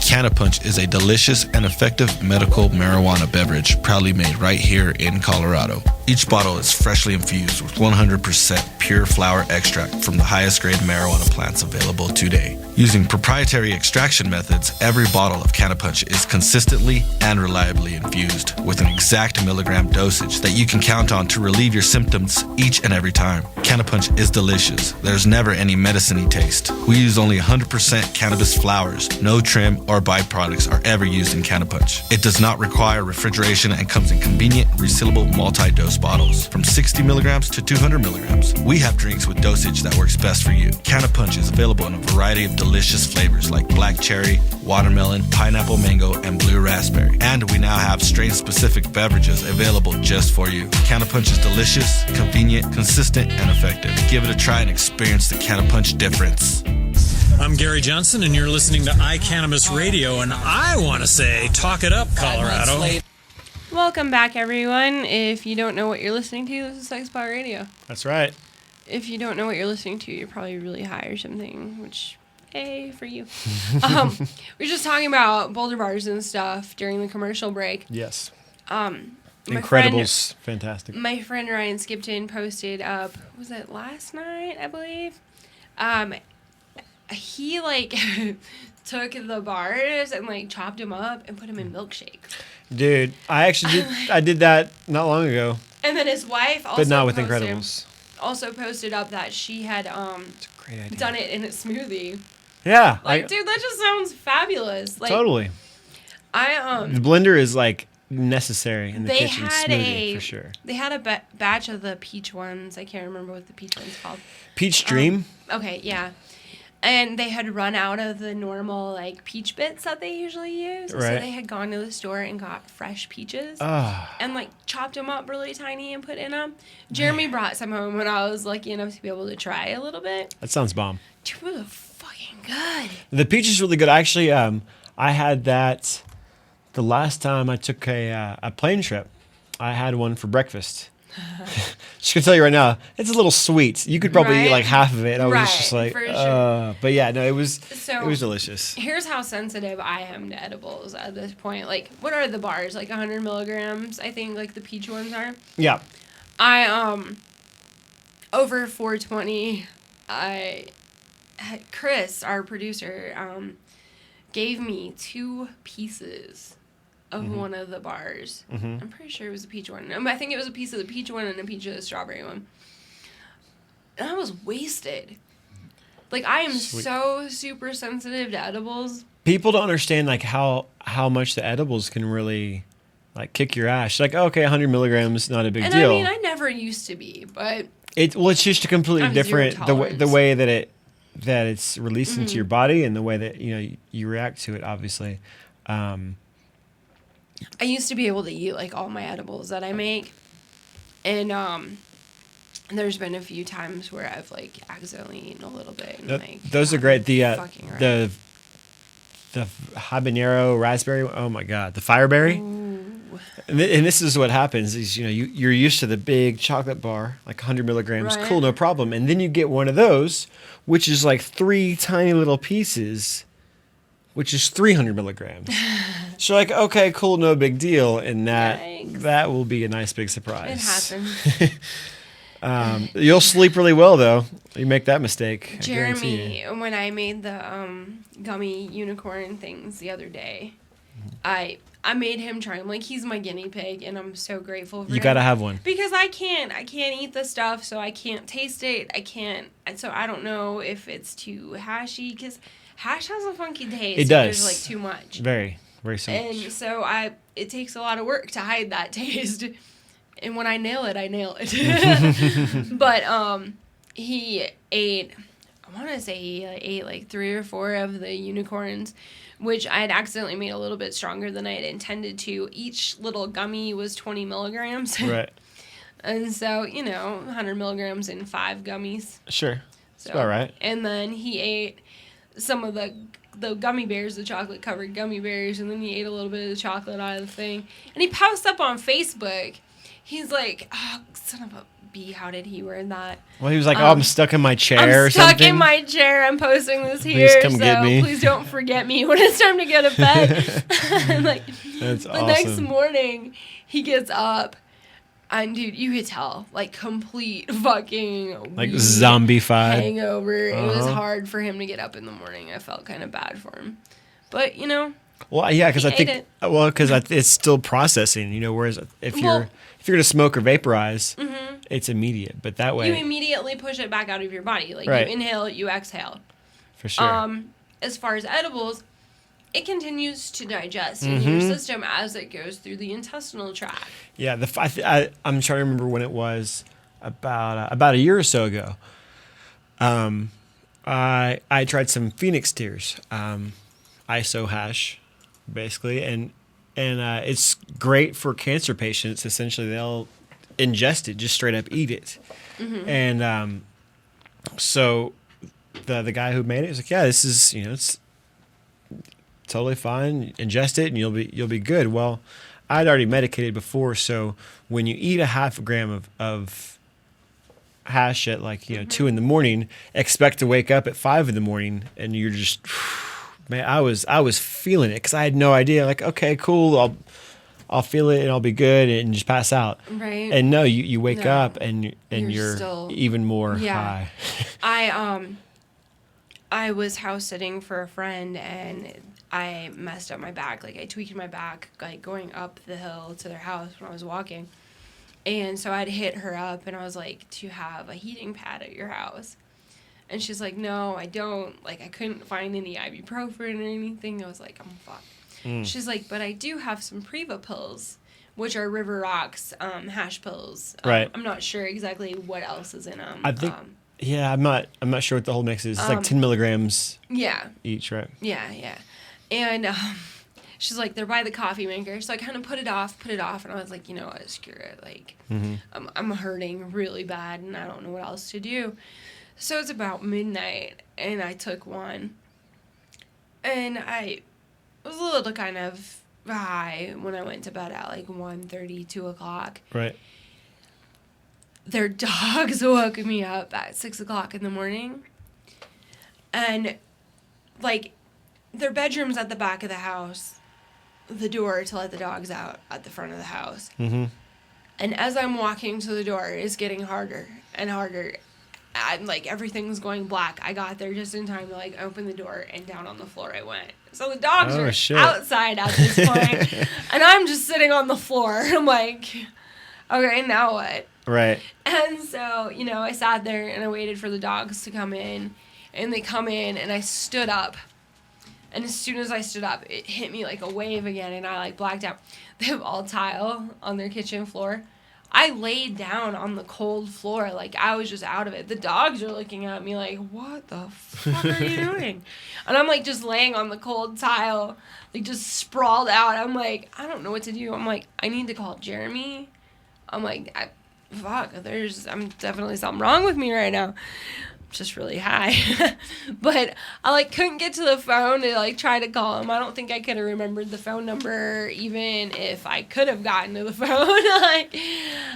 Cannapunch is a delicious and effective medical marijuana beverage proudly made right here in Colorado. Each bottle is freshly infused with 100% pure flower extract from the highest grade marijuana plants available today. Using proprietary extraction methods, every bottle of Cannapunch is consistently and reliably infused with an exact milligram dosage that you can count on to relieve your symptoms each and every time. Cannapunch is delicious. There's never any medicine-y taste. We use only 100% cannabis flowers. No trim or byproducts are ever used in Cannapunch. It does not require refrigeration and comes in convenient, resealable multi-dose bottles from 60 milligrams to 200 milligrams. We have drinks with dosage that works best for you. Cannapunch is available in a variety of delicious flavors like black cherry, watermelon, pineapple mango, and blue raspberry. And we now have strain-specific beverages available just for you. Cannapunch is delicious, convenient, consistent, and effective. Give it a try and experience the Cannapunch difference. I'm Gary Johnson, and you're listening to iCannabis Radio, and I want to say, talk it up, Colorado. Welcome back, everyone. If you don't know what you're listening to, this is SexPot Radio. That's right. If you don't know what you're listening to, you're probably really high or something, which Hey, for you. We were just talking about Boulder bars and stuff during the commercial break. Yes. Incredibles, fantastic. My friend Ryan Skipton posted up, was it last night, I believe? He, like, took the bars and, like, chopped them up and put them in milkshakes. Dude, I did that not long ago. And then his wife also But not with Incredibles. Also posted up that she had It's a great idea. done it in a smoothie. Yeah. Like, dude, that just sounds fabulous. Like, totally. The blender is, like, necessary in the kitchen smoothie, for sure. They had a batch of the peach ones. I can't remember what the peach one's called. Peach Dream? Okay, yeah. And they had run out of the normal, like, peach bits that they usually use. Right. So they had gone to the store and got fresh peaches. And, like, chopped them up really tiny and put in them. Jeremy brought some home when I was lucky enough to be able to try a little bit. That sounds bomb. Dude, it was fucking good. The peach is really good. Actually, I had that the last time I took a plane trip. I had one for breakfast. Just gonna tell you right now, it's a little sweet. You could probably eat like half of it. I was just like, for sure. But yeah, no, it was delicious. Here's how sensitive I am to edibles at this point. Like, what are the bars? Like 100 milligrams, I think, like the peach ones are. Yeah. Over 420, Chris, our producer, gave me 2 pieces of one of the bars. I'm pretty sure it was a peach one. I think it was a piece of the peach one and a piece of the strawberry one. And I was wasted. Like, I am so super sensitive to edibles. People don't understand, like, how much the edibles can really, like, kick your ass. Like, okay, 100 milligrams, not a big deal. I mean, I never used to be, but... It's just a completely different... The way that it's released into your body and the way that, you react to it, obviously. I used to be able to eat, like, all my edibles that I make. And there's been a few times where I've, like, accidentally eaten a little bit. And, those are great. The habanero raspberry, oh, my God. The fireberry. And this is what happens is, you're used to the big chocolate bar, like 100 milligrams. Right. Cool, no problem. And then you get one of those, which is like 3 tiny little pieces, which is 300 milligrams. So like, okay, cool, no big deal. And that will be a nice big surprise. It happens. You'll sleep really well, though. You make that mistake. Jeremy, when I made the gummy unicorn things the other day, I made him try them. Like, he's my guinea pig, and I'm so grateful for him. You gotta have one. Because I can't eat the stuff, so I can't taste it. So I don't know if it's too hashy, because hash has a funky taste. It does. There's, like, too much. Very, very so much. And so it takes a lot of work to hide that taste. And when I nail it, I nail it. But he ate, I want to say he ate like 3 or 4 of the unicorns, which I had accidentally made a little bit stronger than I had intended to. Each little gummy was 20 milligrams. Right. And so, 100 milligrams in 5 gummies. Sure. That's about right. And then he ate some of the gummy bears, the chocolate-covered gummy bears, and then he ate a little bit of the chocolate out of the thing. And he posted up on Facebook. He's like, oh, son of a bee, how did he word that? Well, he was like, I'm stuck in my chair or something. I'm stuck in my chair. I'm posting this here, please come get me. Please don't forget me when it's time to go to bed. And that's the awesome. next morning, he gets up, and dude, you could tell, like, complete fucking like zombified hangover. It was hard for him to get up in the morning. I felt kind of bad for him, but Well, yeah, because I think it's still processing. Whereas if you're gonna smoke or vaporize, it's immediate. But that way, you immediately push it back out of your body. Like, right. You inhale, you exhale. For sure. As far as edibles, it continues to digest in your system as it goes through the intestinal tract. Yeah, I'm trying to remember when it was about a year or so ago. I tried some Phoenix tears, ISO hash, basically, and it's great for cancer patients. Essentially, they'll ingest it, just straight up eat it, and so the guy who made it was like, yeah, this is it's totally fine. Ingest it, and you'll be good. Well, I'd already medicated before, so when you eat a half a gram of hash at like 2 a.m, expect to wake up at 5 a.m, and you're just, man, I was feeling it because I had no idea. Like, okay, cool, I'll feel it and I'll be good and just pass out. Right. And no, you wake up and you're still, even more high. I was house sitting for a friend and I messed up my back. Like I tweaked my back, like going up the hill to their house when I was walking. And so I'd hit her up and I was like, do you have a heating pad at your house? And she's like, no, I don't. Like I couldn't find any ibuprofen or anything. I was like, I'm fucked. She's like, but I do have some Preva pills, which are River Rocks hash pills. Right. I'm not sure exactly what else is in them. I think, I'm not sure what the whole mix is. It's like 10 milligrams each, right? Yeah. And she's like, they're by the coffee maker. So I kind of put it off. And I was like, you know what, screw it. Like, I'm hurting really bad and I don't know what else to do. So it's about midnight and I took one. And I was a little kind of high when I went to bed at like 1:30, 2 o'clock. Right. Their dogs woke me up at 6 o'clock in the morning. And, like, their bedroom's at the back of the house. The door to let the dogs out at the front of the house. Mm-hmm. And as I'm walking to the door, it's getting harder and harder. I'm like, everything's going black. I got there just in time to like open the door and down on the floor I went. So the dogs are outside at this point, and I'm just sitting on the floor. I'm like, okay, now what? Right. And so, I sat there and I waited for the dogs to come in, and they come in and I stood up. And as soon as I stood up, it hit me like a wave again and I like blacked out. They have all tile on their kitchen floor. I laid down on the cold floor like I was just out of it. The dogs are looking at me like, what the fuck are you doing? And I'm like just laying on the cold tile, like just sprawled out. I'm like, I don't know what to do. I'm like, I need to call Jeremy. I'm like, I'm definitely something wrong with me right now. Just really high. But I like couldn't get to the phone to like try to call him. I don't think I could have remembered the phone number even if I could have gotten to the phone.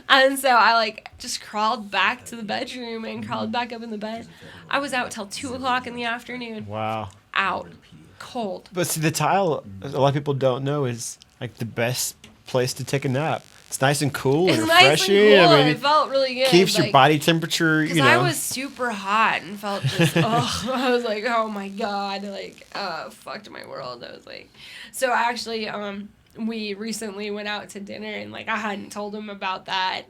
And so I like just crawled back to the bedroom and crawled back up in the bed. I was out till 2 o'clock in the afternoon. Wow. Out. Cold. But see, the tile, a lot of people don't know, is like the best place to take a nap. It's nice and cool and refreshing. Nice and cool. It felt really good. Keeps your body temperature, Because I was super hot and felt just, I was like, oh my God, like, fucked my world. I was like, so actually, we recently went out to dinner and like I hadn't told him about that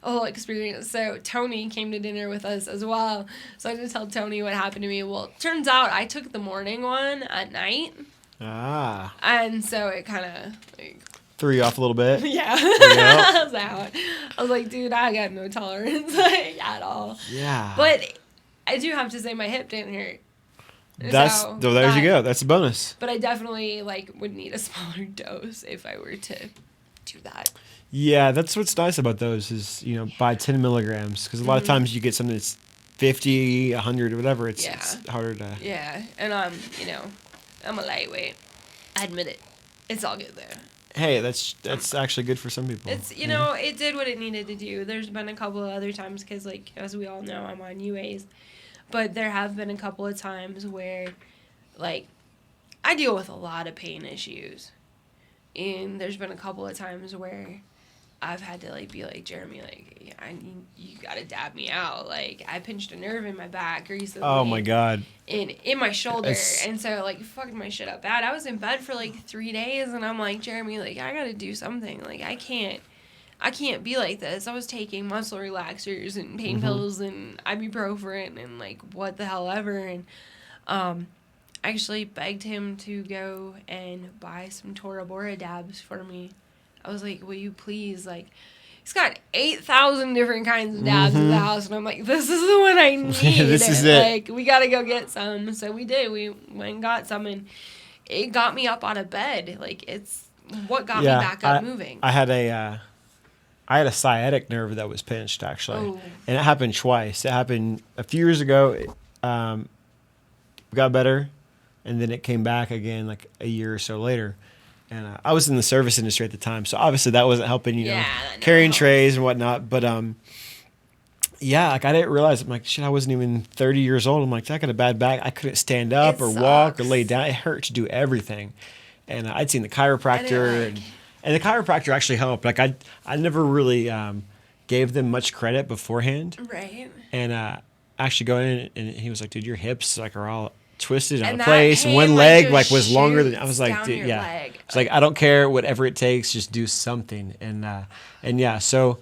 whole experience. So Tony came to dinner with us as well. So I had to tell Tony what happened to me. Well, it turns out I took the morning one at night. Ah. And so it kind of like threw you off a little bit. Yeah. I was out. I was like, dude, I got no tolerance at all. Yeah. But I do have to say my hip didn't hurt. There you go. That's a bonus. But I definitely would need a smaller dose if I were to do that. Yeah, that's what's nice about those is, buy 10 milligrams. Because a lot of times you get something that's 50, 100, whatever. It's harder to... Yeah. And I'm a lightweight. I admit it. It's all good though. Hey, that's actually good for some people. It's it did what it needed to do. There's been a couple of other times because as we all know, I'm on UAs, but there have been a couple of times where I deal with a lot of pain issues, and there's been a couple of times where I've had to be like, Jeremy, you gotta dab me out. I pinched a nerve in my back recently. Oh my God. And in my shoulder. And so fucked my shit up bad. I was in bed for 3 days and I'm like, Jeremy, I gotta do something. I can't be like this. I was taking muscle relaxers and pain pills and ibuprofen and what the hell ever. And I actually begged him to go and buy some Tora Bora dabs for me. I was like, will you please, he's got 8,000 different kinds of dabs in the house, and I'm like, this is the one I need. This is it. We gotta go get some. So we did. We went and got some, and it got me up out of bed. It's what got me back up moving. I had a sciatic nerve that was pinched, actually. And it happened twice. It happened a few years ago. It got better, and then it came back again a year or so later. And I was in the service industry at the time, so obviously that wasn't helping, carrying trays and whatnot. But Yeah, like I didn't realize. I'm like, shit, I wasn't even 30 years old. I'm like, I got a bad back. I couldn't stand up or walk or lay down. It hurt to do everything. And I'd seen the chiropractor, and the chiropractor actually helped. Like I never really gave them much credit beforehand. Right. And actually going in, and he was like, dude, your hips like are all twisted out of place. One leg like was longer than I was like, dude, yeah. It's like I don't care, whatever it takes, just do something. And yeah, so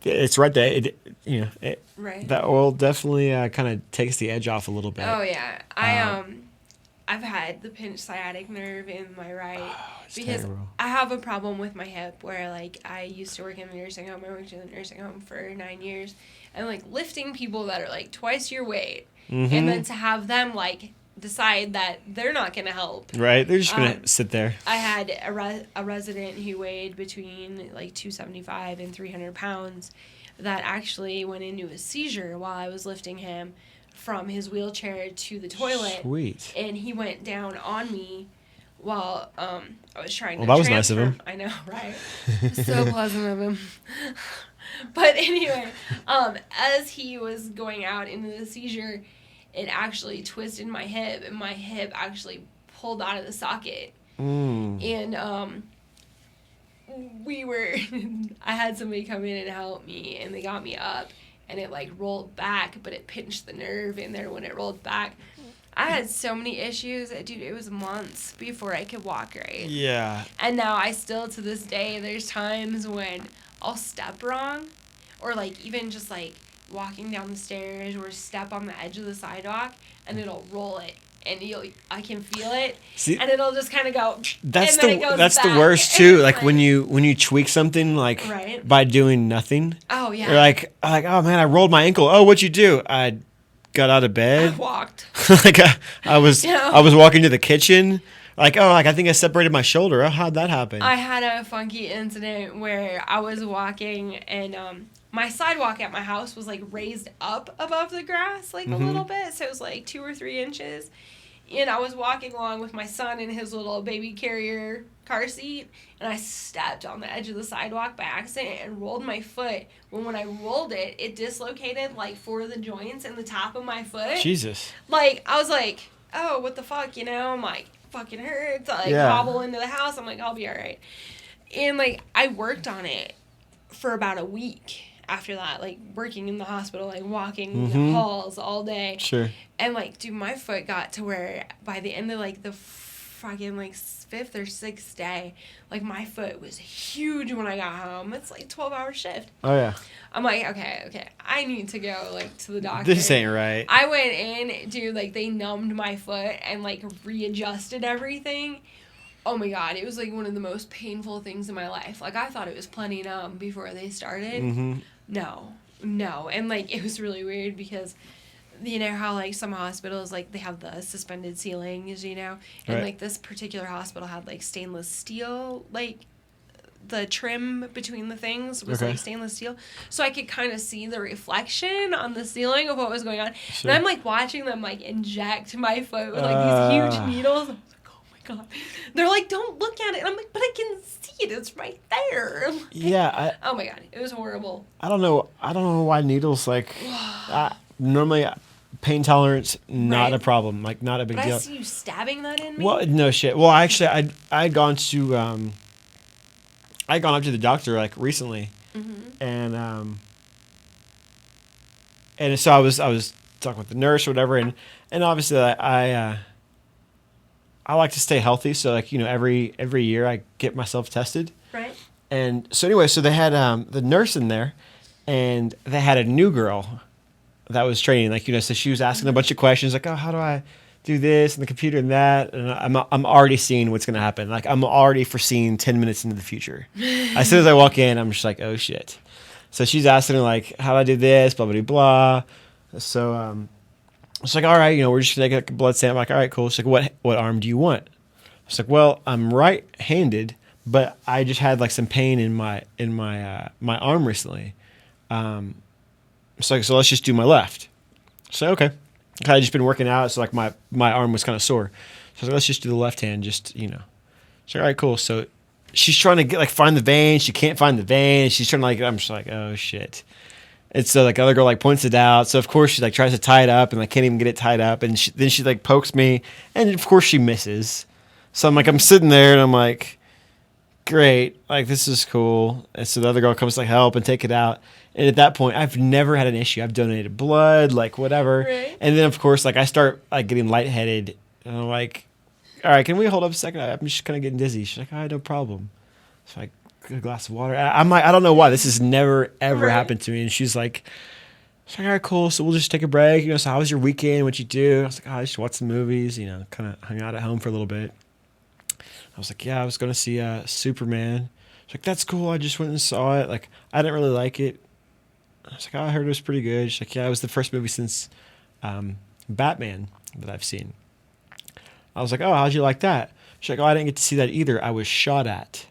it's right there. Right. That oil definitely kind of takes the edge off a little bit. Oh yeah, I've had the pinched sciatic nerve in my right because terrible. I have a problem with my hip where like I used to work in a nursing home. I worked in a nursing home for 9 years, and like lifting people that are like twice your weight, and then to have them like decide that they're not going to help. Right, they're just going to sit there. I had a resident who weighed between like 275 and 300 pounds that actually went into a seizure while I was lifting him from his wheelchair to the toilet. Sweet. And he went down on me while I was trying to that was nice of him. I know, right? So pleasant of him. But anyway, as he was going out into the seizure, it actually twisted my hip, and my hip actually pulled out of the socket. And I had somebody come in and help me, and they got me up, and it like rolled back, but it pinched the nerve in there when it rolled back. I had so many issues. Dude, it was months before I could walk right. Yeah. And now I still, to this day, there's times when I'll step wrong, or like even just like walking down the stairs or step on the edge of the sidewalk, and it'll roll it. And I can feel it, and it'll just kind of go. That's the worst too. Like when you tweak something like by doing nothing. Oh yeah. You're like oh man, I rolled my ankle. Oh, what'd you do? I got out of bed. I walked. Like I was walking to the kitchen. Like I think I separated my shoulder. Oh, how'd that happen? I had a funky incident where I was walking and my sidewalk at my house was like raised up above the grass like a little bit, so it was like 2 or 3 inches. And I was walking along with my son in his little baby carrier car seat, and I stepped on the edge of the sidewalk by accident and rolled my foot. When I rolled it, it dislocated like 4 of the joints in the top of my foot. Jesus. Like, I was like, oh, what the fuck, you know? I'm like, fucking hurts. I hobble into the house. I'm like, I'll be all right. And like, I worked on it for about a week. After that, like working in the hospital, like walking the halls all day. Sure. And like, dude, my foot got to where by the end of like the fucking like 5th or 6th day, like my foot was huge when I got home. It's like 12-hour shift. Oh yeah. I'm like, okay, I need to go like to the doctor. This ain't right. I went in, dude, like they numbed my foot and like readjusted everything. Oh my God, it was like one of the most painful things in my life. Like I thought it was plenty numb before they started. No. And like it was really weird because you know how like some hospitals like they have the suspended ceilings, you know? And like this particular hospital had like stainless steel, like the trim between the things was like stainless steel. So I could kind of see the reflection on the ceiling of what was going on. Sure. And I'm like watching them like inject my foot with like these huge needles. God. They're like, don't look at it. And I'm like, but I can see it. It's right there. Like, yeah. Oh my God. It was horrible. I don't know why needles like normally pain tolerance not a problem, like not a big deal. I see you stabbing that in me. Well, no shit. Well, actually, I had gone to up to the doctor like recently, and so I was talking with the nurse or whatever, and obviously I like to stay healthy, so like, you know, every year I get myself tested. Right. And so anyway, so they had the nurse in there, and they had a new girl that was training, like, you know, so she was asking a bunch of questions, like, oh, how do I do this and the computer and that, and I'm already seeing what's gonna happen. Like I'm already foreseeing 10 minutes into the future. As soon as I walk in, I'm just like, oh shit. So she's asking like, how do I do this, blah blah blah. So it's like, all right, you know, we're just gonna take a blood sample. I'm like, all right, cool. She's like, what arm do you want? It's like, well, I'm right-handed, but I just had like some pain in my arm recently. So let's just do my left. So okay, I just been working out, so like my arm was kind of sore. So let's just do the left hand, just, you know. So all right, cool. So she's trying to find the vein. She can't find the vein. She's trying to I'm just like, oh shit. And so like the other girl like points it out. So of course she like tries to tie it up and like can't even get it tied up. And then she like pokes me, and of course she misses. So I'm sitting there and I'm like, great, like this is cool. And so the other girl comes to like help and take it out. And at that point, I've never had an issue. I've donated blood, like whatever. Right. And then of course like I start like getting lightheaded, and I'm like, all right, can we hold up a second? I'm just kind of getting dizzy. She's like, all right, no problem. So I get a glass of water. I'm like, I don't know why this has never ever happened to me. And she's like, all right, cool. So we'll just take a break. So how was your weekend? What'd you do? I was like, I just watched some movies. Kind of hung out at home for a little bit. I was like, yeah, I was going to see Superman. She's like, that's cool. I just went and saw it. Like, I didn't really like it. I was like, oh, I heard it was pretty good. She's like, yeah, it was the first movie since Batman that I've seen. I was like, oh, how'd you like that? She's like, oh, I didn't get to see that either. I was shot at.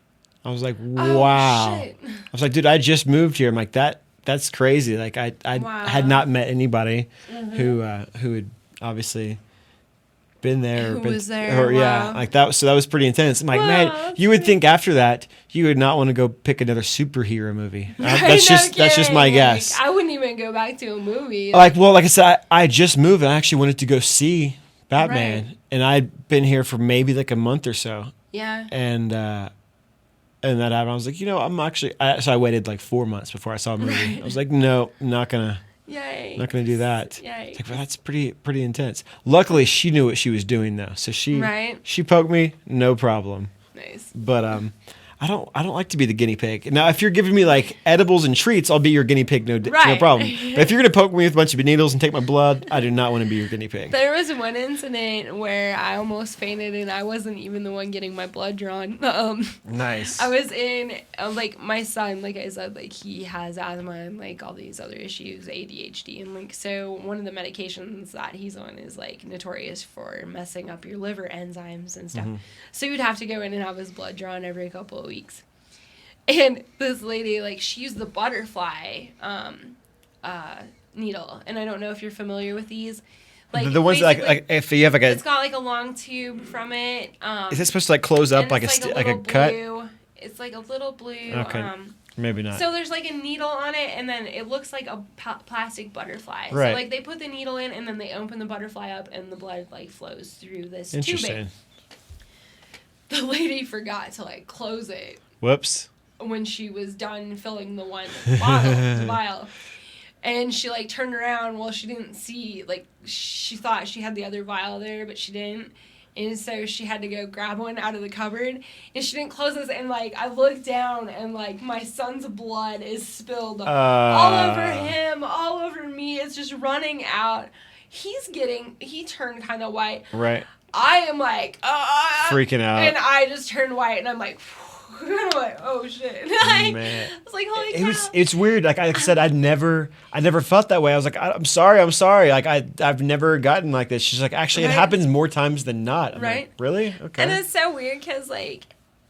I was like, wow. Oh, shit. I was like, dude, I just moved here. I'm like, that's crazy. Like, I had not met anybody who had obviously been there. Who was there. Or, yeah, like that. So that was pretty intense. I'm like, man, you would think after that you would not want to go pick another superhero movie. That's just my guess. I wouldn't even go back to a movie. Like I said, I just moved and I actually wanted to go see Batman, and I'd been here for maybe like a month or so. Yeah. And that happened. I was like, I'm actually. So I waited like 4 months before I saw a movie. Right. I was like, no, not gonna do that. Yikes. Like, well, that's pretty intense. Luckily, she knew what she was doing though, so she poked me, no problem. Nice. But I don't like to be the guinea pig. Now, if you're giving me like edibles and treats, I'll be your guinea pig, no problem. But if you're gonna poke me with a bunch of needles and take my blood, I do not want to be your guinea pig. There was one incident where I almost fainted, and I wasn't even the one getting my blood drawn. Nice. I was in like my son, like I said, like he has asthma and like all these other issues, ADHD, and like so one of the medications that he's on is like notorious for messing up your liver enzymes and stuff. So you'd have to go in and have his blood drawn every couple of weeks. And this lady, like, she used the butterfly needle, and I don't know if you're familiar with these. Like the ones that like if you have like it's got like a long tube from it. Is it supposed to like close up like a cut? It's like a little blue. Okay. Maybe not. So there's like a needle on it, and then it looks like a plastic butterfly. Right. So like they put the needle in, and then they open the butterfly up, and the blood like flows through this Interesting. tubing. The lady forgot to like close it. Whoops. When she was done filling the vial. And she like turned around, well, she didn't see, like she thought she had the other vial there, but she didn't. And so she had to go grab one out of the cupboard, and she didn't close this. And like I looked down, and like my son's blood is spilled all over him, all over me. It's just running out. He turned kind of white. Right. I am like freaking out, and I just turned white, and I'm like. I'm like, oh shit! Like, man. I was like, holy cow. It's weird. Like I said, I never felt that way. I was like, I'm sorry. Like I've never gotten like this. She's like, actually, it happens more times than not. I'm like, really? Okay. And it's so weird because like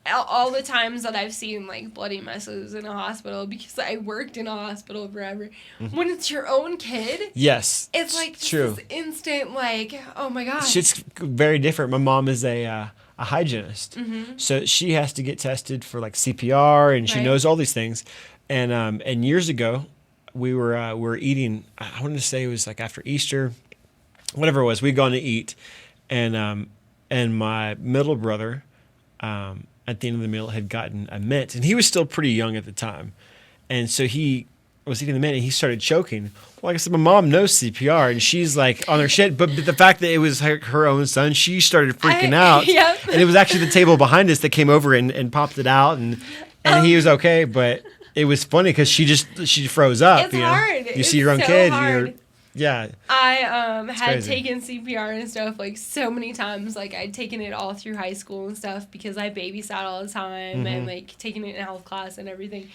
all the times that I've seen like bloody messes in a hospital, because I worked in a hospital forever. When it's your own kid, yes, it's like true. This instant like, oh my gosh. Shit's very different. My mom is a hygienist, so she has to get tested for like CPR, and she knows all these things. And years ago, we were eating. I wanted to say it was like after Easter, whatever it was. We'd gone to eat, and my middle brother, at the end of the meal, had gotten a mint, and he was still pretty young at the time, and so he was eating the mint, and he started choking. Well, like I said, my mom knows CPR, and she's like on her shit. But the fact that it was her own son, she started freaking out. Yep. And it was actually the table behind us that came over and popped it out, and he was okay. But it was funny because she froze up. It's hard. You see your own kid. Hard. Yeah. I had crazy. taken CPR and stuff like so many times. Like I'd taken it all through high school and stuff because I babysat all the time and like taking it in health class and everything.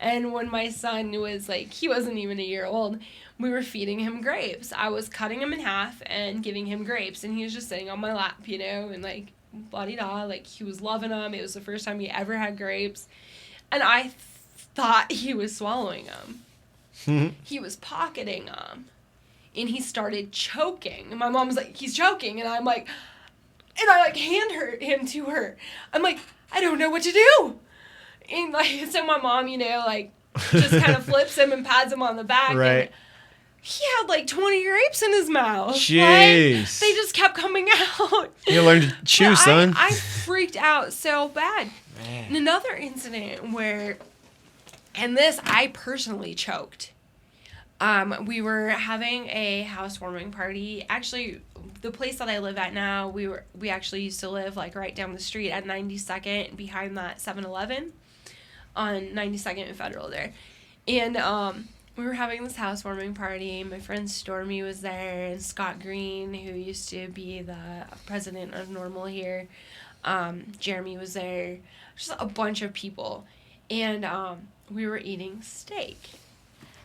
And when my son was like, he wasn't even a year old, we were feeding him grapes. I was cutting him in half and giving him grapes, and he was just sitting on my lap, and like blah-de-da, like he was loving them. It was the first time he ever had grapes, and I thought he was swallowing them. He was pocketing them. And he started choking. And my mom was like, he's choking. And I'm like, and I like hand him to her. I'm like, I don't know what to do. And like, so my mom, like just kind of flips him and pats him on the back. Right. And he had like 20 grapes in his mouth. Jeez. Like, they just kept coming out. You learn to chew, son. I freaked out so bad. Man. And another incident where, and this I personally choked. We were having a housewarming party. Actually, the place that I live at now, we actually used to live like right down the street at 92nd behind that 7-Eleven on 92nd and Federal there. And we were having this housewarming party. My friend Stormy was there, and Scott Green, who used to be the president of Normal here. Jeremy was there. Just a bunch of people. And we were eating steak.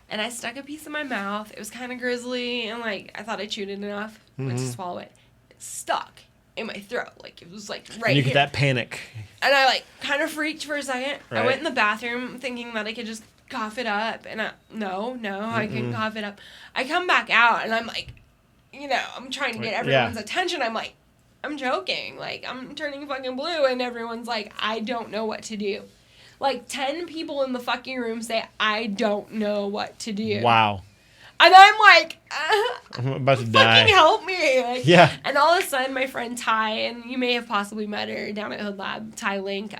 And I stuck a piece in my mouth. It was kind of grizzly, and like I thought I chewed it enough, went to swallow it. It stuck in my throat, like it was like right and you here. get that panic. And I like kind of freaked for a second. Right. I went in the bathroom thinking that I could just cough it up, and I couldn't cough it up. I come back out, and I'm like, I'm trying to get everyone's attention. I'm like, I'm joking, like I'm turning fucking blue, and everyone's like, I don't know what to do. Like 10 people in the fucking room say, I don't know what to do. Wow. And I'm like, I'm about to die. Fucking help me. Like, yeah. And all of a sudden, my friend Ty, and you may have possibly met her down at Hood Lab, Ty Link,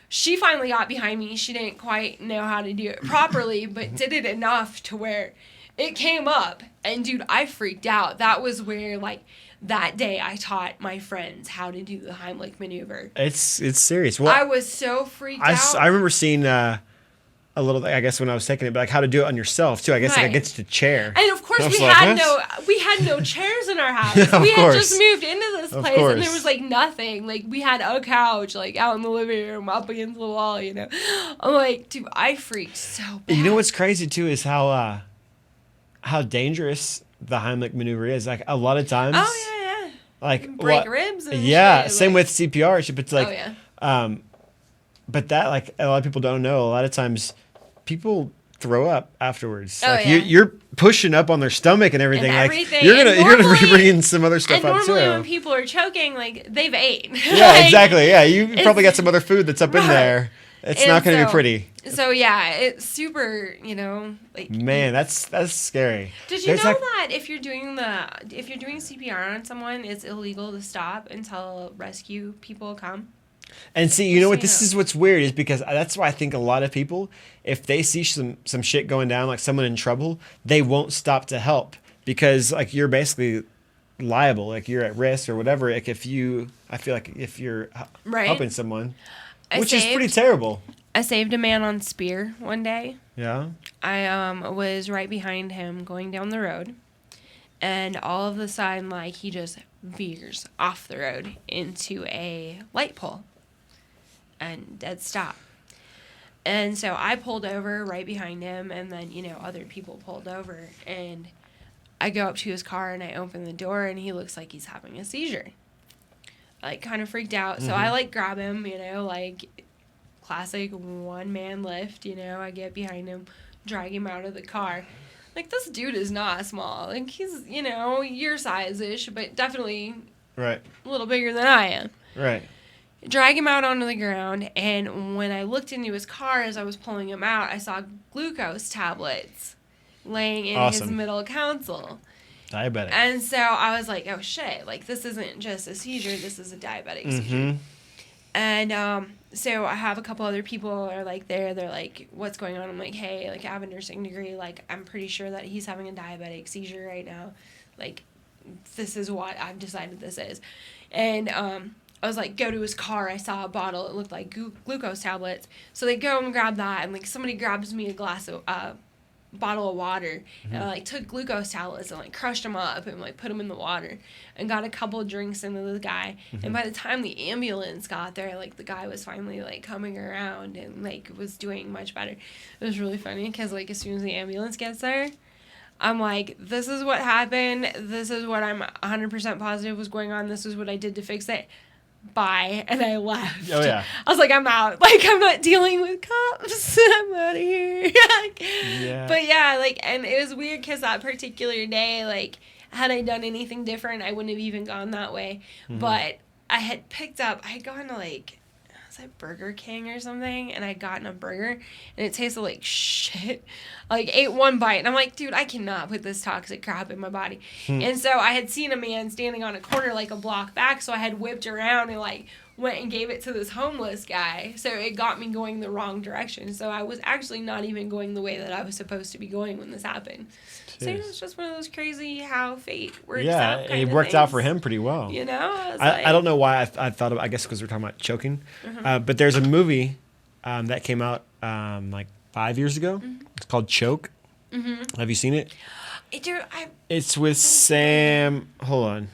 she finally got behind me. She didn't quite know how to do it properly, but did it enough to where it came up. And dude, I freaked out. That was where, like, that day I taught my friends how to do the Heimlich maneuver. It's serious. Well, I was so freaked out. I remember seeing a little, I guess when I was taking it, but like how to do it on yourself too. I guess like against a chair. And of course we had no chairs in our house. We had just moved into this place and there was like nothing. Like we had a couch like out in the living room up against the wall, I'm like, dude, I freaked so bad. You know what's crazy too is how dangerous the Heimlich maneuver is. Like a lot of times. Oh yeah. Like break ribs and shit. Same like, with CPR. But it's like, but that like a lot of people don't know. A lot of times, people throw up afterwards. You're pushing up on their stomach and everything. You're gonna be bringing some other stuff up too. Normally, when people are choking, like they've ate. Yeah, like, exactly. Yeah, you probably got some other food that's up in there. It's not gonna be pretty. So yeah, it's super. Like man, that's scary. Did you know that if you're doing CPR on someone, it's illegal to stop until rescue people come? And see, you know what? This is what's weird is because that's why I think a lot of people, if they see some shit going down, like someone in trouble, they won't stop to help because like you're basically liable, like you're at risk or whatever. Like I feel like if you're helping someone, which is pretty terrible. I saved a man on Spear one day. Yeah. I was right behind him going down the road, and all of a sudden, like he just veers off the road into a light pole. And dead stop. And so I pulled over right behind him, and then, other people pulled over. And I go up to his car, and I open the door, and he looks like he's having a seizure. Like, kind of freaked out. So I, grab him, like, classic one-man lift, I get behind him, drag him out of the car. Like, this dude is not small. Like, he's, your size-ish, but definitely a little bigger than I am. Right. Drag him out onto the ground, and when I looked into his car as I was pulling him out, I saw glucose tablets laying in his middle console. Diabetic. And so I was like, oh shit, like this isn't just a seizure, this is a diabetic seizure. And so I have a couple other people are like there, they're like, what's going on? I'm like, hey, like I have a nursing degree, like I'm pretty sure that he's having a diabetic seizure right now. Like this is what I've decided this is. And I was like, go to his car. I saw a bottle. It looked like glucose tablets. So they go and grab that, and like somebody grabs me a glass of bottle of water, and I like took glucose tablets and like crushed them up and like put them in the water, and got a couple of drinks into the guy. And by the time the ambulance got there, like the guy was finally like coming around and like was doing much better. It was really funny because like as soon as the ambulance gets there, I'm like, this is what happened. This is what I'm 100% positive was going on. This is what I did to fix it. Bye. And I left. Oh, yeah. I was like, I'm out. Like, I'm not dealing with cops. I'm out of here. Yeah. But yeah, like, and it was weird because that particular day, like, had I done anything different, I wouldn't have even gone that way. But I had gone to like, was at Burger King or something, and I'd gotten a burger, and it tasted like shit. I ate one bite, and I'm like, dude, I cannot put this toxic crap in my body. And so I had seen a man standing on a corner like a block back, so I had whipped around and went and gave it to this homeless guy. So it got me going the wrong direction. So I was actually not even going the way that I was supposed to be going when this happened. Jeez. So it's just one of those crazy how fate works out. Yeah, it worked out for him pretty well. You know? I don't know why I thought of, I guess because we're talking about choking. But there's a movie that came out 5 years ago. It's called Choke. Have you seen it? It's with Sam. Hold on.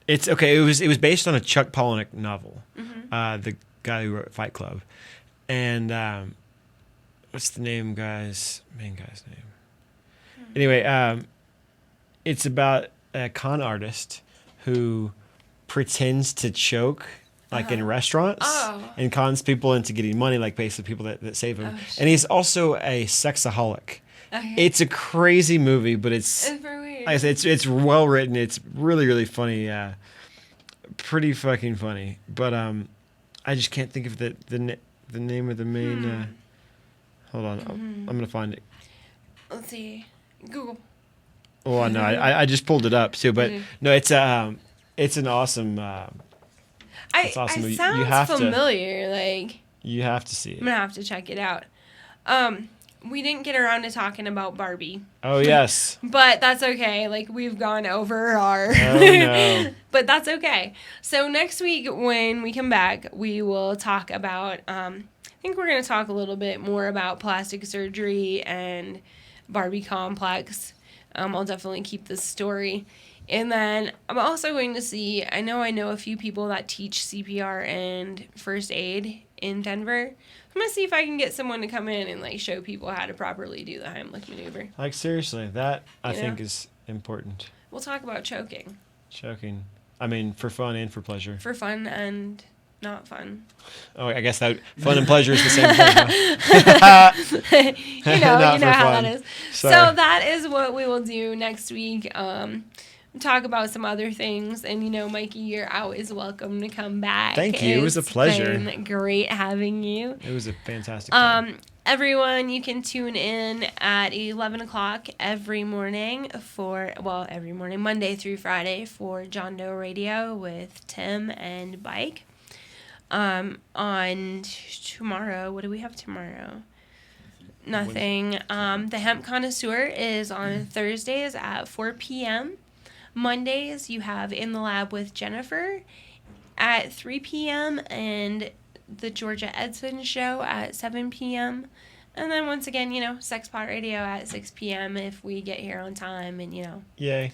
It's okay. It was based on a Chuck Palahniuk novel. The guy who wrote Fight Club, and what's the main guy's name? Anyway, it's about a con artist who pretends to choke in restaurants and cons people into getting money, basically people that save him. And he's also a sexaholic. Okay. It's a crazy movie, but it's weird. Like I said, it's well written. It's really, really funny. Pretty fucking funny. But I just can't think of the name of the main. Hold on, I'm gonna find it. Let's see, Google. Oh no, I just pulled it up too. But no, it's an awesome. It's awesome. It sounds familiar. You have to see it. I'm gonna have to check it out. We didn't get around to talking about Barbie. Oh, yes. But that's okay. We've gone over our... Oh, no. But that's okay. So next week when we come back, we will talk about... I think we're going to talk a little bit more about plastic surgery and Barbie complex. I'll definitely keep this story. And then I'm also going to see... I know a few people that teach CPR and first aid in Denver. I'm going to see if I can get someone to come in and show people how to properly do the Heimlich maneuver. Seriously, that I think is important. We'll talk about choking. Choking. I mean, for fun and for pleasure. For fun and not fun. Oh, I guess that fun and pleasure is the same thing. Huh? you know how that is. Sorry. So that is what we will do next week. Talk about some other things, and Mikey, you're always welcome to come back. Thank you. It was a pleasure. It's been great having you. It was a fantastic time. Everyone, you can tune in at 11 o'clock every morning Monday through Friday for John Doe Radio with Tim and Bike. On tomorrow, what do we have tomorrow? Nothing. The Hemp Connoisseur is on Thursdays at 4 p.m. Mondays, you have In the Lab with Jennifer at 3 p.m. and the Georgia Edson Show at 7 p.m. And then once again, SexPot Radio at 6 p.m. if we get here on time and, Yay.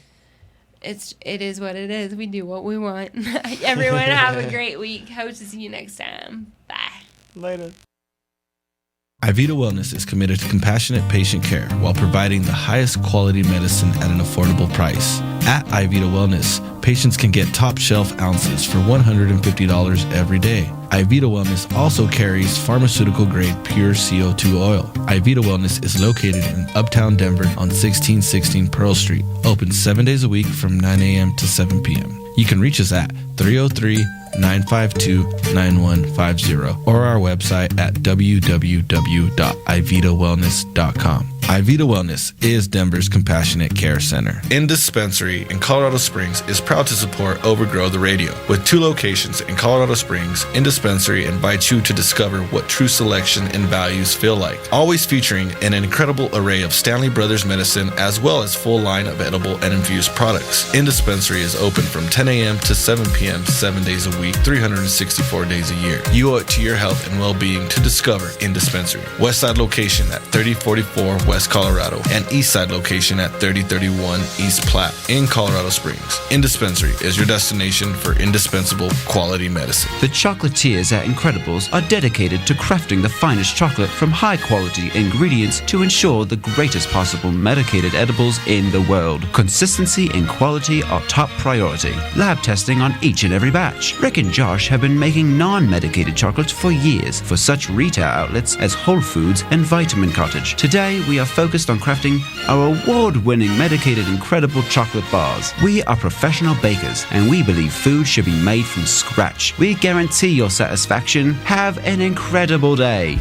It is what it is. We do what we want. Everyone have a great week. Hope to see you next time. Bye. Later. iVita Wellness is committed to compassionate patient care while providing the highest quality medicine at an affordable price. At iVita Wellness, patients can get top-shelf ounces for $150 every day. iVita Wellness also carries pharmaceutical-grade pure CO2 oil. iVita Wellness is located in Uptown Denver on 1616 Pearl Street, open 7 days a week from 9 a.m. to 7 p.m. You can reach us at 303-952-9150 or our website at www.ivitawellness.com. iVita Wellness is Denver's compassionate care center. In Dispensary in Colorado Springs is proud to support Overgrow the Radio. With 2 locations in Colorado Springs, In Dispensary invites you to discover what true selection and values feel like. Always featuring an incredible array of Stanley Brothers medicine as well as full line of edible and infused products. In Dispensary is open from 10 a.m. to 7 p.m. 7 days a week, 364 days a year. You owe it to your health and well-being to discover In Dispensary. Westside location at 3044 West Colorado and Eastside location at 3031 East Platte in Colorado Springs. In Dispensary is your destination for indispensable quality medicine. The chocolatiers at Incredibles are dedicated to crafting the finest chocolate from high-quality ingredients to ensure the greatest possible medicated edibles in the world. Consistency and quality are top priority. Lab testing on each and every batch. Rick and Josh have been making non-medicated chocolates for years for such retail outlets as Whole Foods and Vitamin Cottage. Today, we are are focused on crafting our award-winning medicated incredible chocolate bars. We are professional bakers, and we believe food should be made from scratch. We guarantee your satisfaction. Have an incredible day.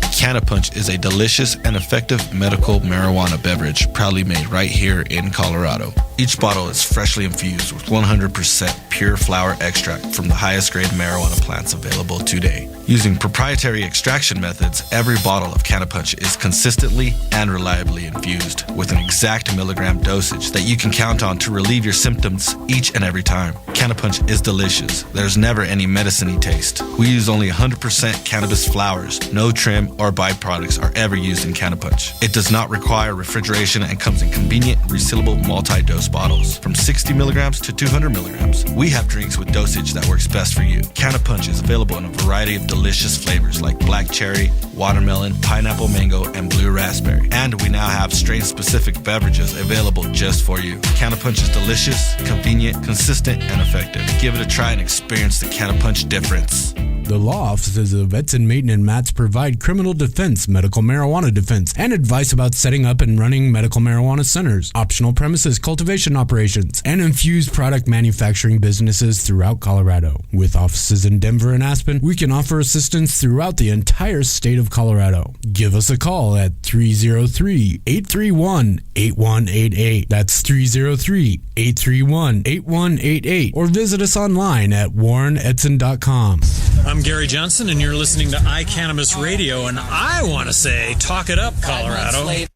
Cannapunch is a delicious and effective medical marijuana beverage proudly made right here in Colorado. Each bottle is freshly infused with 100% pure flower extract from the highest grade marijuana plants available today. Using proprietary extraction methods, every bottle of Cannapunch is consistently and reliably infused with an exact milligram dosage that you can count on to relieve your symptoms each and every time. Cannapunch is delicious. There's never any medicine-y taste. We use only 100% cannabis flowers. No trim or byproducts are ever used in Cannapunch. It does not require refrigeration and comes in convenient, resealable multi-dose bottles from 60 milligrams to 200 milligrams. We have drinks with dosage that works best for you. Cannapunch is available in a variety of delicious flavors like black cherry, watermelon, pineapple mango, and blue raspberry. And we now have strain-specific beverages available just for you. Cannapunch is delicious, convenient, consistent, and effective. Give it a try and experience the Cannapunch difference. The law offices of Edson, Mayton, and Matz provide criminal defense, medical marijuana defense, and advice about setting up and running medical marijuana centers, optional premises cultivation operations, and infused product manufacturing businesses throughout Colorado. With offices in Denver and Aspen, we can offer assistance throughout the entire state of Colorado. Give us a call at 303-831-8188. That's 303-831-8188. Or visit us online at warrenedson.com. I'm Gary Johnson, and you're listening to iCannabis Radio, and I want to say, talk it up, Colorado.